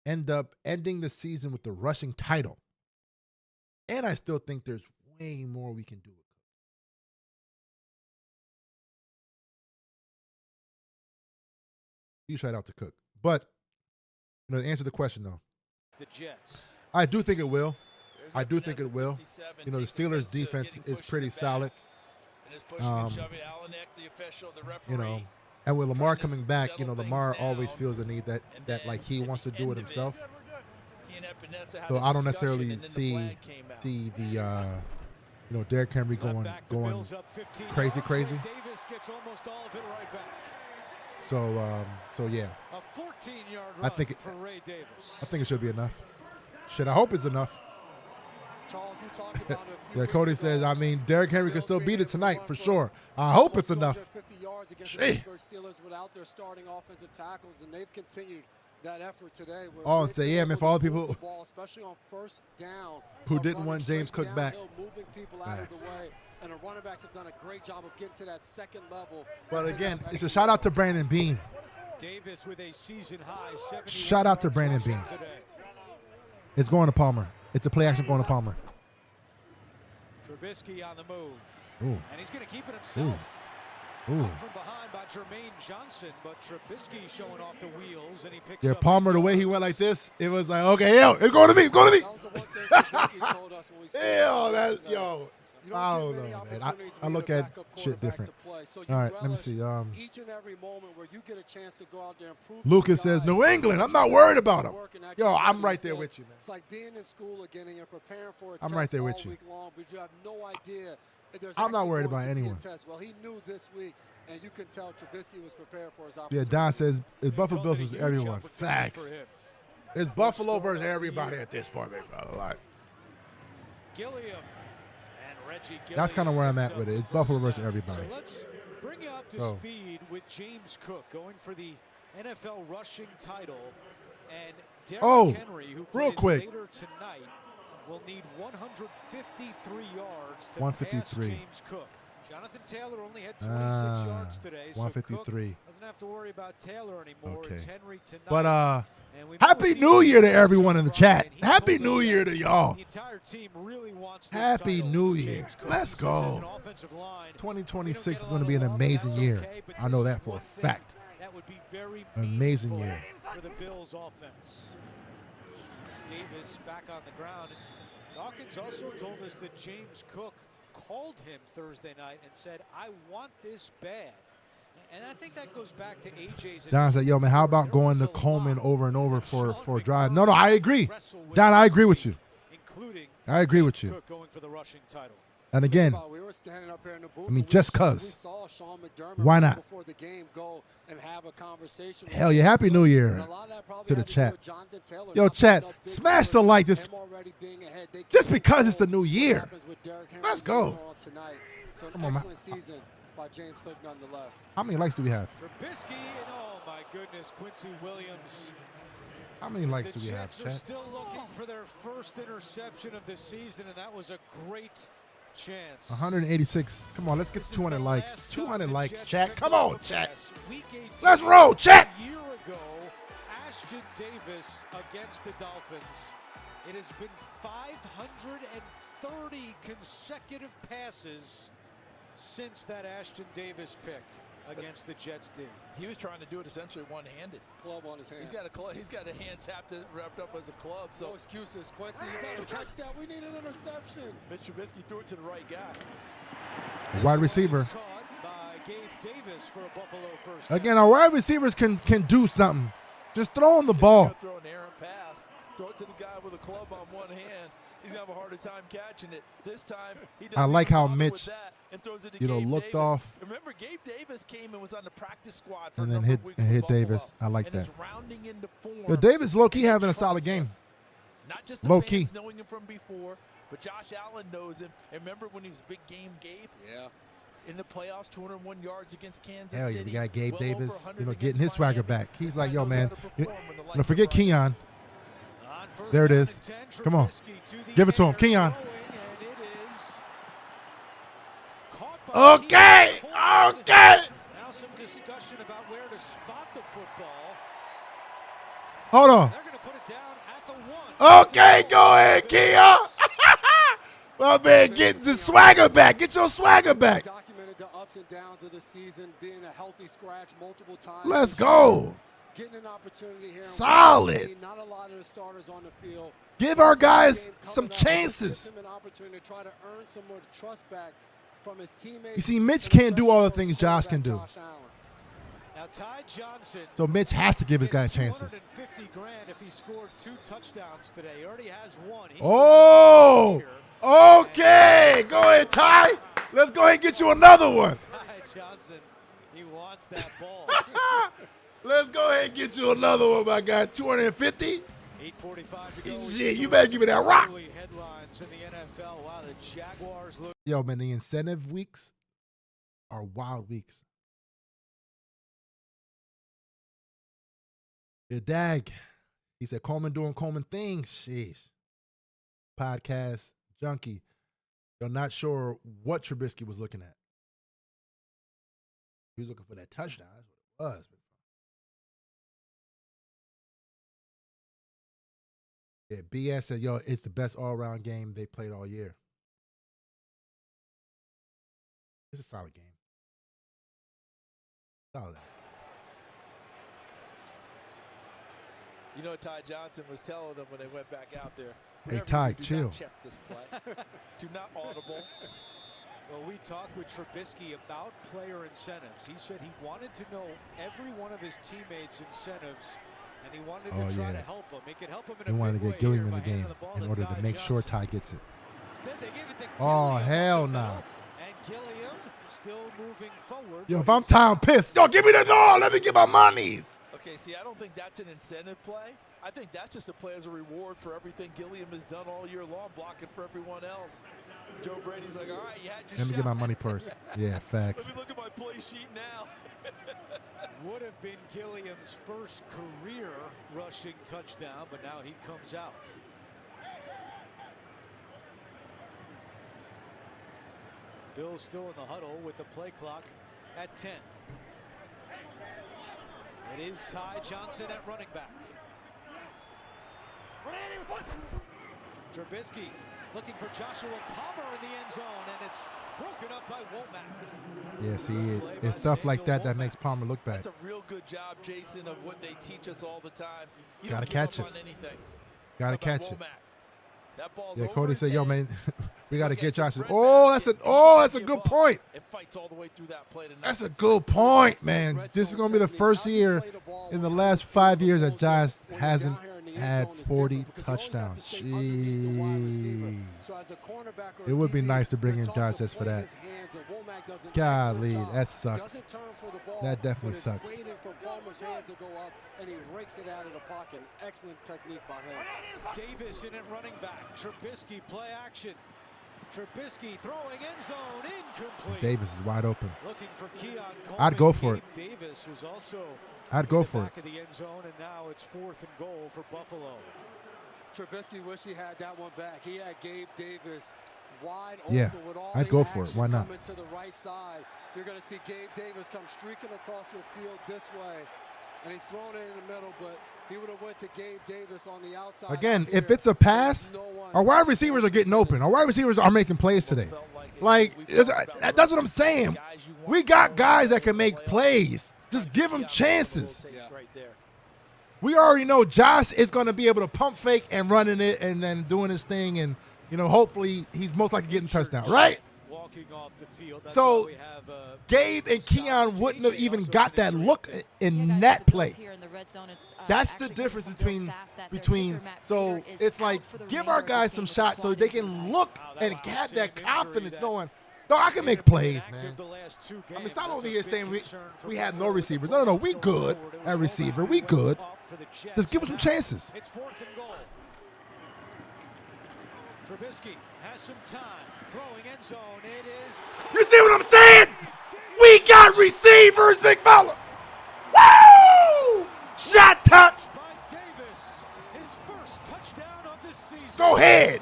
Speaker 6: End up ending the season with the rushing title. And I still think there's way more we can do with Cook. You shout out to Cook. But, to answer the question, though,
Speaker 7: the Jets.
Speaker 6: I do think it will. I do think it will. The Steelers' defense is pretty solid. And with Lamar coming back, Lamar always feels the need that like he wants to do it himself. So I don't necessarily see the Derrick Henry going crazy. So yeah. I think it should be enough. Shit, I hope it's enough.
Speaker 9: Charles, you talked about
Speaker 6: yeah, Cody says, I mean, Derrick Henry can still beat it tonight for sure. I hope it's enough.
Speaker 9: 50 yards against the Pittsburgh Steelers without their starting offensive tackles, and they've continued that effort today.
Speaker 6: Oh, and say, yeah, man, for all the people
Speaker 9: especially on first down,
Speaker 6: who didn't want James Cook back.
Speaker 9: Moving people out of the way, and the running backs have done a great job of getting to that second level.
Speaker 6: But again, it's a shout out to Brandon Beane.
Speaker 7: Davis with a season high 70
Speaker 6: shout out to Brandon Beane. It's going to Palmer. It's a play action going to Palmer.
Speaker 7: Trubisky on the move.
Speaker 6: Ooh.
Speaker 7: And he's going to keep it himself.
Speaker 6: Ooh.
Speaker 7: Come from behind by Jermaine Johnson, but Trubisky showing off the wheels, and he picks
Speaker 6: Yeah,
Speaker 7: up
Speaker 6: Palmer, the way he went like this, it was like, okay, yo, it's going to me, it's going to me.
Speaker 9: That was the one thing Trubisky told us when we
Speaker 6: yo, I don't know, man. I look at shit different.
Speaker 9: So
Speaker 6: all right, let me see.
Speaker 9: Each and every moment where you get a chance to go out there and prove
Speaker 6: Lucas says, New England, I'm not worried about them. Yo, I'm right there with you, man.
Speaker 9: It's like being in school again and you're preparing for a
Speaker 6: I'm
Speaker 9: test
Speaker 6: right there
Speaker 9: all
Speaker 6: with you.
Speaker 9: week long, but you have no idea.
Speaker 6: I'm not worried about anyone.
Speaker 9: Well, he knew this week, and you can tell Trubisky was prepared for his
Speaker 6: Yeah,
Speaker 9: opportunity.
Speaker 6: Don says, it's Buffalo Bills versus everyone. Facts. It's Buffalo versus everybody at this point, man. A lot.
Speaker 7: Gilliam and Reggie.
Speaker 6: That's kind of where I'm at with it. It's Buffalo versus everybody.
Speaker 7: So let's bring you up to speed with James Cook going for the NFL rushing title, and Derrick Henry, who plays later tonight, will need 153 yards to pass James Cook. Jonathan Taylor only had 26 yards today, so 153. Cook doesn't have to worry about Taylor anymore.
Speaker 6: Okay.
Speaker 7: It's Henry tonight.
Speaker 6: But Happy New Year to everyone in the chat. Happy New Year to y'all.
Speaker 7: The entire team really wants this
Speaker 6: Happy
Speaker 7: title.
Speaker 6: New Year. Let's go. 2026 is going to be an amazing year. I know that for a fact.
Speaker 7: That would be very
Speaker 6: amazing year
Speaker 7: for the Bills offense. Davis back on the ground. Dawkins also told us that James Cook called him Thursday night and said, I want this bad. And I think that goes back to AJ's.
Speaker 6: Don said, yo, man, how about going to Coleman over and over for a drive? No, I agree. Don, I agree with you. I agree with you. And again, I mean, just because. Why not? Hell yeah, Happy New Year to the chat. Yo, chat, smash the like just because it's the new year. Let's go. Come on, man.
Speaker 9: By James Cook nonetheless.
Speaker 6: How many likes do we have?
Speaker 7: Trubisky and oh my goodness, Quincy Williams.
Speaker 6: How many likes do we have,
Speaker 7: chat? The Jets are still looking for their first interception of the season, and that was a great chance.
Speaker 6: 186. Come on, let's get to 200 likes. 200 likes, chat. Come on, chat. Let's roll, chat.
Speaker 7: A year ago, Ashton Davis against the Dolphins. It has been 530 consecutive passes since that Ashton Davis pick against the Jets D.
Speaker 8: He was trying to do it essentially one-handed.
Speaker 9: Club on his hand.
Speaker 8: He's got a hand wrapped up as a club. So
Speaker 9: no excuses, Quincy. You got to catch that. We need an interception.
Speaker 8: Mr. Trubisky threw it to the right guy.
Speaker 6: Wide receiver.
Speaker 7: Caught by Gabe Davis for a Buffalo first.
Speaker 6: Again, our wide receivers can do something. Just throw him the ball.
Speaker 8: Throw an errant pass. Throw it to the guy with a club on one hand. He's gonna have a harder time catching it. This time he doesn't.
Speaker 6: I like how Mitch,
Speaker 8: throws it to
Speaker 6: Gabe looked
Speaker 8: Davis.
Speaker 6: Off.
Speaker 8: Remember, Gabe Davis came and was on the practice squad for
Speaker 6: And
Speaker 8: a
Speaker 6: then
Speaker 8: number of weeks
Speaker 6: hit
Speaker 8: with Buffalo,
Speaker 6: Davis. I like
Speaker 8: and
Speaker 6: that.
Speaker 8: is rounding into form.
Speaker 6: Yo, Davis low-key having a solid game.
Speaker 8: Not just the
Speaker 6: Low-key.
Speaker 8: fans knowing him from before, but Josh Allen knows him. And remember when he was big game Gabe?
Speaker 9: Yeah.
Speaker 8: In the playoffs, 201 yards against Kansas
Speaker 6: Hell yeah,
Speaker 8: City.
Speaker 6: the guy Gabe
Speaker 8: well
Speaker 6: Davis,
Speaker 8: over 100
Speaker 6: getting his swagger
Speaker 8: Miami.
Speaker 6: back. He's
Speaker 8: This
Speaker 6: like,
Speaker 8: guy
Speaker 6: yo,
Speaker 8: knows
Speaker 6: man,
Speaker 8: how to perform in the likes of
Speaker 6: forget
Speaker 8: Brian.
Speaker 6: Keon. There it is. Come on. Give it to him, Keon. Okay.
Speaker 7: Now some discussion about where to spot the football.
Speaker 6: Hold on.
Speaker 7: They're going to put it down at the 1.
Speaker 6: Okay, go ahead, Keon. My man, get the swagger back. Get your swagger back.
Speaker 9: Documented the ups and downs of the season, being a healthy scratch multiple times.
Speaker 6: Let's go.
Speaker 9: Getting an opportunity here.
Speaker 6: Solid.
Speaker 9: Not a lot of the starters on the field.
Speaker 6: Give our guys some chances.
Speaker 9: Give him an opportunity to try to earn some more trust back from his teammates.
Speaker 6: You see, Mitch can't do all the things Josh can do.
Speaker 7: Now Ty Johnson.
Speaker 6: So Mitch has to give his guys chances.
Speaker 7: $250,000 if he scored 2 touchdowns today. He already has 1.
Speaker 6: Oh, okay. Go ahead, Ty. Let's go ahead and get you another one.
Speaker 7: Ty Johnson, he wants that ball.
Speaker 6: Let's go ahead and get you another one, my guy. 250.
Speaker 7: 8:45 to go.
Speaker 6: Shit, you better give me that rock.
Speaker 7: Headlines in the NFL. Wow, the Jaguars look.
Speaker 6: Yo, man, the incentive weeks are wild weeks. Yeah, Dag. He said Coleman doing Coleman things. Sheesh. Podcast junkie. You're not sure what Trubisky was looking at. He was looking for that touchdown. That's what it was. Yeah, BS said, yo, it's the best all-around game they played all year. It's a solid game. Solid.
Speaker 8: You know what Ty Johnson was telling them when they went back out there?
Speaker 6: Hey, Ty,
Speaker 8: do
Speaker 6: chill.
Speaker 8: Not check this play. Do not audible.
Speaker 7: Well, we talked with Trubisky about player incentives. He said he wanted to know every one of his teammates' incentives, and he wanted to try to help him. He could help him in
Speaker 6: He
Speaker 7: a
Speaker 6: wanted
Speaker 7: big
Speaker 6: to
Speaker 7: way
Speaker 6: get Gilliam
Speaker 7: here
Speaker 6: in the
Speaker 7: by handing
Speaker 6: game
Speaker 7: ball
Speaker 6: in
Speaker 7: to
Speaker 6: order
Speaker 7: Ty
Speaker 6: to make sure
Speaker 7: Johnson.
Speaker 6: Ty gets it.
Speaker 7: Instead, they gave it to
Speaker 6: Oh,
Speaker 7: Gilliam.
Speaker 6: hell no.
Speaker 7: And Gilliam still moving forward.
Speaker 6: Yo, if I'm Ty, I'm pissed. Yo, give me the ball. Let me get my monies.
Speaker 8: Okay, see, I don't think that's an incentive play. I think that's just a play as a reward for everything Gilliam has done all year long, blocking for everyone else. Joe Brady's like, all right, you had your
Speaker 6: Let me
Speaker 8: shot.
Speaker 6: get my money purse. Yeah, facts.
Speaker 8: Let me look at my play sheet now.
Speaker 7: Would have been Gilliam's first career rushing touchdown, but now he comes out. Bill's still in the huddle with the play clock at 10. It is Ty Johnson at running back. Trubisky looking for Joshua Palmer in the end zone, and it's broken up by Womack.
Speaker 6: Yeah, see, it's stuff like that that makes Palmer look bad.
Speaker 8: That's a real good job, Jason, of what they teach us all the time. You
Speaker 6: Gotta
Speaker 8: don't give
Speaker 6: catch
Speaker 8: up
Speaker 6: it.
Speaker 8: on anything.
Speaker 6: Gotta
Speaker 8: How about
Speaker 6: catch it.
Speaker 8: Womack? That ball's
Speaker 6: Yeah,
Speaker 8: over
Speaker 6: Cody
Speaker 8: his
Speaker 6: said, "Yo,
Speaker 8: head.
Speaker 6: man, we got to get Josh."
Speaker 8: Fred
Speaker 6: Oh,
Speaker 8: Mack
Speaker 6: that's a good point.
Speaker 8: It fights all the way through that play tonight.
Speaker 6: That's a good point, man. This is gonna be the first year in the last 5 years that Josh hasn't had 40 touchdowns. Jeez. It would be nice to bring in Josh just for that. Golly, that sucks. That definitely sucks.
Speaker 9: Waiting for Palmer's hands to go up, and he rakes it out of the pocket. Excellent technique by him.
Speaker 7: Davis in at running back. Trubisky play action. Trubisky throwing end zone incomplete.
Speaker 6: Davis is wide open.
Speaker 7: Looking for Keon Coleman.
Speaker 6: I'd go for it.
Speaker 7: Davis was also
Speaker 6: I'd go
Speaker 7: in the
Speaker 6: for
Speaker 7: back
Speaker 6: it.
Speaker 7: of the end zone, and now it's 4th and goal for Buffalo.
Speaker 9: Trubisky wish he had that one back. He had Gabe Davis wide open
Speaker 6: Yeah,
Speaker 9: with all
Speaker 6: I'd
Speaker 9: the
Speaker 6: go for it.
Speaker 9: action
Speaker 6: Why not?
Speaker 9: coming to the right side. You're going to see Gabe Davis come streaking across your field this way. and he's throwing it in the middle, but if he would have went to Gabe Davis on the outside.
Speaker 6: Again, if it's a pass, our wide receivers are getting open. Our wide receivers are making plays today. That's what I'm saying. We got guys that can make plays. Just give them chances. We already know Josh is going to be able to pump fake and running it and then doing his thing, and hopefully he's most likely getting a touchdown, right? So Gabe and Keon wouldn't have even got that look in that play. That's the difference between. So it's like, give our guys some shots so they can look and have that confidence knowing, no, I can make plays, man. I mean, stop over here saying we have no receivers. No, we good at receiver. We good. Just give us some chances.
Speaker 7: It's 4th and goal. Trubisky has some time. Throwing end zone. It is.
Speaker 6: You see what I'm saying? We got receivers, big fella. Woo! Shot touch.
Speaker 7: By Davis, his first touchdown of the season.
Speaker 6: Go ahead.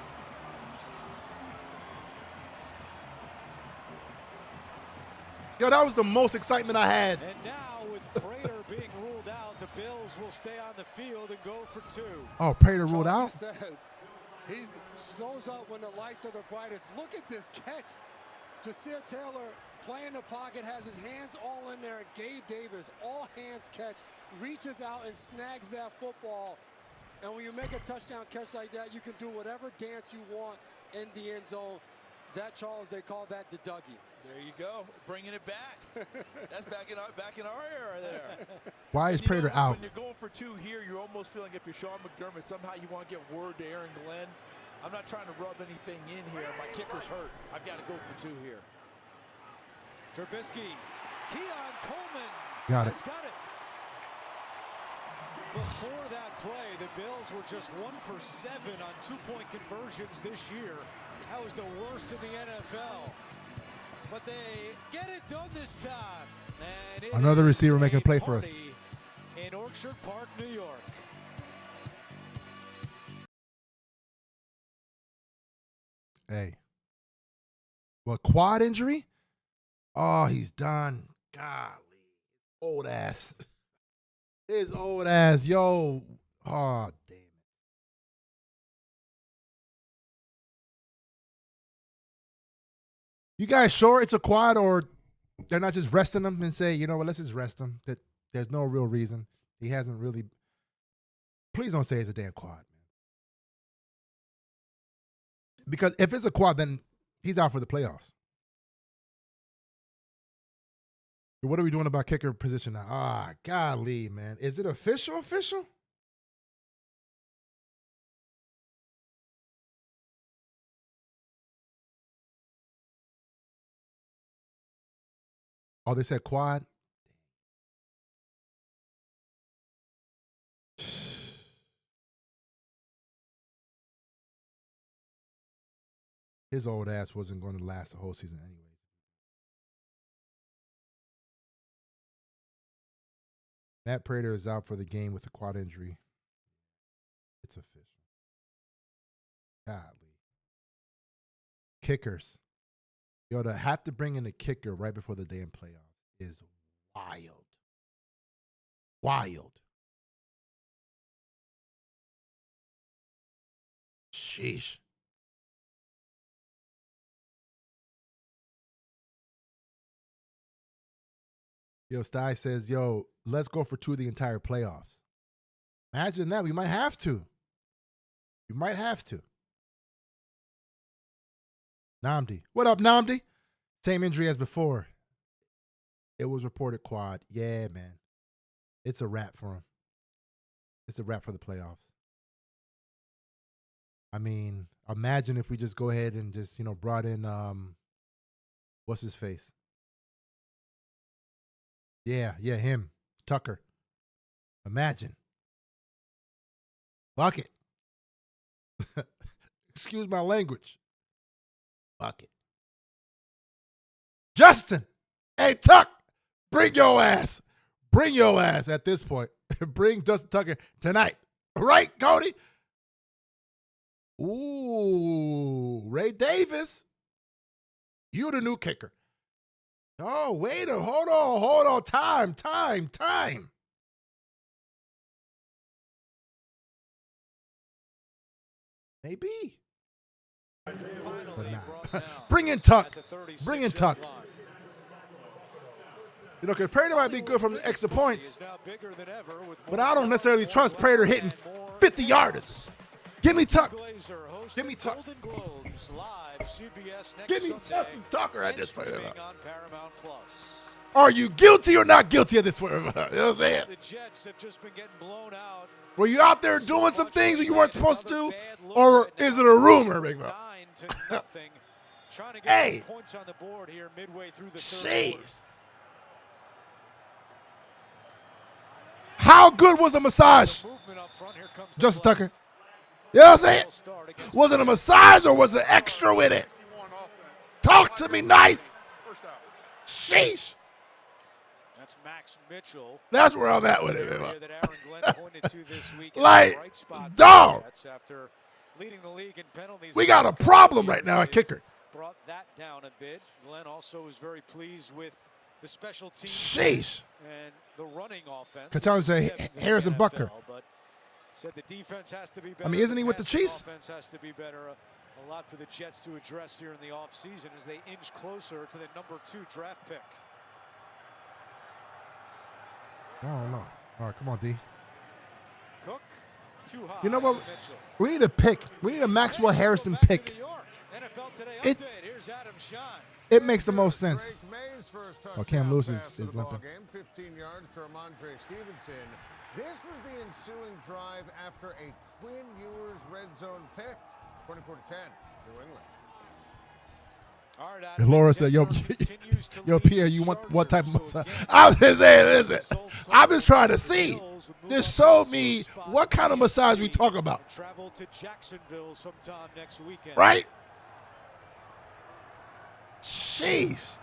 Speaker 6: Yo, that was the most excitement I had.
Speaker 7: And now with Prater being ruled out, the Bills will stay on the field and go for 2.
Speaker 6: Oh, Prater ruled out?
Speaker 9: He shows up when the lights are the brightest. Look at this catch. Jasir Taylor playing the pocket, has his hands all in there. Gabe Davis, all hands catch, reaches out and snags that football. And when you make a touchdown catch like that, you can do whatever dance you want in the end zone. That, Charles, they call that the Dougie.
Speaker 8: There you go, bringing it back. That's back in our era there.
Speaker 6: Why is Prater out?
Speaker 8: When you're going for 2 here, you're almost feeling if you're Sean McDermott, somehow you want to get word to Aaron Glenn. I'm not trying to rub anything in here. My kicker's hurt. I've got to go for 2 here.
Speaker 7: Trubisky, Keon Coleman.
Speaker 6: Got it.
Speaker 7: Got it. Before that play, the Bills were just 1 for 7 on 2-point conversions this year. That was the worst in the NFL. But they get it done this time. And
Speaker 6: another receiver making a play for us.
Speaker 7: In Orchard Park, New York.
Speaker 6: Hey. What, quad injury? Oh, he's done. Golly. Old ass. His old ass. Yo. Oh, damn. You guys sure it's a quad, or they're not just resting him and say, you know what, let's just rest him? That there's no real reason. He hasn't really. Please don't say it's a damn quad, man. Because if it's a quad, then he's out for the playoffs. What are we doing about kicker position now? Ah, golly, man. Is it official? Oh, they said quad? His old ass wasn't going to last the whole season anyway. Matt Prater is out for the game with a quad injury. It's official. Golly. Kickers. Yo, to have to bring in a kicker right before the damn playoffs is wild. Wild. Sheesh. Yo, Sty says, yo, let's go for 2 the entire playoffs. Imagine that. We might have to. You might have to. Namdi. What up, Namdi? Same injury as before. It was reported quad. Yeah, man. It's a wrap for him. It's a wrap for the playoffs. I mean, imagine if we just go ahead and just, brought in, what's his face? Yeah, him. Tucker. Imagine. Fuck it. Excuse my language. Fuck it. Justin. Hey, Tuck. Bring your ass. Bring your ass at this point. Bring Justin Tucker tonight. Right, Cody? Ooh, Ray Davis. You the new kicker. Oh, hold on. Time. Maybe. But nah.
Speaker 7: down
Speaker 6: Bring in Tuck.
Speaker 7: at the 36
Speaker 6: Bring in Tuck.
Speaker 7: yard line.
Speaker 6: You know, because Prater might be good from the extra points,
Speaker 7: Is now bigger than ever with
Speaker 6: but I don't necessarily trust Prater hitting 50-yarders. Give me Tuck.
Speaker 7: Glazer hosting
Speaker 6: Give me Tuck.
Speaker 7: Golden Globes live CBS next
Speaker 6: Give me
Speaker 7: Sunday
Speaker 6: Justin Tucker at
Speaker 7: and
Speaker 6: this point.
Speaker 7: streaming on Paramount Plus.
Speaker 6: Are you guilty or not guilty at this point? You know what I'm saying?
Speaker 7: The Jets have just been getting blown out.
Speaker 6: Were you out there doing some things that you weren't supposed to do? Or is it a rumor, Big Mo?
Speaker 7: 9-0. Trying to get
Speaker 6: Hey.
Speaker 7: some points on the board here midway through the third
Speaker 6: Jeez.
Speaker 7: quarter.
Speaker 6: How good was the massage? Justin Tucker. You know what I'm saying? Was it a massage or was it extra with it? Talk to me nice. Sheesh.
Speaker 7: That's Max Mitchell.
Speaker 6: That's where I'm at with it, man.
Speaker 7: That Aaron Glenn pointed to this week.
Speaker 6: Like,
Speaker 7: Bright spot for
Speaker 6: dog.
Speaker 7: the Jets after leading the league in penalties.
Speaker 6: We got a problem right now at kicker.
Speaker 7: Brought that down a bit. Glenn also was very pleased with the special teams
Speaker 6: Sheesh.
Speaker 7: and the running offense.
Speaker 6: Katana say
Speaker 7: Seventh in the
Speaker 6: Harrison
Speaker 7: NFL,
Speaker 6: Butker.
Speaker 7: But said the defense has to be better.
Speaker 6: I mean, isn't he with the
Speaker 7: passing
Speaker 6: Chiefs?
Speaker 7: Offense has to be better. A lot for the Jets to address here in the offseason as they inch closer to the number 2 draft pick.
Speaker 6: I don't know. All right, come on, D.
Speaker 7: Cook, too high.
Speaker 6: You know what?
Speaker 7: Mitchell.
Speaker 6: We need a pick. We need a Maxwell Hairston pick.
Speaker 7: NFL Today
Speaker 6: It-
Speaker 7: update. Here's Adam Shine.
Speaker 6: It makes the most sense. Oh, Cam Lewis is limping.
Speaker 2: 15 yards to Ramondre Stevenson. This was the ensuing drive after a Quinn Ewers red zone pick. 24-10, New England.
Speaker 6: And Laura said, yo, Pierre, you want what type of massage? I was just saying, listen, I'm just trying to see. Just show me what kind of massage we talk about.
Speaker 7: Travel to Jacksonville sometime next weekend.
Speaker 6: Right? Jeez.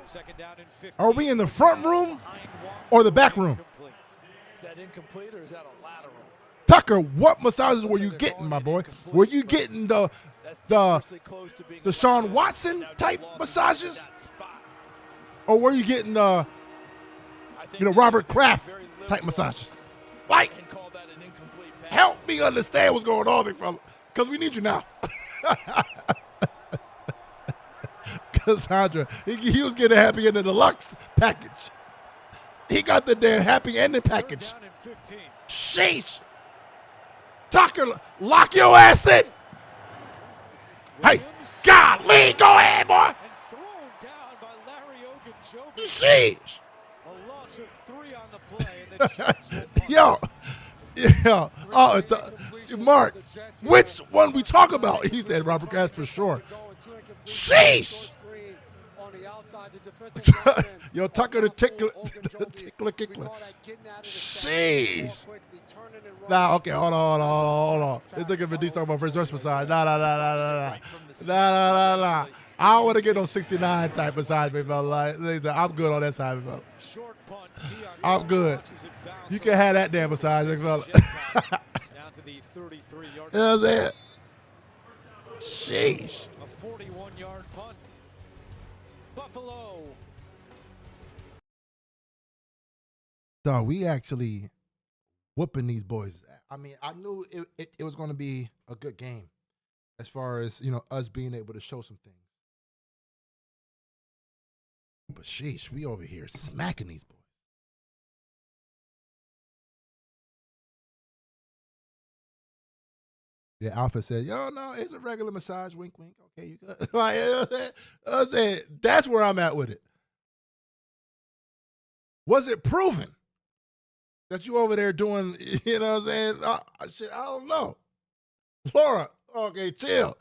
Speaker 7: Second down and 15.
Speaker 6: Are we in the front room or the back room?
Speaker 8: Is that incomplete or is that a lateral?
Speaker 6: Tucker, what massages were you getting, my boy? Were you getting the Deshaun Watson type massages? Or were you getting the Robert Kraft type massages? Like, help me understand what's going on, big fella, because we need you now. Cassandra, he was getting happy in the deluxe package. He got the damn happy ending package. Sheesh. Tucker, lock your ass in. Hey, golly, go ahead, boy. Sheesh.
Speaker 7: A loss of 3 on the play, and the Jets will punt.
Speaker 6: Mark, which one we talk about? He said Robert Kraft for sure. Sheesh. Yo, Tucker the tickler kickler. Sheesh. Nah, okay, hold on. This nigga Vin talking about first massage. Nah. I don't want to get no 69 type massage, baby. I'm good on that side, baby. I'm good. You can have that damn massage, big fella.
Speaker 7: Down to the 33-yard.
Speaker 6: You know what I'm saying? Sheesh.
Speaker 7: A 41-yard punt. Buffalo.
Speaker 6: Dog, we actually whooping these boys. I mean, I knew it was going to be a good game as far as, us being able to show some things. But sheesh, we over here smacking these boys. Yeah, Alpha said, yo, no, it's a regular massage. Wink, wink. Okay, you good. I said, that's where I'm at with it. Was it proven that you over there doing, you know what I'm saying? Shit, I don't know. Laura, okay, chill.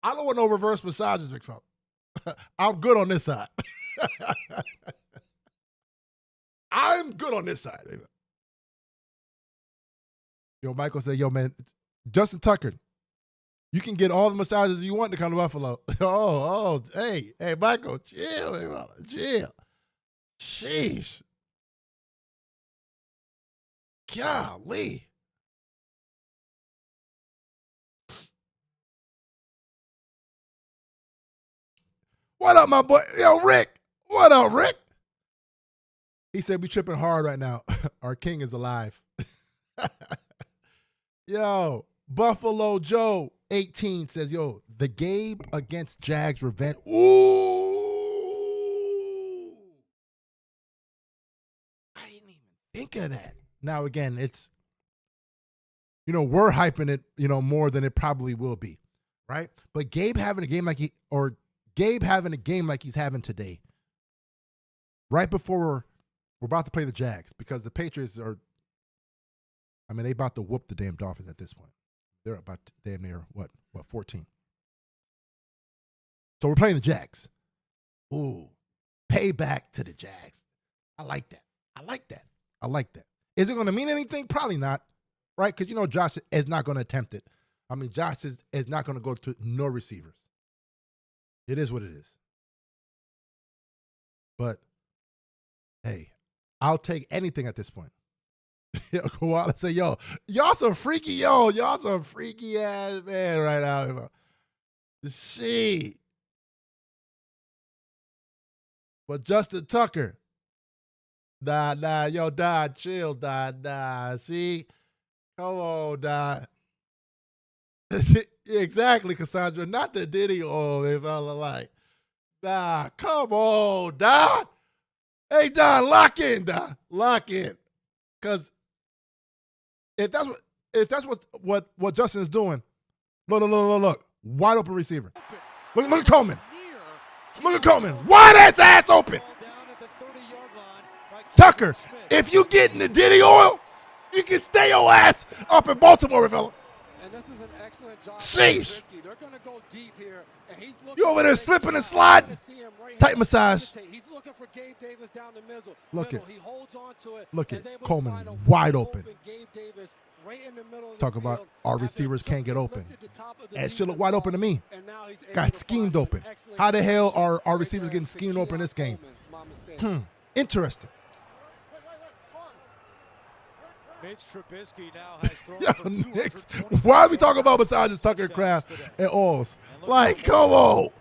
Speaker 6: I don't want no reverse massages, big fella. I'm good on this side. I'm good on this side. Yo, Michael said, yo, man, Justin Tucker, you can get all the massages you want to come to Buffalo. Hey, Michael, chill, big fella, chill. Sheesh. Golly. What up, my boy? Yo, Rick. What up, Rick? He said we tripping hard right now. Our king is alive. Yo, Buffalo Joe 18 says, yo, the Gabe against Jags revenge. Ooh. I didn't even think of that. Now, again, it's, we're hyping it, more than it probably will be, right? But Gabe having a game like he's having today, right before we're about to play the Jags, because the Patriots are, they about to whoop the damn Dolphins at this point. They're about damn near, 14. So we're playing the Jags. Ooh, payback to the Jags. I like that. Is it going to mean anything? Probably not, right? Because, Josh is not going to attempt it. Josh is not going to go to no receivers. It is what it is. But, hey, I'll take anything at this point. Koala say, y'all some freaky ass man right now. Shit. But Justin Tucker, chill, see? Come on, Exactly, Cassandra. Not the Diddy if I like. Come on, Hey, lock in, Lock in. Because if that's what Justin is doing, look. Wide open receiver. Look at Coleman. Look at Coleman. Wide ass open. Tucker, if you get in the Diddy oil, you can stay your ass up in Baltimore, fella.
Speaker 9: And this is an excellent job.
Speaker 6: Sheesh.
Speaker 9: They're going to go deep here. And he's looking
Speaker 6: you over there slipping and sliding. Tight massage.
Speaker 9: He's looking for Gabe Davis down the middle.
Speaker 6: Look at.
Speaker 9: He holds on to it.
Speaker 6: Look at Coleman wide open.
Speaker 9: Gabe Davis right in the middle of
Speaker 6: Talk about our receivers can't get open. And it should look wide open to me. Got schemed open. How the hell are our receivers getting schemed open in this game? Interesting.
Speaker 7: Mitch Trubisky now has thrown for
Speaker 6: why are we talking about besides Tucker Craft and Alls? Like, come on.
Speaker 7: Over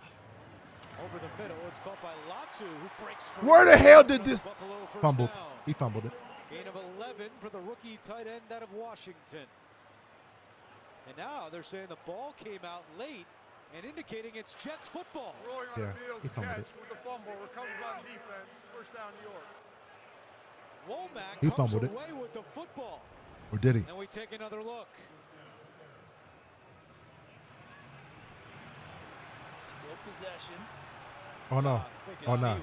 Speaker 7: the middle, it's caught by Latu, who breaks free.
Speaker 6: Where the hell did this fumble? He fumbled it.
Speaker 7: Gain of 11 for the rookie tight end out of Washington. And now they're saying the ball came out late and indicating it's Jets football.
Speaker 10: Rolling on the field, catch with the fumble, recovered by the defense. First down, New York.
Speaker 7: Womack
Speaker 6: he
Speaker 7: comes
Speaker 6: fumbled
Speaker 7: away with the football.
Speaker 6: Or did he?
Speaker 7: And we take another look.
Speaker 8: Still possession.
Speaker 6: Oh no! Oh no!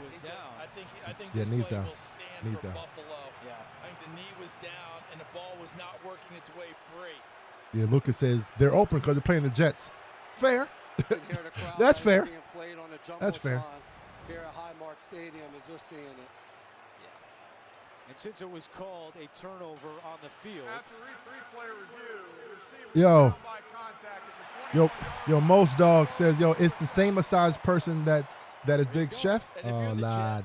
Speaker 8: I think
Speaker 6: yeah,
Speaker 8: this
Speaker 6: knees
Speaker 8: play
Speaker 6: down.
Speaker 8: will stand
Speaker 6: Knees
Speaker 8: for
Speaker 6: down.
Speaker 8: Buffalo. Yeah. I think the knee was down and the ball was not working its way free.
Speaker 6: Yeah, Lucas says they're open because they're playing the Jets. Fair. That's fair. That's fair.
Speaker 9: Here at Highmark Stadium as they're seeing it.
Speaker 7: And since it was called a turnover on the field.
Speaker 10: After replay review, the receiver by contact at the 20.
Speaker 6: Yo, Most Dog says, it's the same massage person that is Dig's chef. Oh, nah.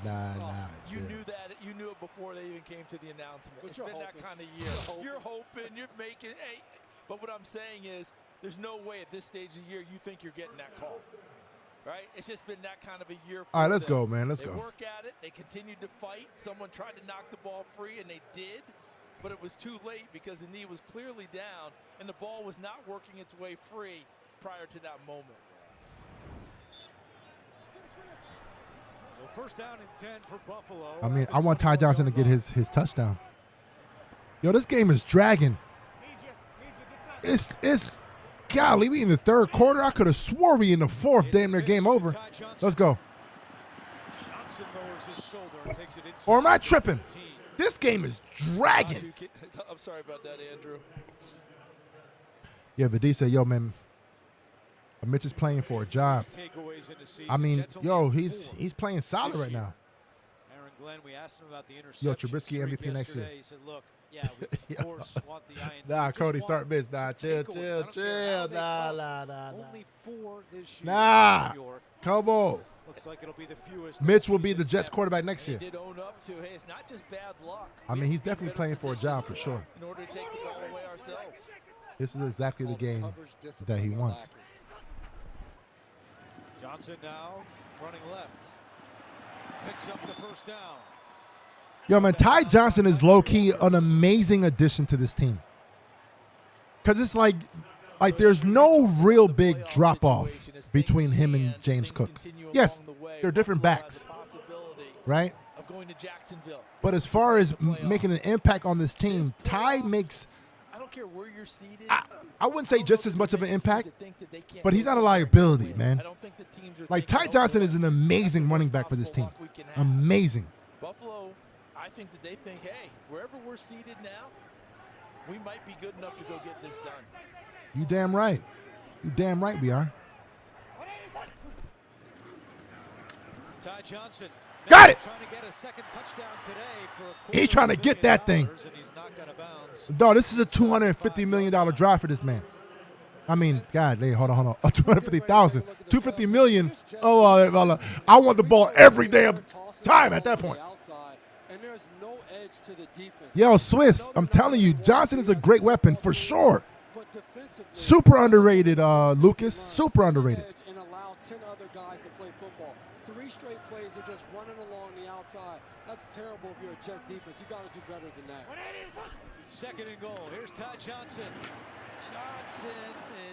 Speaker 8: You knew that. You knew it before they even came to the announcement. It's been that kind of year. You're hoping, you're making. Hey, but what I'm saying is, there's no way at this stage of the year you think you're getting that call. Right? It's just been that kind of a year for
Speaker 6: All right, let's
Speaker 8: them.
Speaker 6: go, man. Let's go.
Speaker 8: They work at it. They continued to fight. Someone tried to knock the ball free, and they did. But it was too late because the knee was clearly down, and the ball was not working its way free prior to that moment.
Speaker 7: So first down and 10 for Buffalo.
Speaker 6: I want Ty Johnson to get his touchdown. Yo, this game is dragging. It's golly, we in the third quarter. I could have swore we in the fourth. Damn near game over. Let's go. Or am I tripping? This game is dragging.
Speaker 8: I'm sorry about that, Andrew.
Speaker 6: Yeah, Vadi said, yo, man, Mitch is playing for a job. He's playing solid right now.
Speaker 7: Aaron Glenn, we asked him about the
Speaker 6: Yo, Trubisky MVP next year.
Speaker 7: He said, look, yeah, we of course want the INT.
Speaker 6: Nah, Cody, start Mitch. Nah, chill. Nah.
Speaker 7: Only 4 this year.
Speaker 6: Nah,
Speaker 7: New York.
Speaker 6: come on.
Speaker 7: Looks like it'll be the fewest.
Speaker 6: Mitch will be the Jets quarterback next year.
Speaker 8: He did own up to, hey, it's not just bad luck.
Speaker 6: He's definitely playing for a job for sure.
Speaker 8: In order to take the ball away ourselves.
Speaker 6: This is exactly the game that he wants.
Speaker 7: Johnson now running left. Picks up the first down.
Speaker 6: Yo, man, Ty Johnson is low-key an amazing addition to this team. Because it's like Like, there's no real big drop-off between him and James Cook. Yes, they're different backs, right? But as far as making an impact on this team, Ty makes,
Speaker 8: I don't care where you're seated.
Speaker 6: I wouldn't say just as much of an impact, but he's not a liability, man. Like, Ty Johnson is an amazing running back for this team. Amazing.
Speaker 8: Buffalo, I think that they think, hey, wherever we're seated now, we might be good enough to go get this done.
Speaker 6: You damn right. You damn right we are.
Speaker 7: Ty Johnson.
Speaker 6: Got it.
Speaker 7: Trying to get a second touchdown today for
Speaker 6: He's trying to get that thing. Dog, this is a $250 million drive for this man. I mean, God, hey, hold on. $250,000, $250 million. Oh, I want the ball every damn time at that point.
Speaker 9: And there's no edge to the defense.
Speaker 6: Yo, Swiss, I'm telling you, Johnson is a great weapon for sure. Super underrated, Lucas. Super underrated.
Speaker 9: And allow 10 other guys to play football. 3 straight plays are just running along the outside. That's terrible if you're a Jets defense. You got to do better than that.
Speaker 7: Second and goal. Here's Ty Johnson. Johnson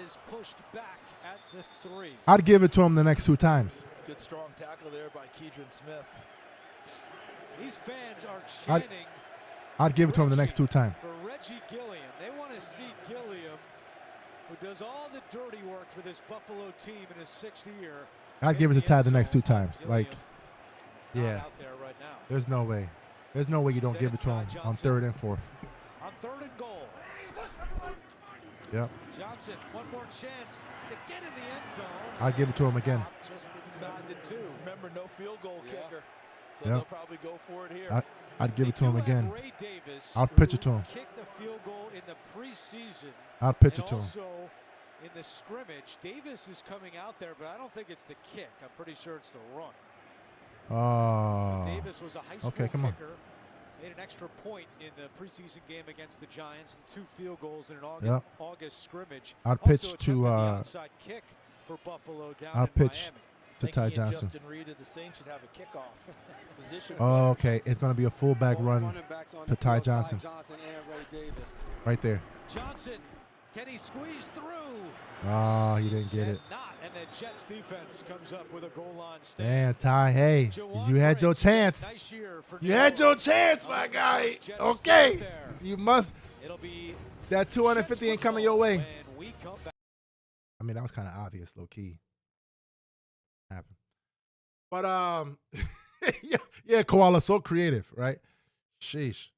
Speaker 7: is pushed back at the 3.
Speaker 6: I'd give it to him the next 2 times.
Speaker 8: It's a good strong tackle there by Keidron Smith.
Speaker 7: These fans are chanting.
Speaker 6: I'd give it to him the next 2 times.
Speaker 7: For Reggie Gilliam. They want to see Gilliam, who does all the dirty work for this Buffalo team in his 6th year.
Speaker 6: I'd give it to Ty the next 2 times. Like, yeah.
Speaker 7: Out there right now.
Speaker 6: There's no way. There's no way you don't give it to him on 3rd and 4th.
Speaker 7: On 3rd and goal.
Speaker 6: Yep.
Speaker 7: Johnson, one more chance to get in the end zone.
Speaker 6: I'd give it to him again.
Speaker 7: Just inside the 2.
Speaker 8: Remember, no field goal kicker. So
Speaker 6: Yep.
Speaker 8: they'll probably go for it here.
Speaker 6: I'd give it to him again.
Speaker 7: Ray Davis,
Speaker 6: I'll pitch it to him.
Speaker 7: Kicked a field goal in the preseason.
Speaker 6: I'll pitch it to him.
Speaker 7: Also, in the scrimmage, Davis is coming out there, but I don't think it's the kick. I'm pretty sure it's the run.
Speaker 6: Oh.
Speaker 7: Davis was a high school
Speaker 6: okay, come on.
Speaker 7: kicker. Made an extra point in the preseason game against the Giants and 2 field goals in an August scrimmage.
Speaker 6: I'd
Speaker 7: Also
Speaker 6: pitch to
Speaker 7: attempted the outside kick for Buffalo down
Speaker 6: I'll
Speaker 7: in
Speaker 6: pitch
Speaker 7: Miami.
Speaker 6: to Ty Johnson.
Speaker 8: Justin Reed of the Saints should have a kickoff position.
Speaker 6: Oh, okay. It's going to be a fullback run to Ty Johnson. Right there.
Speaker 7: Johnson, can he squeeze through?
Speaker 6: Oh, he didn't get it.
Speaker 7: Not, and then Jets defense comes up with a goal line stand.
Speaker 6: Man, Ty, hey, you had your chance.
Speaker 7: Nice year for
Speaker 6: You had your chance, my guy. Okay. You must.
Speaker 7: It'll be
Speaker 6: that 250 ain't coming your way.
Speaker 7: We come back.
Speaker 6: I mean, that was kind of obvious, low key. Happened. But yeah, Koala, so creative, right? Sheesh.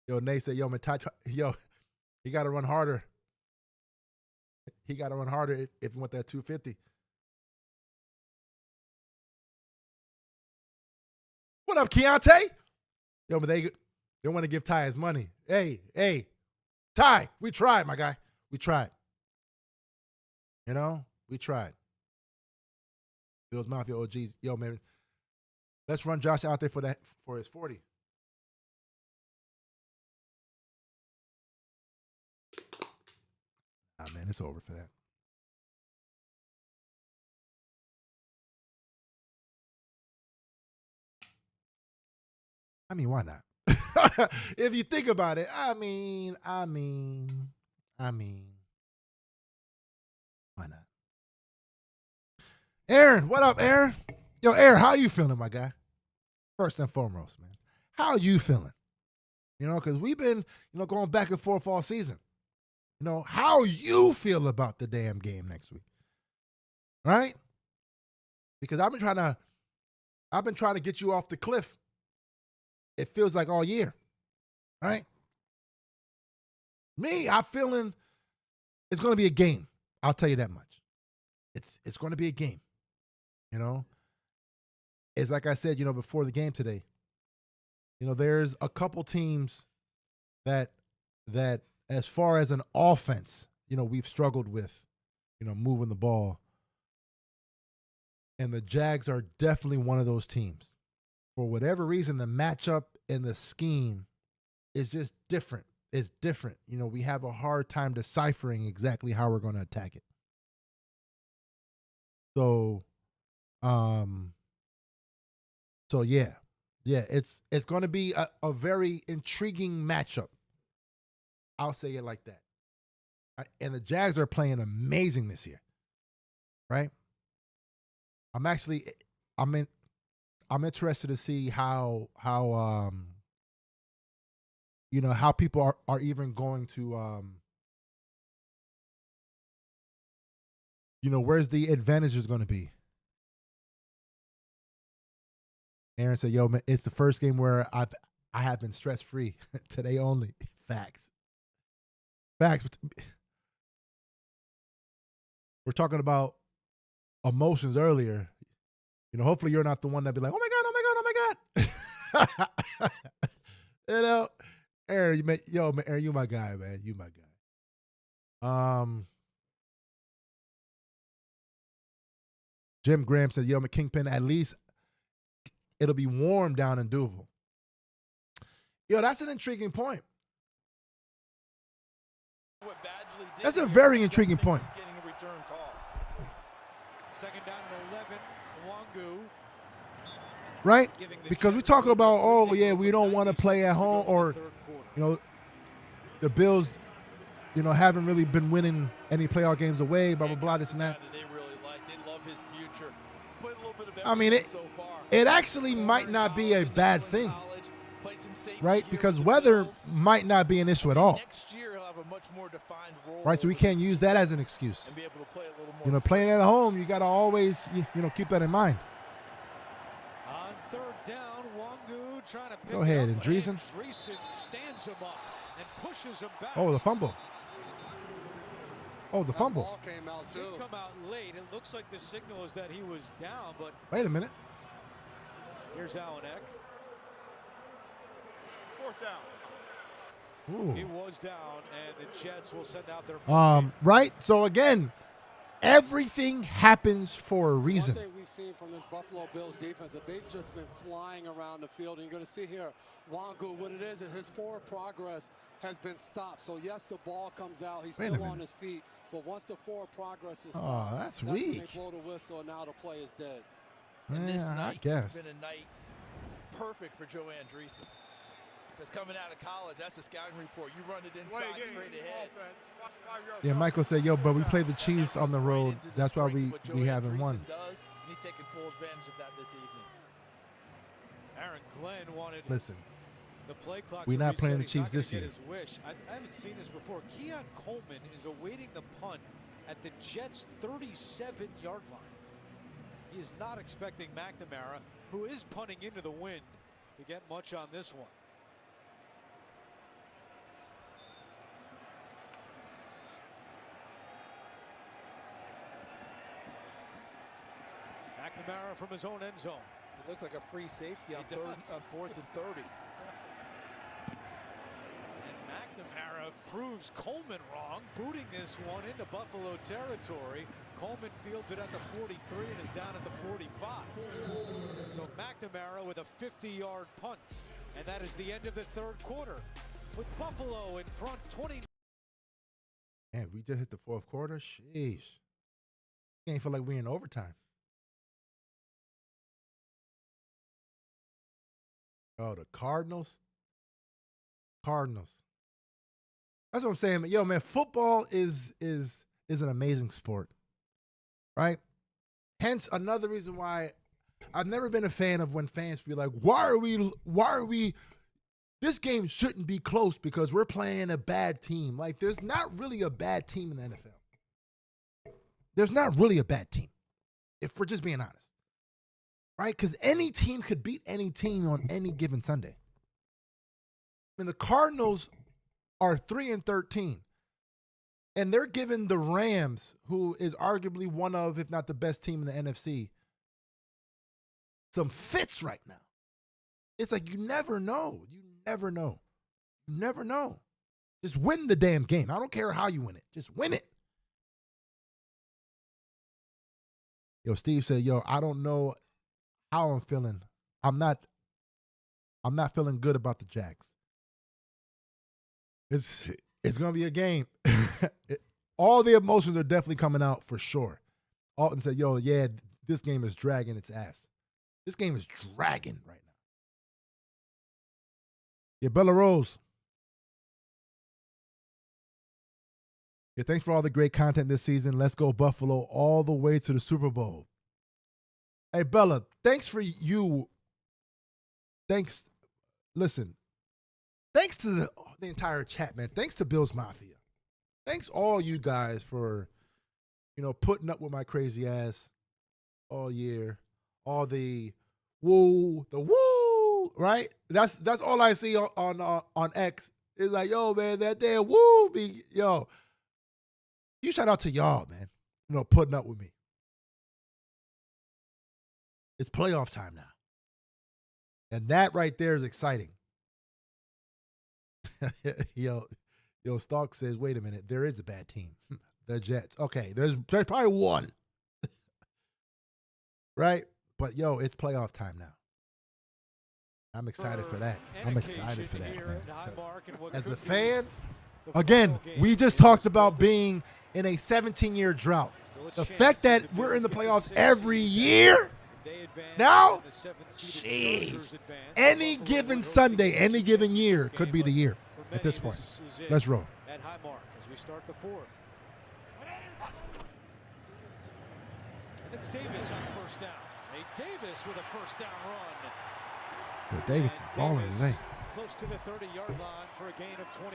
Speaker 6: Yo, Nate said, yo, man, he got to run harder. He got to run harder if he want that 250. What up, Keontae? Yo, but they want to give Ty his money. Hey, Ty, we tried, my guy. We tried. You know, we tried. Bills Mafia OGs. Yo, man, let's run Josh out there for his 40. Nah, man, it's over for that. I mean, why not? If you think about it, I mean, why not? Aaron, what up, Aaron? Yo, Aaron, how you feeling, my guy? First and foremost, man, how you feeling? You know, because we've been, going back and forth all season. You know, how you feel about the damn game next week, right? Because I've been trying to get you off the cliff. It feels like all year, right? Me, I'm feeling it's going to be a game. I'll tell you that much. It's going to be a game, It's like I said, before the game today, there's a couple teams that as far as an offense, we've struggled with, moving the ball. And the Jags are definitely one of those teams. For whatever reason, the matchup and the scheme is just different. It's different. We have a hard time deciphering exactly how we're going to attack it. So yeah. Yeah, it's going to be a very intriguing matchup. I'll say it like that. And the Jags are playing amazing this year, right? I'm interested to see how people are even going to where's the advantages going to be. Aaron said, "Yo, man, it's the first game where I have been stress free today only." Facts. We're talking about emotions earlier. Hopefully you're not the one that be like, "Oh my god." Aaron, Aaron, you my guy, man. You my guy. Jim Graham said, "Yo, Kingpin, at least it'll be warm down in Duval." Yo, that's an intriguing point. That's a very intriguing point.
Speaker 7: Second down and 11, Wangu.
Speaker 6: Right? Because we talk about, we don't want to play at home, or, the Bills, haven't really been winning any playoff games away, blah, blah, blah, this and that.
Speaker 8: They love his future. Played a little bit of
Speaker 6: I mean, it actually might not be a bad thing, right? Because weather might not be an issue at all.
Speaker 8: Next year he'll have a much more defined role.
Speaker 6: Right, so we can't use that as an excuse.
Speaker 8: And be able to play a little more.
Speaker 6: Playing at home, you got to always, keep that in mind.
Speaker 7: On third down, Wangu trying to pick
Speaker 6: Go ahead,
Speaker 7: it up,
Speaker 6: Andreessen.
Speaker 7: and Andreessen stands him up and pushes him back.
Speaker 6: Oh, the fumble. Oh, the fumble.
Speaker 9: Ball came out too.
Speaker 7: Did come out late. It looks like the signal is that he was down, but
Speaker 6: wait a minute.
Speaker 7: Here's Allen Eck.
Speaker 10: Fourth down.
Speaker 6: Ooh.
Speaker 7: He was down, and the Jets will send out their
Speaker 6: right? So again, everything happens for a reason.
Speaker 9: One thing we've seen from this Buffalo Bills defense is they've just been flying around the field. And you're going to see here, Wangu, what it is his forward progress has been stopped. So yes, the ball comes out. He's still on his feet. But once the forward progress is stopped,
Speaker 6: that's
Speaker 9: when
Speaker 6: weak.
Speaker 9: they blow the whistle, and now the play is dead.
Speaker 8: And this night
Speaker 6: I guess.
Speaker 8: has been a night perfect for Joe Andreessen. Because coming out of college, that's a scouting report. You run it inside, straight ahead.
Speaker 6: Yeah, Michael said, "Yo, but we play the Chiefs on the road. That's why we haven't won."
Speaker 8: Does, and he's taking full advantage of that this evening.
Speaker 7: Aaron Glenn wanted
Speaker 6: Listen,
Speaker 7: the play clock.
Speaker 6: we're not playing the
Speaker 7: He's not
Speaker 6: Chiefs this
Speaker 7: gonna
Speaker 6: year.
Speaker 7: get his wish. I haven't seen this before. Keon Coleman is awaiting the punt at the Jets' 37-yard line. He is not expecting McNamara, who is punting into the wind, to get much on this one. McNamara from his own end zone.
Speaker 8: It looks like a free safety on 4th and 30.
Speaker 7: And McNamara proves Coleman wrong, booting this one into Buffalo territory. Coleman fields it at the 43 and is down at the 45. So McNamara with a 50-yard punt. And that is the end of the third quarter, with Buffalo in front 20.
Speaker 6: Man, we just hit the fourth quarter. Sheesh. Can't feel like we're in overtime. Oh, the Cardinals. That's what I'm saying. Yo, man, football is an amazing sport, right? Hence, another reason why I've never been a fan of when fans be like, why are we, this game shouldn't be close because we're playing a bad team. Like, there's not really a bad team in the NFL. There's not really a bad team, if we're just being honest. Right? Because any team could beat any team on any given Sunday. I mean, the Cardinals are 3-13, and they're giving the Rams, who is arguably one of, if not the best team in the NFC, some fits right now. It's like you never know. You never know. You never know. Just win the damn game. I don't care how you win it. Just win it. Yo, Steve said, yo, I don't know how I'm feeling. I'm not feeling good about the Jags. It's gonna be a game. All the emotions are definitely coming out for sure. Alton said, yo, yeah, this game is dragging its ass. This game is dragging right now. Yeah, Bella Rose. Yeah, thanks for all the great content this season. Let's go Buffalo all the way to the Super Bowl. Hey, Bella, thanks for you. Thanks. Listen, thanks to the entire chat, man. Thanks to Bills Mafia. Thanks all you guys for, putting up with my crazy ass all year. All the woo, right? That's all I see on X. It's like, yo, man, that damn woo be, yo. You shout out to y'all, man. Putting up with me. It's playoff time now. And that right there is exciting. Yo, Stark says, wait a minute, there is a bad team. The Jets. Okay, there's probably one. Right? But, yo, it's playoff time now. I'm excited for that. I'm excited for that, man. As a fan, again, we just talked about being in a 17-year drought. The fact that we're in the playoffs every year, now, any given Sunday, any given year could be the year at this point. Let's roll.
Speaker 7: At Highmark as we start the fourth. And it's Davis on first down. Davis with a first down run.
Speaker 6: Yo, Davis is balling today.
Speaker 7: Close to the 30-yard line for a gain of 23.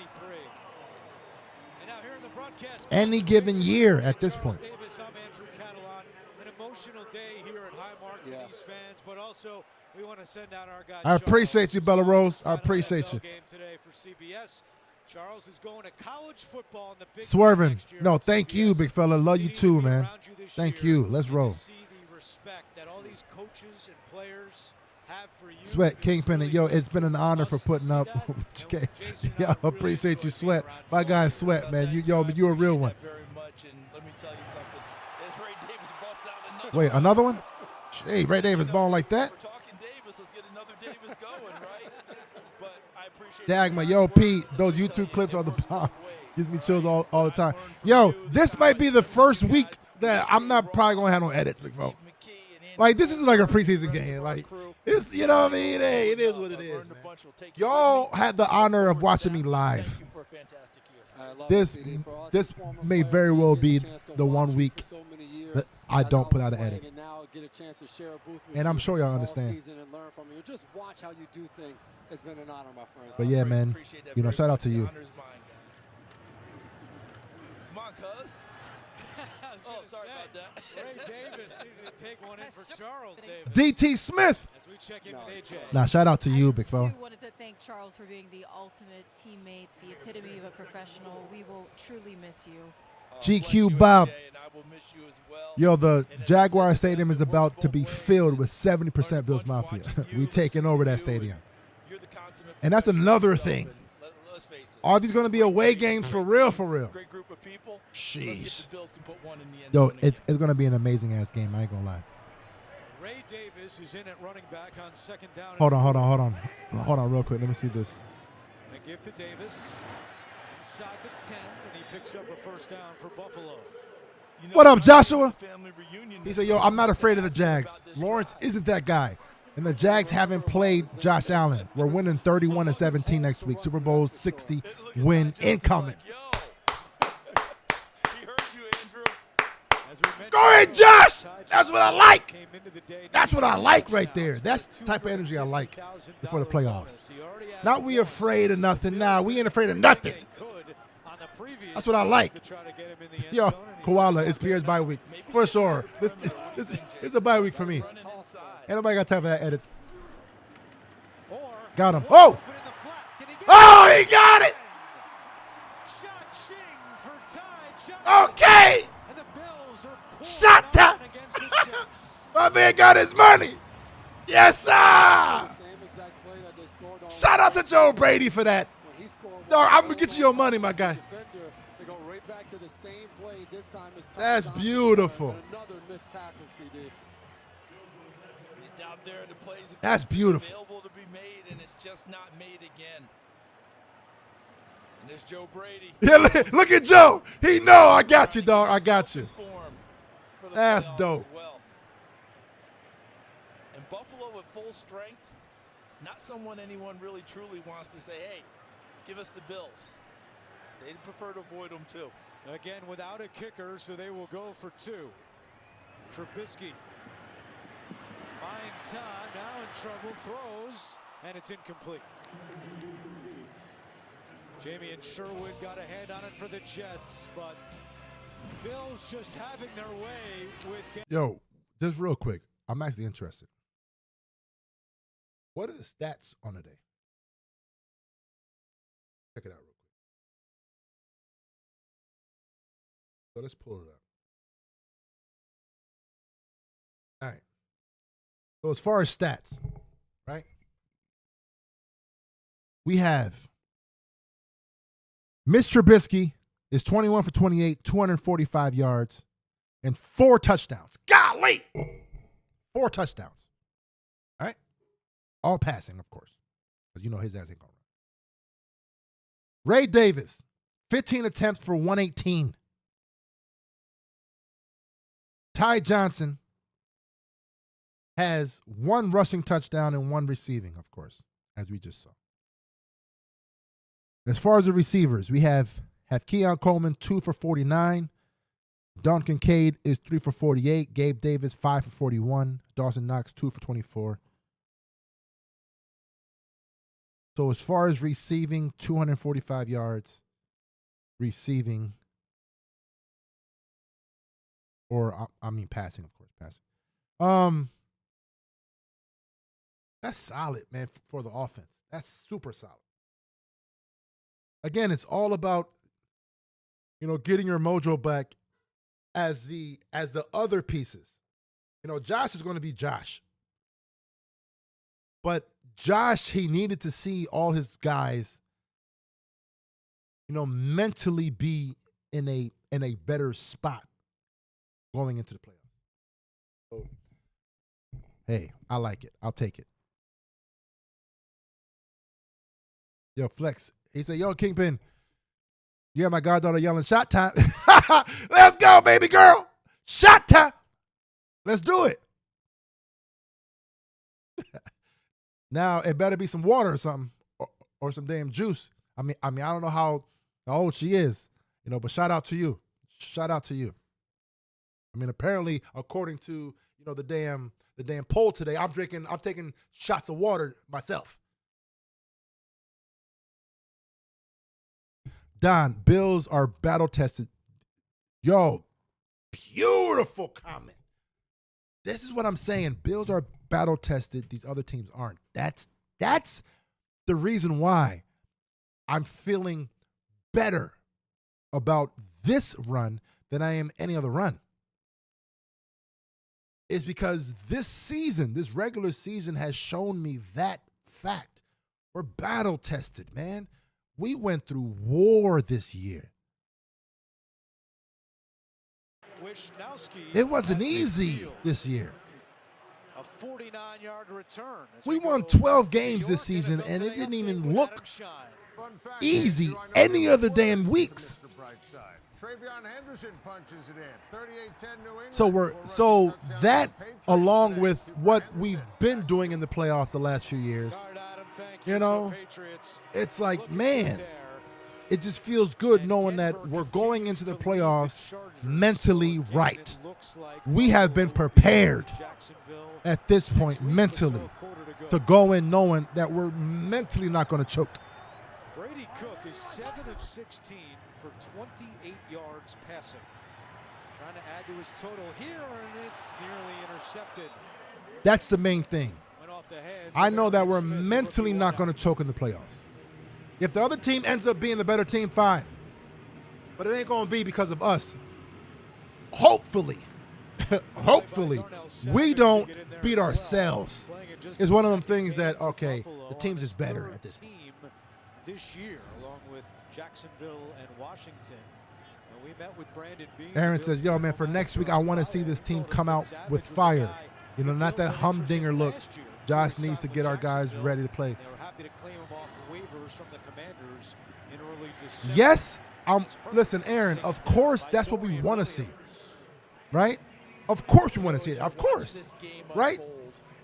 Speaker 7: And now here in the broadcast,
Speaker 6: any given year at this point.
Speaker 7: Davis, I'm Andrew Catalan. An emotional day here at Highmark for these fans, but also we want to send out our guy.
Speaker 6: I appreciate you, Bella Rose. I appreciate you.
Speaker 7: Game today for CBS. Charles is going to college football in the Big
Speaker 6: Swerving. No, thank you, big fella. Love you too, man. Thank you. Let's roll.
Speaker 7: That all these coaches and players have for you.
Speaker 6: Sweat, Kingpin, and yo, it's been an honor for putting up. Yo, appreciate you, Sweat. My guy, Sweat, man. You're a real one. Wait, another one? Hey, Ray Davis balling like that? Dagma, yo, Pete, those YouTube clips are the bomb. Gives me chills all the time. Yo, this might be the first week that I'm not probably going to have no edits, big bro. Like, this is like a preseason game. Like, it's, you know what I mean? Hey, it is what it is, man. Y'all had the honor of watching me live. This may very well be the 1 week that I don't put out an edit. And I'm sure y'all understand.
Speaker 9: Just watch how you do things. It's been an honor, my friend.
Speaker 6: But yeah, man, shout out to you.
Speaker 8: Come on, cuz. Oh, sorry about that.
Speaker 7: Ray Davis needed to take one in for Charles Davis.
Speaker 6: DT Smith.
Speaker 7: As we check in with AJ.
Speaker 6: Nah, shout out to you, big fella.
Speaker 12: I wanted to thank Charles for being the ultimate teammate, the epitome of a professional. We will truly miss you.
Speaker 6: GQ Bob. Yo, the Jaguar Stadium is about to be filled with 70% Bills Mafia. We taking over that stadium. And that's another thing. Are these going to be away games for real, for real? Sheesh. Yo, it's going to be an amazing-ass game. I ain't going to lie.
Speaker 7: Ray Davis, who's in at running back on second down.
Speaker 6: Hold on real quick. Let me see this.
Speaker 7: And give to Davis. Inside the 10, and he picks up a first down for Buffalo.
Speaker 6: What up, Joshua? He said, yo, I'm not afraid of the Jags. Lawrence isn't that guy. And the Jags haven't played Josh Allen. We're winning 31-17 next week. Super Bowl 60 win incoming. Go ahead, Josh. That's what I like. That's what I like right there. That's the type of energy I like before the playoffs. Not we afraid of nothing. Nah, we ain't afraid of nothing. That's what I like. Yo, Koala, it's Pierre's bye week. For sure. This is a bye week for me. Ain't nobody got time for that edit. Got him. Oh! Oh, he got it! Okay! Shot that! My man got his money! Yes, sir! Shout out to Joe Brady for that. Dog, I'm going to get you your money, my guy. That's beautiful. That's beautiful.
Speaker 8: Available to be made, and it's just not made again. And there's Joe Brady.
Speaker 6: Yeah, look at Joe. He know I got you, dog. I got you. That's dope.
Speaker 8: And Buffalo at full strength, Not someone anyone really truly wants to say, hey, give us the Bills. They'd prefer to avoid them too.
Speaker 7: Again, without a kicker, so they will go for 2. Trubisky. Buying time, now in trouble, throws, and it's incomplete. Jamie and Sherwood got a hand on it for the Jets, but Bills just having their way with...
Speaker 6: Yo, just real quick, I'm actually interested. What are the stats on the day? Check it out real quick. So let's pull it up. All right. So as far as stats, right? We have Mr. Trubisky is 21 for 28, 245 yards, and 4 touchdowns. Golly! 4 touchdowns. All right? All passing, of course, because you know his ass ain't going to run. Ray Davis, 15 attempts for 118. Ty Johnson has 1 rushing touchdown and 1 receiving, of course, as we just saw. As far as the receivers, we have Coleman 2 for 49. Dalton Kincaid is 3 for 48. Gabe Davis 5 for 41. Dawson Knox 2 for 24. So as far as receiving, 245 yards receiving, or I mean passing, of course, passing. That's solid, man, for the offense. That's super solid. Again, it's all about, getting your mojo back as the other pieces. Josh is going to be Josh. But Josh, he needed to see all his guys, mentally be in a better spot going into the playoffs. So, hey, I like it. I'll take it. Yo, Flex. He said, yo, Kingpin, you have my goddaughter yelling shot time. Let's go, baby girl. Shot time. Let's do it. Now, it better be some water or something, or some damn juice. I mean, I don't know how old she is, but shout out to you. Shout out to you. I mean, apparently, according to, the damn poll today, I'm taking shots of water myself. Don, Bills are battle tested. Yo, beautiful comment. This is what I'm saying. Bills are battle tested. These other teams aren't. That's the reason why I'm feeling better about this run than I am any other run. It's because this regular season has shown me that fact. We're battle tested, man. We went through war this year. It wasn't easy this year.
Speaker 7: A 49-yard return.
Speaker 6: We won 12 games this season, and it didn't even look easy any of the damn weeks. So that, along with what we've been doing in the playoffs the last few years, it's like, man, it just feels good knowing that we're going into the playoffs mentally right. We have been prepared at this point mentally to go in knowing that we're mentally not going to choke.
Speaker 7: Brady Cook is 7 of 16 for 28 yards passing. Trying to add to his total here, and it's nearly intercepted.
Speaker 6: That's the main thing. I know that we're mentally not going to choke in the playoffs. If the other team ends up being the better team, fine. But it ain't going to be because of us. Hopefully, we don't beat ourselves. It's one of them things that, okay, the team's just better at this point.
Speaker 7: This year, along with Jacksonville and Washington, we met with Brandon Bean.
Speaker 6: Aaron says, yo, man, for next week, I want to see this team come out with fire. Not that humdinger look. Josh needs to get our guys ready to play. Yes, listen, Aaron, of course, that's what we want to see. Right? Of course we want to see it. Of course. Right?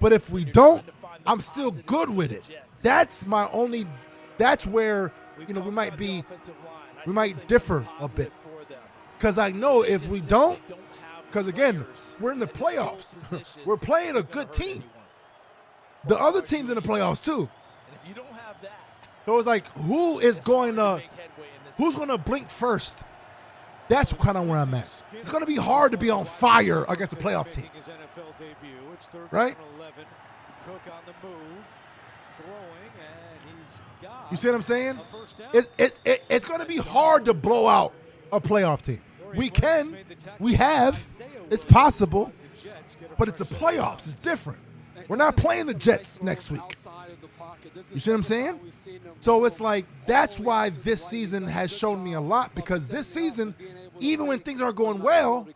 Speaker 6: But if we don't, I'm still good with it. That's where, we might differ a bit. Because I know if we don't, because again, we're in the playoffs. We're playing a good team. The other team's in the playoffs too. So it's like, who's going to blink first? That's kind of where I'm at. It's going to be hard to be on fire against a playoff team. Right?
Speaker 7: Cook on the move, throwing, and he's got
Speaker 6: you see what I'm saying? It's going to be hard to blow out a playoff team. We have, it's possible, but it's the playoffs. It's different. We're not playing the Jets next week. You see what I'm saying? So it's like, that's why this season has shown me a lot, because this season, even when things aren't going well,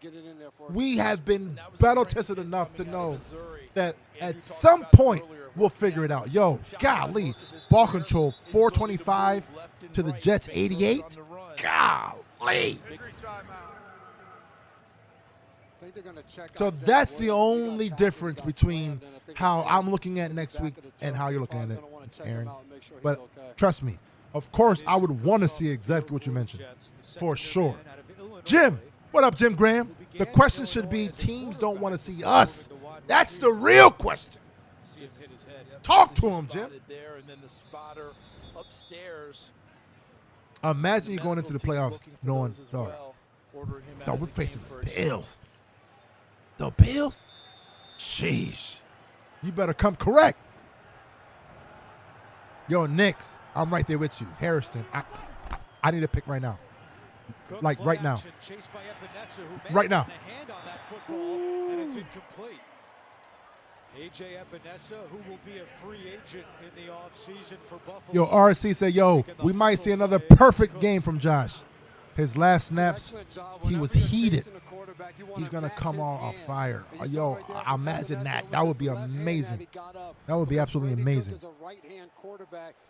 Speaker 6: we have been battle-tested enough to know that at some point we'll figure it out. Yo, golly, ball control 425 to the Jets 88. Golly. So that's the only difference between how I'm looking at next week and how you're looking at it, Aaron. But trust me, of course, I would want to see exactly what you mentioned, for sure. Jim, what up, Jim Graham? The question should be, teams don't want to see us. That's the real question. Talk to him, Jim. Imagine you going into the playoffs knowing, dog, we're facing the Bills. The Bills? Sheesh. You better come correct. Yo, Knicks, I'm right there with you. Hairston, I need a pick right now. Like right now. Right now.
Speaker 7: And it's incomplete. AJ Epinesa, who will be a free agent in the offseason for Buffalo.
Speaker 6: Yo, RC said, yo, we might see another perfect game from Josh. His last snaps, he was heated. He's going to come on fire. Yo, imagine that. That would be amazing. That would be absolutely amazing.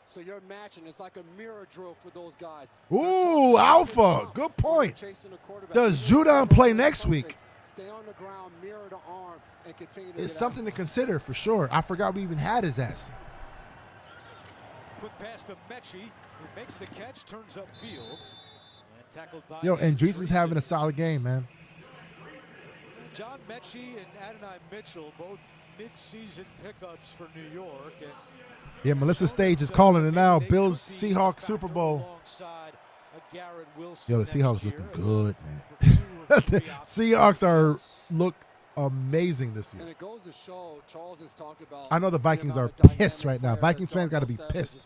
Speaker 9: So you're matching. It's like a mirror drill for those guys.
Speaker 6: Ooh, Alpha. Good point. Does Judon play next week?
Speaker 9: Stay on the ground, mirror the arm, and continue to
Speaker 6: It's something to consider for sure. I forgot we even had his ass.
Speaker 7: Quick pass to Mechie, who makes the catch, turns upfield.
Speaker 6: Yo, and Dreesen's having a solid game, man.
Speaker 7: John Mechie and Adonai Mitchell, both mid-season pickups for New York. And
Speaker 6: yeah, Melissa Stage is calling it now. Bills Seahawks Super Bowl. Yo, the Seahawks looking good, man. The Seahawks look amazing this year.
Speaker 9: And it goes to show, Charles has talked about,
Speaker 6: I know the Vikings are pissed right now. Vikings fans got to be pissed.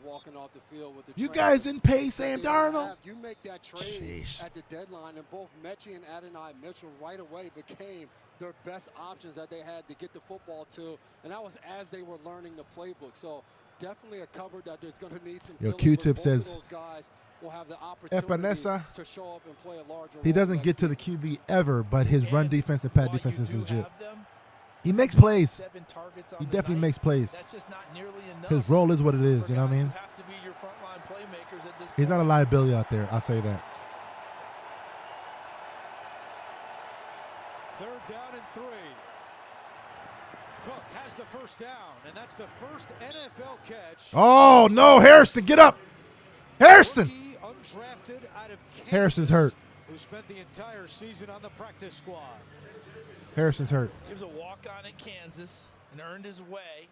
Speaker 6: You guys didn't pay Sam Darnold?
Speaker 9: You make that trade at the deadline, and both Mechie and Adonai Mitchell right away became their best options that they had to get the football to, and that was as they were learning the playbook. So definitely a cupboard that there's going to need some.
Speaker 6: Yo, Q-Tip says,
Speaker 9: will have the opportunity
Speaker 6: Epinesa,
Speaker 9: to show up and play a larger
Speaker 6: he doesn't get to the QB ever, but his run defense and pad defense is legit. He makes plays. He definitely makes plays. His role is what it is, you know what I mean? He's not a liability out there, I'll say that.
Speaker 7: Third down and 3. Cook has the first down, and that's the first NFL catch.
Speaker 6: Oh, no, Hairston, get up. Hairston.
Speaker 7: Undrafted out of Kansas,
Speaker 6: Hairston's hurt.
Speaker 7: Who spent the entire season on the practice squad.
Speaker 6: Harrison's hurt.
Speaker 8: He was a walk-on at Kansas and earned his way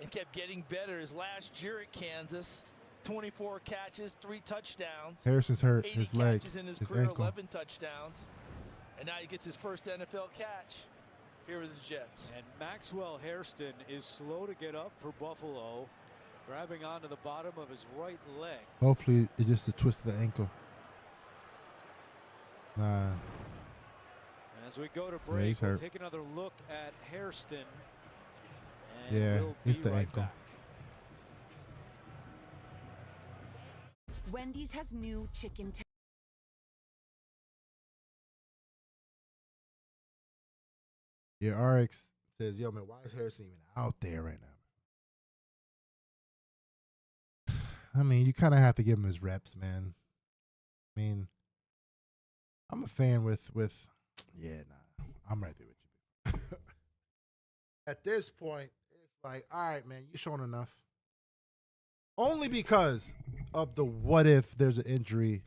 Speaker 8: and kept getting better his last year at Kansas. 24 catches, 3 touchdowns.
Speaker 6: Harrison's hurt.
Speaker 8: 80
Speaker 6: his leg,
Speaker 8: catches in his
Speaker 6: his
Speaker 8: career,
Speaker 6: ankle.
Speaker 8: 11 touchdowns. And now he gets his first NFL catch here with the Jets.
Speaker 7: And Maxwell Hairston is slow to get up for Buffalo, grabbing onto the bottom of his right leg.
Speaker 6: Hopefully it's just a twist of the ankle. Nah.
Speaker 7: As we go to break, we'll take another look at Hairston. And
Speaker 6: yeah,
Speaker 7: we'll
Speaker 6: it's the
Speaker 7: right
Speaker 6: ankle.
Speaker 7: Back.
Speaker 15: Wendy's has new chicken.
Speaker 6: Yeah, RX says, yo, man, why is Hairston even out there right now? I mean, you kind of have to give him his reps, man. I mean, I'm a fan with yeah, nah, I'm right there with you. at this point, it's like, all right, man, you're showing enough. Only because of the what if there's an injury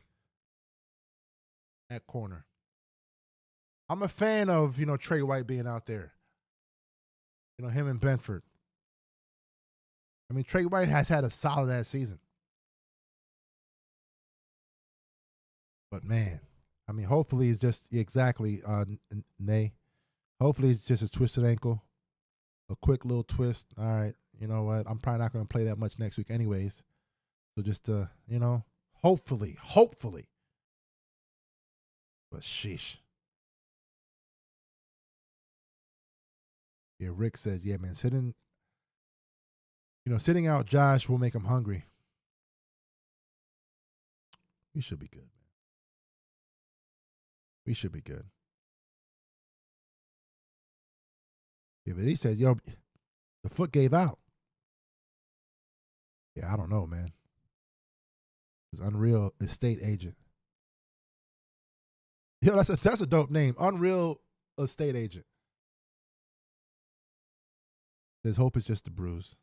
Speaker 6: at corner. I'm a fan of, Trey White being out there. Him and Benford. I mean, Trey White has had a solid-ass season. But, man, I mean, hopefully it's just exactly, Nay. Hopefully it's just a twisted ankle. A quick little twist. All right, you know what? I'm probably not going to play that much next week anyways. So just, hopefully. But sheesh. Yeah, Rick says, yeah, man, sitting out Josh will make him hungry. We should be good, man. We should be good. Yeah, but he said, yo, the foot gave out. Yeah, I don't know, man. It's Unreal Estate Agent. Yo, that's a dope name. Unreal Estate Agent. His hope is just a bruise.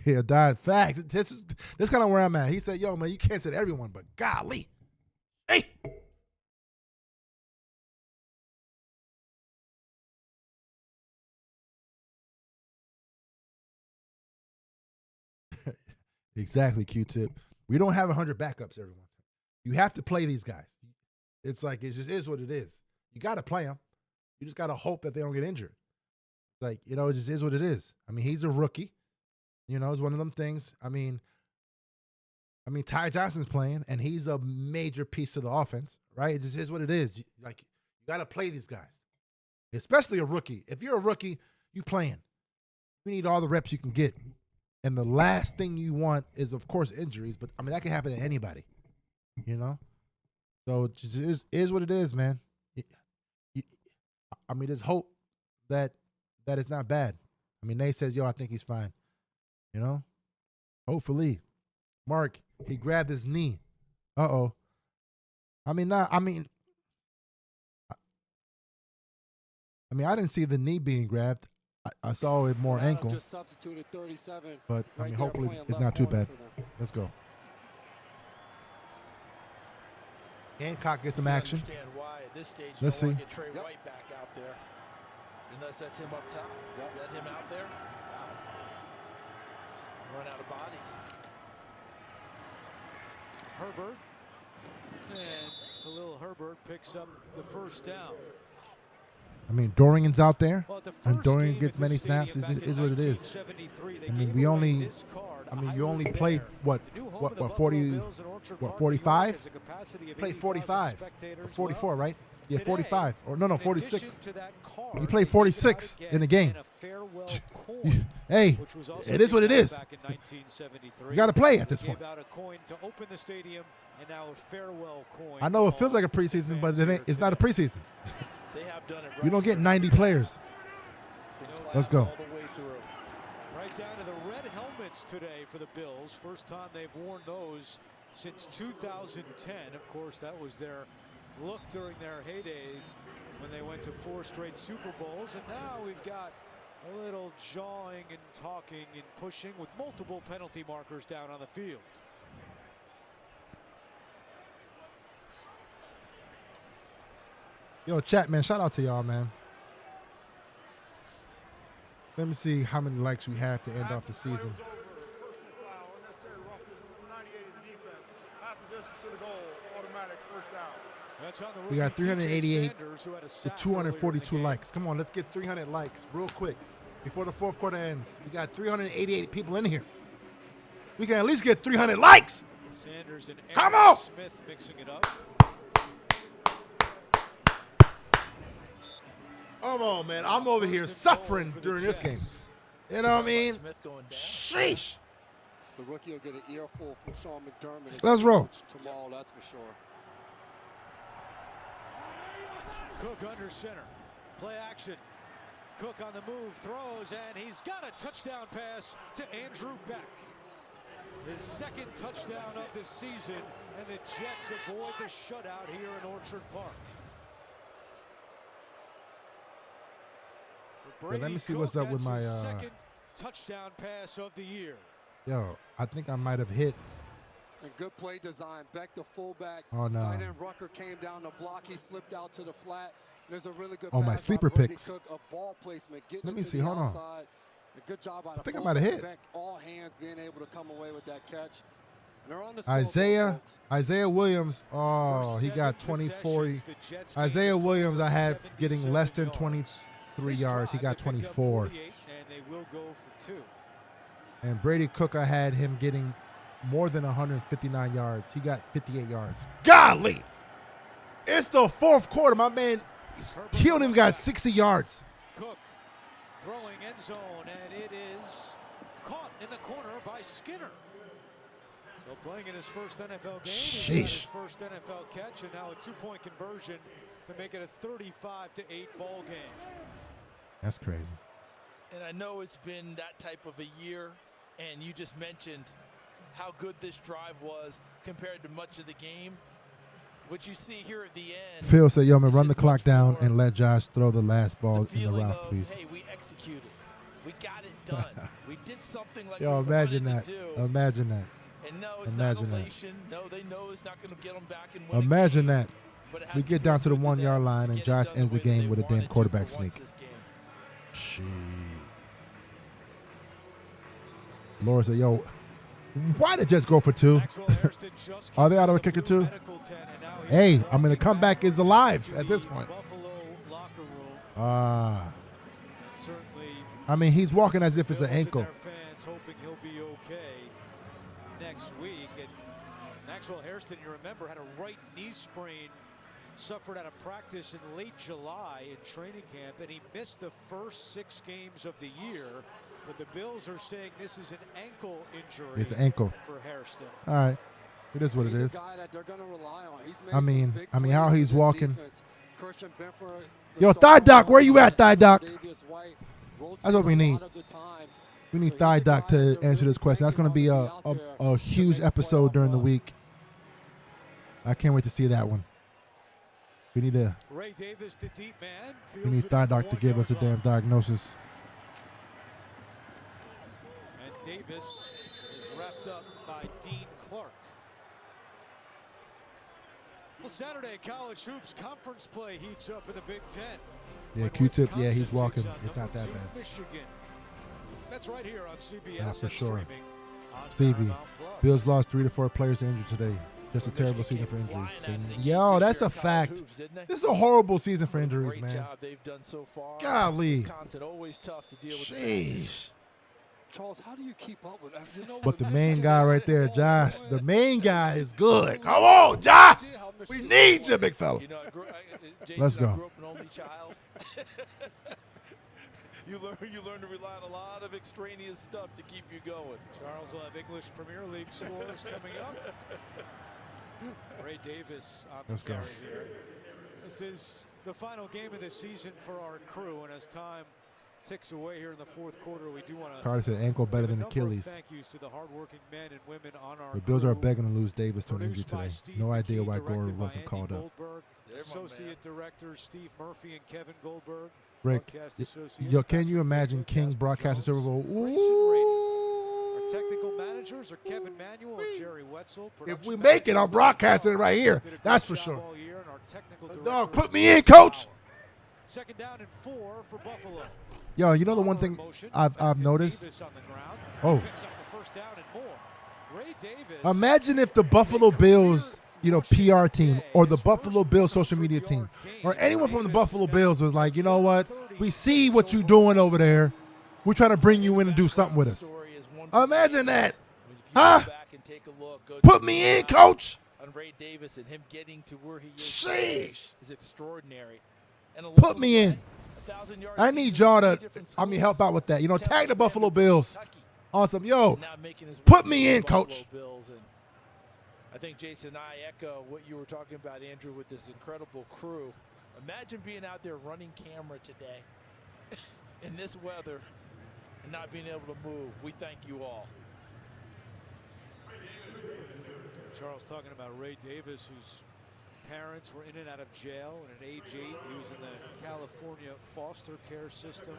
Speaker 6: Yeah, died. Facts. This is kind of where I'm at. He said, yo, man, you can't say everyone, but golly. Hey. Exactly, Q-Tip. We don't have 100 backups, everyone. You have to play these guys. It's like, it just is what it is. You got to play them. You just got to hope that they don't get injured. Like, it just is what it is. I mean, he's a rookie. It's one of them things. I mean, Ty Johnson's playing, and he's a major piece of the offense, right? It just is what it is. Like, you got to play these guys, especially a rookie. If you're a rookie, you playing. You need all the reps you can get. And the last thing you want is, of course, injuries. But, I mean, that can happen to anybody, So it just is what it is, man. I mean, there's hope that it's not bad. I mean, Nate says, yo, I think he's fine. Hopefully. Mark, he grabbed his knee. Uh-oh. I didn't see the knee being grabbed. I saw it more ankle.
Speaker 9: Just substituted 37.
Speaker 6: But, I mean, hopefully it's not too bad. Let's go. Hancock gets some action.
Speaker 8: Why at this stage
Speaker 6: Let's see.
Speaker 8: Get Trey White back out there. Unless that's him up top. Is that him out there? Wow. Run out of bodies.
Speaker 7: Herbert. And Khalil Herbert picks up the first down.
Speaker 6: I mean, Dorian's out there, and Dorian gets many snaps. Is what it is. I mean, you only play what 45? Play 45 or 44, right? Yeah, 45 or no, 46. You play 46 in the game. Hey, it is what it is. You got to play at this point. I know it feels like a preseason, but it's not a preseason. You don't get 90 players. Let's go.
Speaker 7: Right down to the red helmets today for the Bills. First time they've worn those since 2010. Of course, that was their look during their heyday when they went to 4 straight Super Bowls. And now we've got a little jawing and talking and pushing with multiple penalty markers down on the field.
Speaker 6: Yo, chat, man, shout out to y'all, man. Let me see how many likes we have to end off the season. We got 388 to 242 likes. Come on, let's get 300 likes real quick before the fourth quarter ends. We got 388 people in here. We can at least get 300 likes.
Speaker 7: Sanders and
Speaker 6: come on.
Speaker 7: Smith mixing it up.
Speaker 6: Come on, man. I'm over here suffering during this game. You know what I mean? Sheesh.
Speaker 9: The rookie will get an earful from Sean McDermott.
Speaker 6: Let's roll.
Speaker 9: Tomorrow, that's for sure.
Speaker 7: Cook under center. Play action. Cook on the move, throws, and he's got a touchdown pass to Andrew Beck. His second touchdown of the season, and the Jets avoid the shutout here in Orchard Park.
Speaker 6: let me see what's up with my
Speaker 7: second touchdown pass of the year.
Speaker 6: Yo, I think I might have hit.
Speaker 9: And good play design. Beck, the fullback.
Speaker 6: Oh, no.
Speaker 9: Tight end Rucker came down the block. He slipped out to the flat. There's a really good
Speaker 6: Oh, my
Speaker 9: pass
Speaker 6: sleeper
Speaker 9: by Brady
Speaker 6: picks.
Speaker 9: Cook, a ball placement.
Speaker 6: Let me
Speaker 9: to
Speaker 6: see.
Speaker 9: the
Speaker 6: Hold on.
Speaker 9: outside. A good job out
Speaker 6: I
Speaker 9: of
Speaker 6: think I
Speaker 9: fullback
Speaker 6: might have hit.
Speaker 9: Beck, all hands being able to come away with that catch. And they're on the scoreboard, folks.
Speaker 6: Isaiah Williams. Oh, he got 24. Isaiah Williams, I had getting less than 23 yards. He got 24.
Speaker 7: And they will go for 2.
Speaker 6: And Brady Cook, I had him getting more than 159 yards. He got 58 yards. Golly! It's the fourth quarter. My man killed him, got 60 yards.
Speaker 7: Cook throwing end zone, and it is caught in the corner by Skinner. So playing in his first NFL game, he's got his first NFL catch, and now a 2-point conversion to make it a 35-8 ball game.
Speaker 6: That's crazy.
Speaker 8: And I know it's been that type of a year, and you just mentioned how good this drive was compared to much of the game. What you see here at the end.
Speaker 6: Phil said, yo, man, run the clock down and let Josh throw the last ball in the route, please.
Speaker 8: Hey, we executed. We got it done. We did something like
Speaker 6: yo,
Speaker 8: we
Speaker 6: imagine
Speaker 8: wanted
Speaker 6: that.
Speaker 8: to do.
Speaker 6: Imagine that.
Speaker 8: And no, it's
Speaker 6: imagine
Speaker 8: not
Speaker 6: that.
Speaker 8: elation. No, they know it's not going to get them back and win.
Speaker 6: Imagine that. We get down to the 1-yard line and Josh ends the game with a damn quarterback sneak. Shit. Laura said, yo, why did Jets go for 2? Are they out of a kicker too? Hey, I mean, the comeback is alive at this point. I mean, he's walking as if it's an ankle.
Speaker 7: Fans hoping he'll be okay next week. And Maxwell Hairston, you remember, had a right knee sprain, suffered out of practice in late July in training camp, and he missed the first 6 games of the year. But the Bills are saying this is an ankle injury.
Speaker 6: It's an ankle
Speaker 7: For Hairston.
Speaker 6: All right. It is what it is.
Speaker 9: A guy that they're going to rely on. He's made
Speaker 6: I mean how he's walking.
Speaker 9: Benford,
Speaker 6: Yo, Thigh Doc, where you at, Thigh Doc? That's what we need. We need Thigh Doc to answer this question. That's going to be a huge episode during the week. I can't wait to see that one. We need to.
Speaker 7: Ray Davis, the deep man.
Speaker 6: We need Thigh Doc to give us a damn diagnosis.
Speaker 7: And Davis is wrapped up by Dean Clark. Well, Saturday college hoops conference play heats up in the Big Ten.
Speaker 6: Yeah, Q-Tip. Yeah, he's walking. It's not that bad.
Speaker 7: Michigan. That's right here on CBS.
Speaker 6: Not for sure. Stevie, Bills lost 3 to 4 players to injury today. Just a terrible season for injuries. Yo, that's a fact. This is a horrible season for injuries, man. Golly.
Speaker 8: Always tough to deal with.
Speaker 6: Jeez.
Speaker 9: Charles, how do you keep up with that? You know,
Speaker 6: But the main guy right there, Josh, the main guy is good. Come on, Josh. We need you, big fella.
Speaker 8: You know,
Speaker 6: Let's go.
Speaker 8: I grew up an only child. You learn to rely on a lot of extraneous stuff to keep you going.
Speaker 7: Charles will have English Premier League scores coming up. Ray Davis on the carry here. This is the final game of the season for our crew, and as time ticks away here in the fourth quarter, we do want to.
Speaker 6: Carter said ankle better than Achilles.
Speaker 7: Thank yous to the hardworking men and women on our
Speaker 6: The Bills
Speaker 7: crew.
Speaker 6: are begging to lose Davis to an injury today. No idea why Gore wasn't called up.
Speaker 7: Associate directors Steve Murphy and Kevin Goldberg.
Speaker 6: Rick, yo, can you imagine King broadcasting Super Bowl?
Speaker 7: Our technical managers are Kevin Manuel and Jerry Wetzel.
Speaker 6: If we make it, I'm broadcasting it right here. That's for sure. Dog, put me in, coach.
Speaker 7: Second down and 4 for Buffalo.
Speaker 6: Yo, you know the one thing I've noticed? Oh. Imagine if the Buffalo Bills, PR team or the Buffalo Bills social media team or anyone from the Buffalo Bills was like, you know what? We see what you're doing over there. We're trying to bring you in and do something with us. Imagine that. Huh? Put me in, coach.
Speaker 8: On Ray Davis and him getting to where he
Speaker 6: is
Speaker 8: extraordinary.
Speaker 6: Put me in. I need y'all to, help out with that. Tag the Buffalo Bills. Awesome. Yo, put me in, coach.
Speaker 8: I think, Jason, I echo what you were talking about, Andrew, with this incredible crew. Imagine being out there running camera today in this weather and not being able to move. We thank you all.
Speaker 7: Charles talking about Ray Davis, who's parents were in and out of jail, and at age 8, he was in the California foster care system.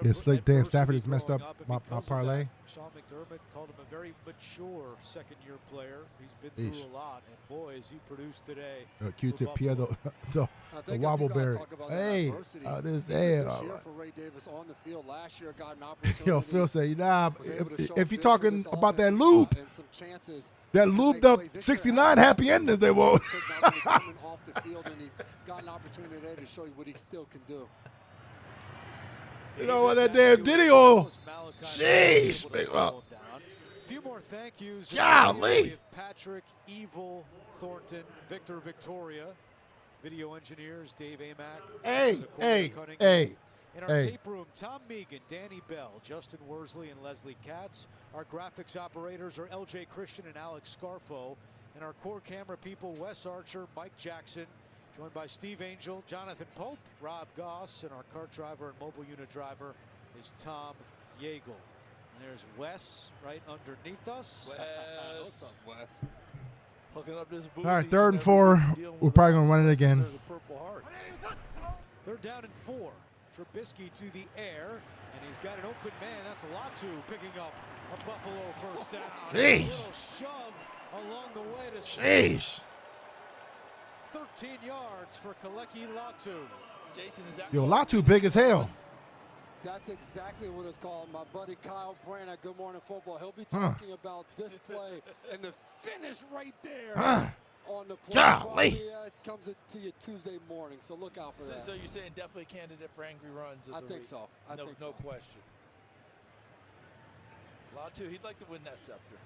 Speaker 6: Yeah, slick Dave Stafford has messed up my parlay.
Speaker 7: Sean McDermott called him a very mature second-year player. He's been through a lot, and boy, has he produced today.
Speaker 6: Q-tip Pierre, the wobbleberry. Hey, this hey.
Speaker 9: For Ray Davis on the field last year, got an opportunity.
Speaker 6: Yo, Phil say, nah, if you're talking about that loop, that looped up 69 happy endings they won't.
Speaker 9: Off the field, and he's got an opportunity today to show you what he still can do.
Speaker 6: You know what, that damn Diddy oil. Jeez.
Speaker 7: A few more thank yous.
Speaker 6: Golly.
Speaker 7: Patrick, Evil, Thornton, Victor, Victoria, video engineers, Dave Amack.
Speaker 6: Hey.
Speaker 7: In our tape room, Tom Megan, Danny Bell, Justin Worsley, and Leslie Katz. Our graphics operators are LJ Christian and Alex Scarfo. And our core camera people, Wes Archer, Mike Jackson, joined by Steve Angel, Jonathan Pope, Rob Goss, and our cart driver and mobile unit driver is Tom Yeagle. And there's Wes right underneath us.
Speaker 8: Wes. Hooking up this booty.
Speaker 6: All right, 3rd and 4. We're probably going to run it again.
Speaker 7: Third down and 4. Trubisky to the air, and he's got an open man. That's Latu picking up a Buffalo first down.
Speaker 6: Jeez.
Speaker 7: A little shove along the way to
Speaker 6: Jeez.
Speaker 7: 13 yards for Keleki Latu.
Speaker 8: Jason, is that
Speaker 6: Yo, Latu big as hell.
Speaker 9: That's exactly what it's called. My buddy Kyle Brand at Good Morning Football. He'll be talking about this play and the finish right there on the play.
Speaker 6: Golly.
Speaker 9: It comes to you Tuesday morning, so look out for that.
Speaker 8: So you're saying definitely a candidate for angry runs?
Speaker 9: I think so.
Speaker 8: No question. Latu, he'd like to win that scepter.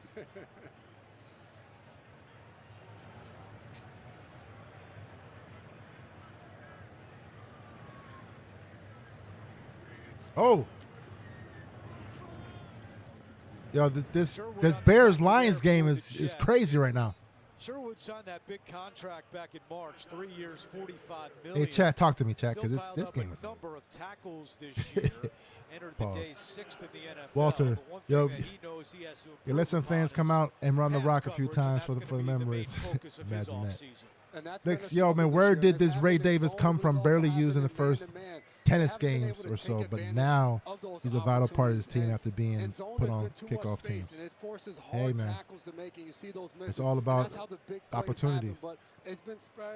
Speaker 6: Oh. Yo, this Bears-Lions game is crazy right now.
Speaker 7: Sherwood signed that big contract back in March, 3 years, $45 million.
Speaker 6: Hey, Chad, talk to me, Chad, because this game is.
Speaker 7: Number of tackles this year. Entered the day 6th in the NFL.
Speaker 6: Walter, yo, let some fans come out and run the rock a few times for the memories. Imagine that. Next, yo, man, where did this Ray Davis come from? Barely used in the first tennis games or so, but now he's a vital part of his team after being put on kickoff teams. Hey, man, it's all about opportunities.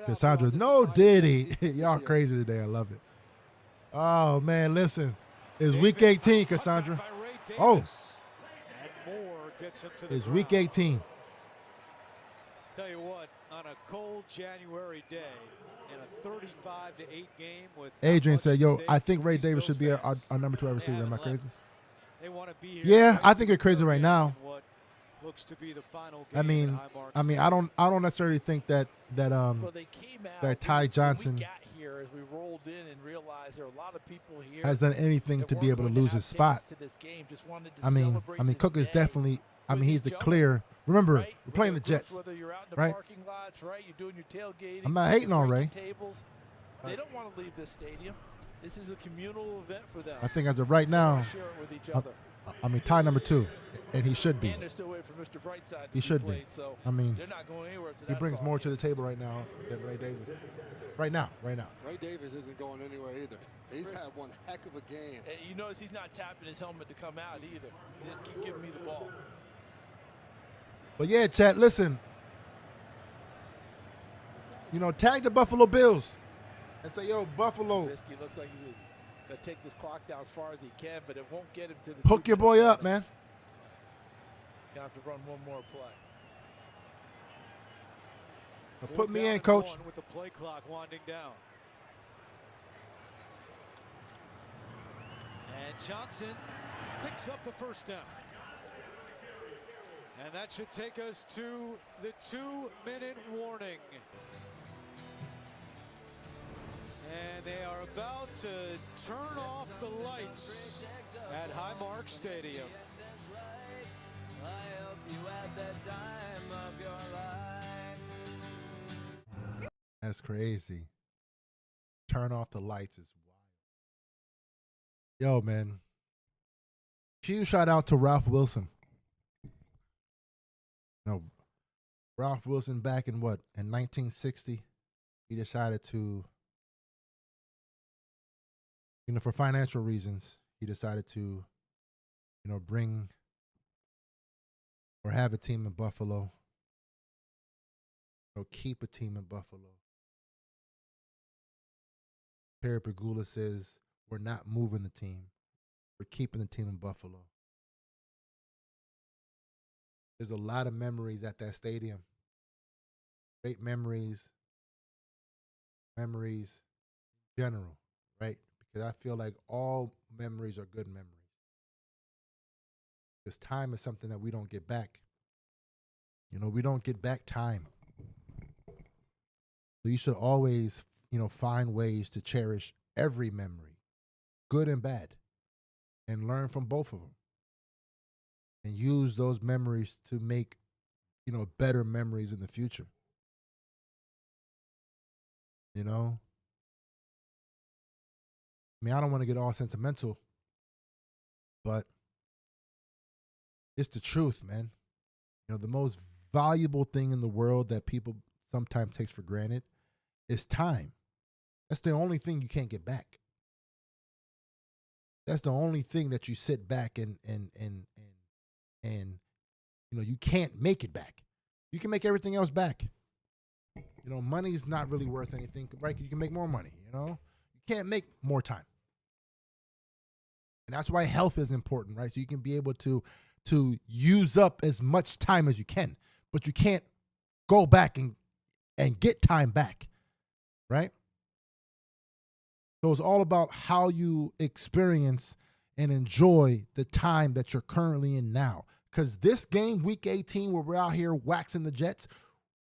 Speaker 6: Cassandra, no Diddy. Y'all crazy today. I love it. Oh, man, listen. It's week 18, Cassandra. Oh. It's week 18.
Speaker 7: Tell you what, on a cold January day, in a 35-8 game with
Speaker 6: Adrian said, yo, I think Ray Davis should be our number 2 receiver. Am I crazy? Yeah, I think you're crazy right now.
Speaker 7: Looks to be the final game
Speaker 6: I don't necessarily think that Ty Johnson
Speaker 8: as we rolled in and realized there are a lot of people here
Speaker 6: has done anything to be able to lose his spot. I mean, Cook is definitely. I mean, he's the clear. Remember, we're playing the Jets, right?
Speaker 8: You're doing your tailgating.
Speaker 6: I'm not hating on Ray.
Speaker 8: They don't want to leave this stadium. This is a communal event for them.
Speaker 6: I think as of right now,
Speaker 8: share it with each other.
Speaker 6: I mean, Ty number 2, and he should be.
Speaker 8: And they're still waiting for Mr. Brightside.
Speaker 6: He should be.
Speaker 8: So
Speaker 6: I mean,
Speaker 8: they're not going anywhere.
Speaker 6: He brings more to the table right now than Ray Davis. Right now.
Speaker 9: Ray Davis isn't going anywhere either. He's had one heck of a game.
Speaker 8: And you notice he's not tapping his helmet to come out either. He just keep giving me the ball.
Speaker 6: But yeah, chat, listen. You know, tag the Buffalo Bills and say, yo, Buffalo.
Speaker 8: Trubisky looks like he's going to take this clock down as far as he can, but it won't get him to the
Speaker 6: hook your boy up, man.
Speaker 8: Going to have to run one more play.
Speaker 6: Put me in, coach.
Speaker 7: With the play clock winding down. And Johnson picks up the first down. And that should take us to the 2-minute warning. And they are about to turn off the lights at Highmark Stadium.
Speaker 6: That's crazy. Turn off the lights is wild. Yo, man. Huge shout out to Ralph Wilson. No, Ralph Wilson back in what? In 1960, he decided to, for financial reasons, he decided to, bring or have a team in Buffalo, keep a team in Buffalo. Perry Pegula says, we're not moving the team. We're keeping the team in Buffalo. There's a lot of memories at that stadium. Great memories in general, right? Because I feel like all memories are good memories. Because time is something that we don't get back. We don't get back time. So you should always, find ways to cherish every memory, good and bad, and learn from both of them. And use those memories to make, better memories in the future. I don't want to get all sentimental, but it's the truth, man. The most valuable thing in the world that people sometimes takes for granted is time. That's the only thing you can't get back. That's the only thing that you sit back and you can't make it back. You can make everything else back. Money's not really worth anything, right? You can make more money, You can't make more time. And that's why health is important, right? So you can be able to use up as much time as you can, but you can't go back and get time back, right? So it's all about how you experience and enjoy the time that you're currently in now. Because this game, Week 18, where we're out here waxing the Jets,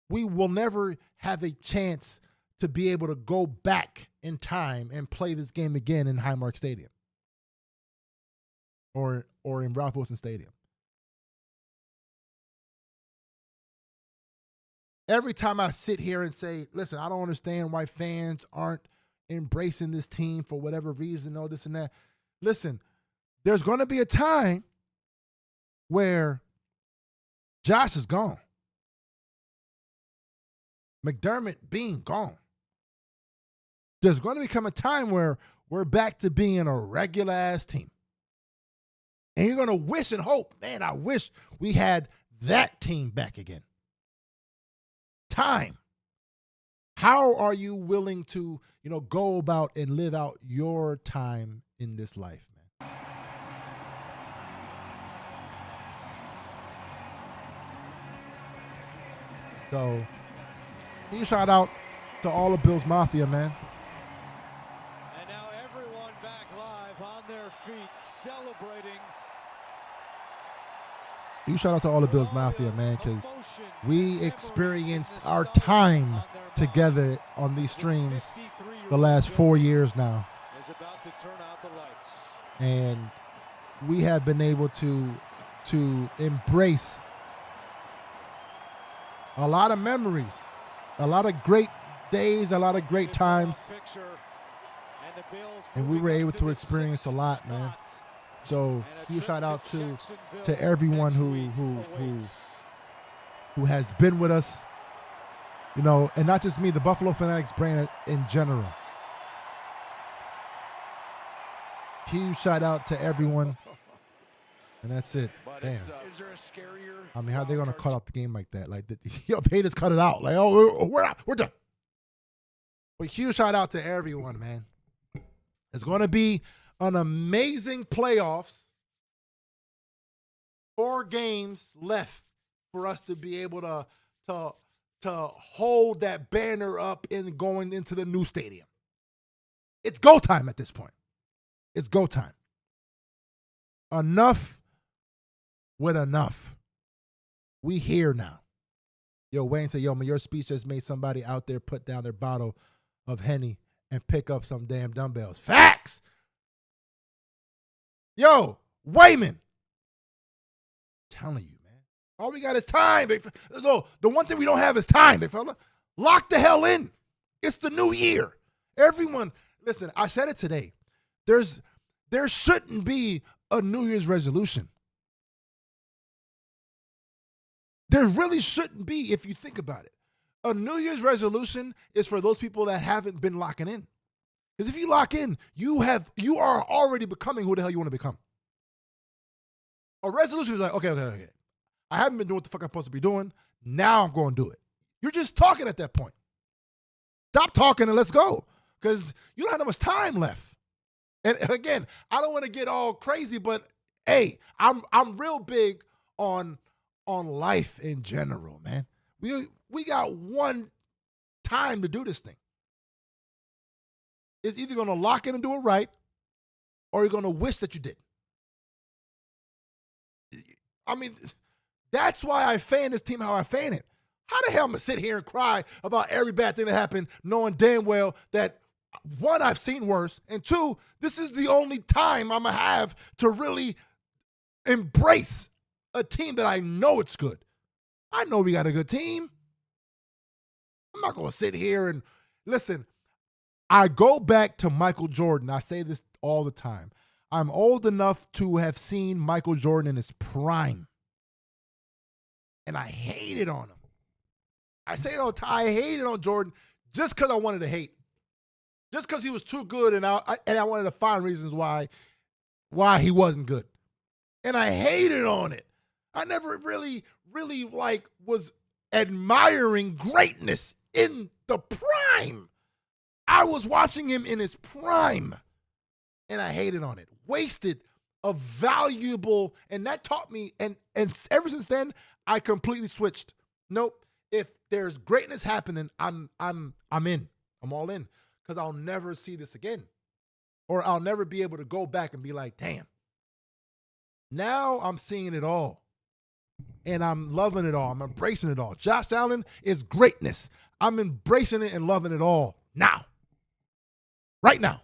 Speaker 6: we will never have a chance to be able to go back in time and play this game again in Highmark Stadium or in Ralph Wilson Stadium. Every time I sit here and say, listen, I don't understand why fans aren't embracing this team for whatever reason, all this and that. Listen, there's going to be a time where Josh is gone. McDermott being gone. There's going to become a time where we're back to being a regular-ass team. And you're going to wish and hope, man, I wish we had that team back again. Time. How are you willing to, go about and live out your time in this life, man? So, you shout out to all of Bills Mafia, man.
Speaker 7: And now everyone back live on their feet, celebrating.
Speaker 6: You shout out to all the Bills Mafia, man, because we experienced our time together on these streams the last 4 years now. And we have been able to embrace a lot of memories, a lot of great days, a lot of great times. And we were able to experience a lot, man. So huge shout out to everyone who has been with us, and not just me, the Buffalo Fanatics brand in general. Huge shout out to everyone, and that's it. Damn.
Speaker 10: Is there a scarier?
Speaker 6: I mean, how they gonna cut off the game like that? Like, they just cut it out. Like, oh, we're done. But huge shout out to everyone, man. It's gonna be an amazing playoffs. 4 games left for us to be able to hold that banner up in going into the new stadium. It's go time at this point. It's go time. Enough with enough. We here now. Yo, Wayne said, yo, man, your speech just made somebody out there put down their bottle of Henny and pick up some damn dumbbells. Facts! Yo, Wayman. Telling you, man. All we got is time. No, the one thing we don't have is time, big fella. Lock the hell in. It's the new year. Everyone, listen, I said it today. There shouldn't be a New Year's resolution. There really shouldn't be if you think about it. A New Year's resolution is for those people that haven't been locking in. Because if you lock in, you are already becoming who the hell you want to become. A resolution is like, okay. I haven't been doing what the fuck I'm supposed to be doing. Now I'm going to do it. You're just talking at that point. Stop talking and let's go. Because you don't have that much time left. And again, I don't want to get all crazy, but hey, I'm real big on life in general, man. We got one time to do this thing. It's either going to lock in and do it right, or you're going to wish that you did. I mean, that's why I fan this team how I fan it. How the hell am I going to sit here and cry about every bad thing that happened, knowing damn well that, one, I've seen worse, and two, this is the only time I'm going to have to really embrace a team that I know it's good. I know we got a good team. I'm not going to sit here and listen. I go back to Michael Jordan. I say this all the time. I'm old enough to have seen Michael Jordan in his prime. And I hated on him. I say it all the time. I hated on Jordan just because I wanted to hate. Just because he was too good, and I wanted to find reasons why he wasn't good. And I hated on it. I never really was admiring greatness in the prime. I was watching him in his prime, and I hated on it. Wasted a valuable, and that taught me, and ever since then, I completely switched. Nope. If there's greatness happening, I'm in. I'm all in. Because I'll never see this again. Or I'll never be able to go back and be like, damn. Now I'm seeing it all. And I'm loving it all. I'm embracing it all. Josh Allen is greatness. I'm embracing it and loving it all now. Right now.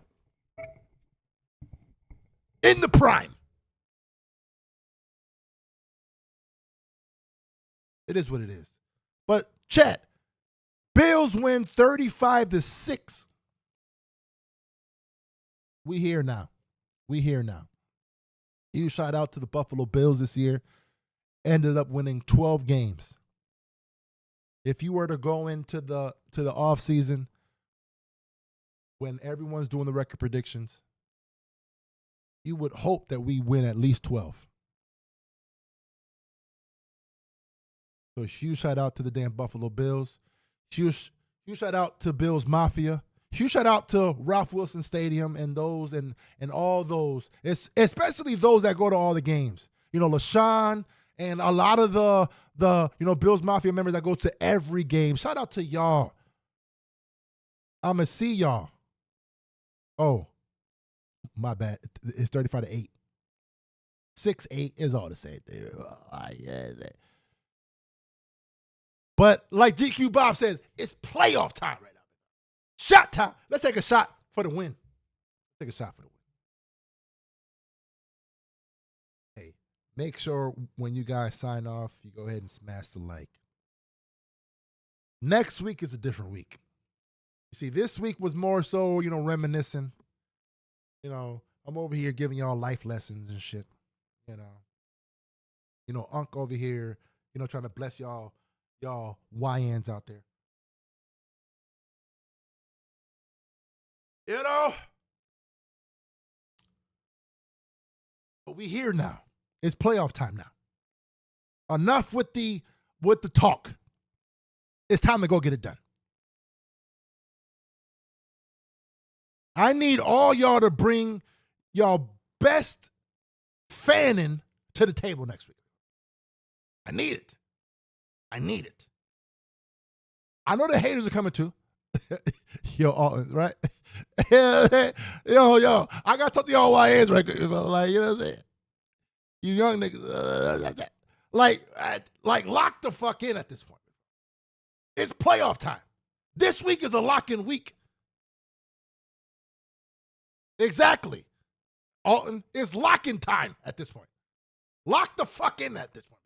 Speaker 6: In the prime. It is what it is. But chat, Bills win 35-6. We here now. Huge shout out to the Buffalo Bills this year. Ended up winning 12 games. If you were to go into the offseason when everyone's doing the record predictions, you would hope that we win at least 12. So huge shout out to the damn Buffalo Bills. Huge shout out to Bills Mafia. Huge shout out to Ralph Wilson Stadium and those and all those, especially those that go to all the games. You know, LaShawn and a lot of the Bills Mafia members that go to every game. Shout out to y'all. I'ma see y'all. Oh, my bad. It's 35-8. 6-8 is all the same thing. But like GQ Bob says, it's playoff time right now. Shot time. Let's take a shot for the win. Take a shot for the win. Hey, make sure when you guys sign off, you go ahead and smash the like. Next week is a different week. You see, this week was more so, reminiscing. I'm over here giving y'all life lessons and shit. Unc over here, trying to bless y'all YNs out there. But we here now. It's playoff time now. Enough with the talk. It's time to go get it done. I need all y'all to bring y'all best fanning to the table next week. I need it. I know the haters are coming too. Yo, right? yo, I got to talk to y'all YNs right quick. Like, you know what I'm saying? You young niggas. Like lock the fuck in at this point. It's playoff time. This week is a lock-in week. Exactly. Alton, it's lock-in time at this point. Lock the fuck in at this point.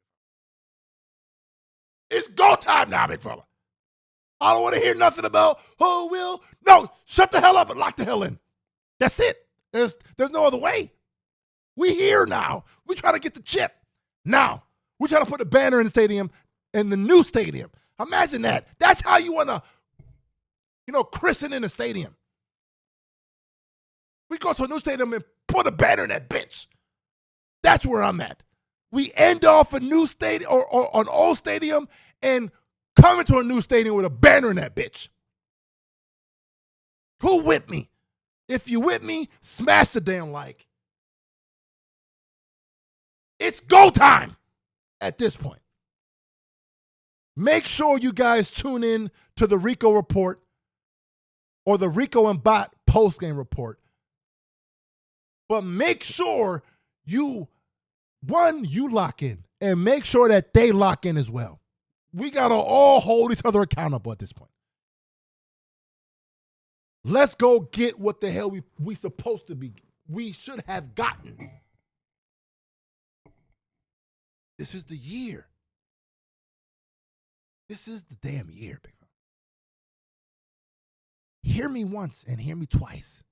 Speaker 6: It's go time now, big fella. I don't want to hear nothing about who will. No, shut the hell up and lock the hell in. That's it. There's no other way. We here now. We trying to get the chip. Now, we trying to put a banner in the stadium in the new stadium. Imagine that. That's how you want to, christen in the stadium. We go to a new stadium and put a banner in that bitch. That's where I'm at. We end off a new stadium or an old stadium and come into a new stadium with a banner in that bitch. Who with me? If you with me, smash the damn like. It's go time at this point. Make sure you guys tune in to the Rico Report or the Rico and Bot postgame report. But make sure you lock in and make sure that they lock in as well. We got to all hold each other accountable at this point. Let's go get what the hell we supposed to be. We should have gotten. This is the year. This is the damn year, big bro. Hear me once and hear me twice.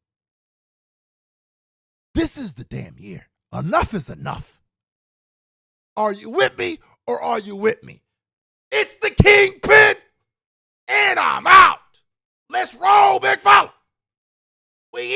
Speaker 6: This is the damn year. Enough is enough. Are you with me or are you with me? It's the Kingpin, and I'm out. Let's roll, big fella.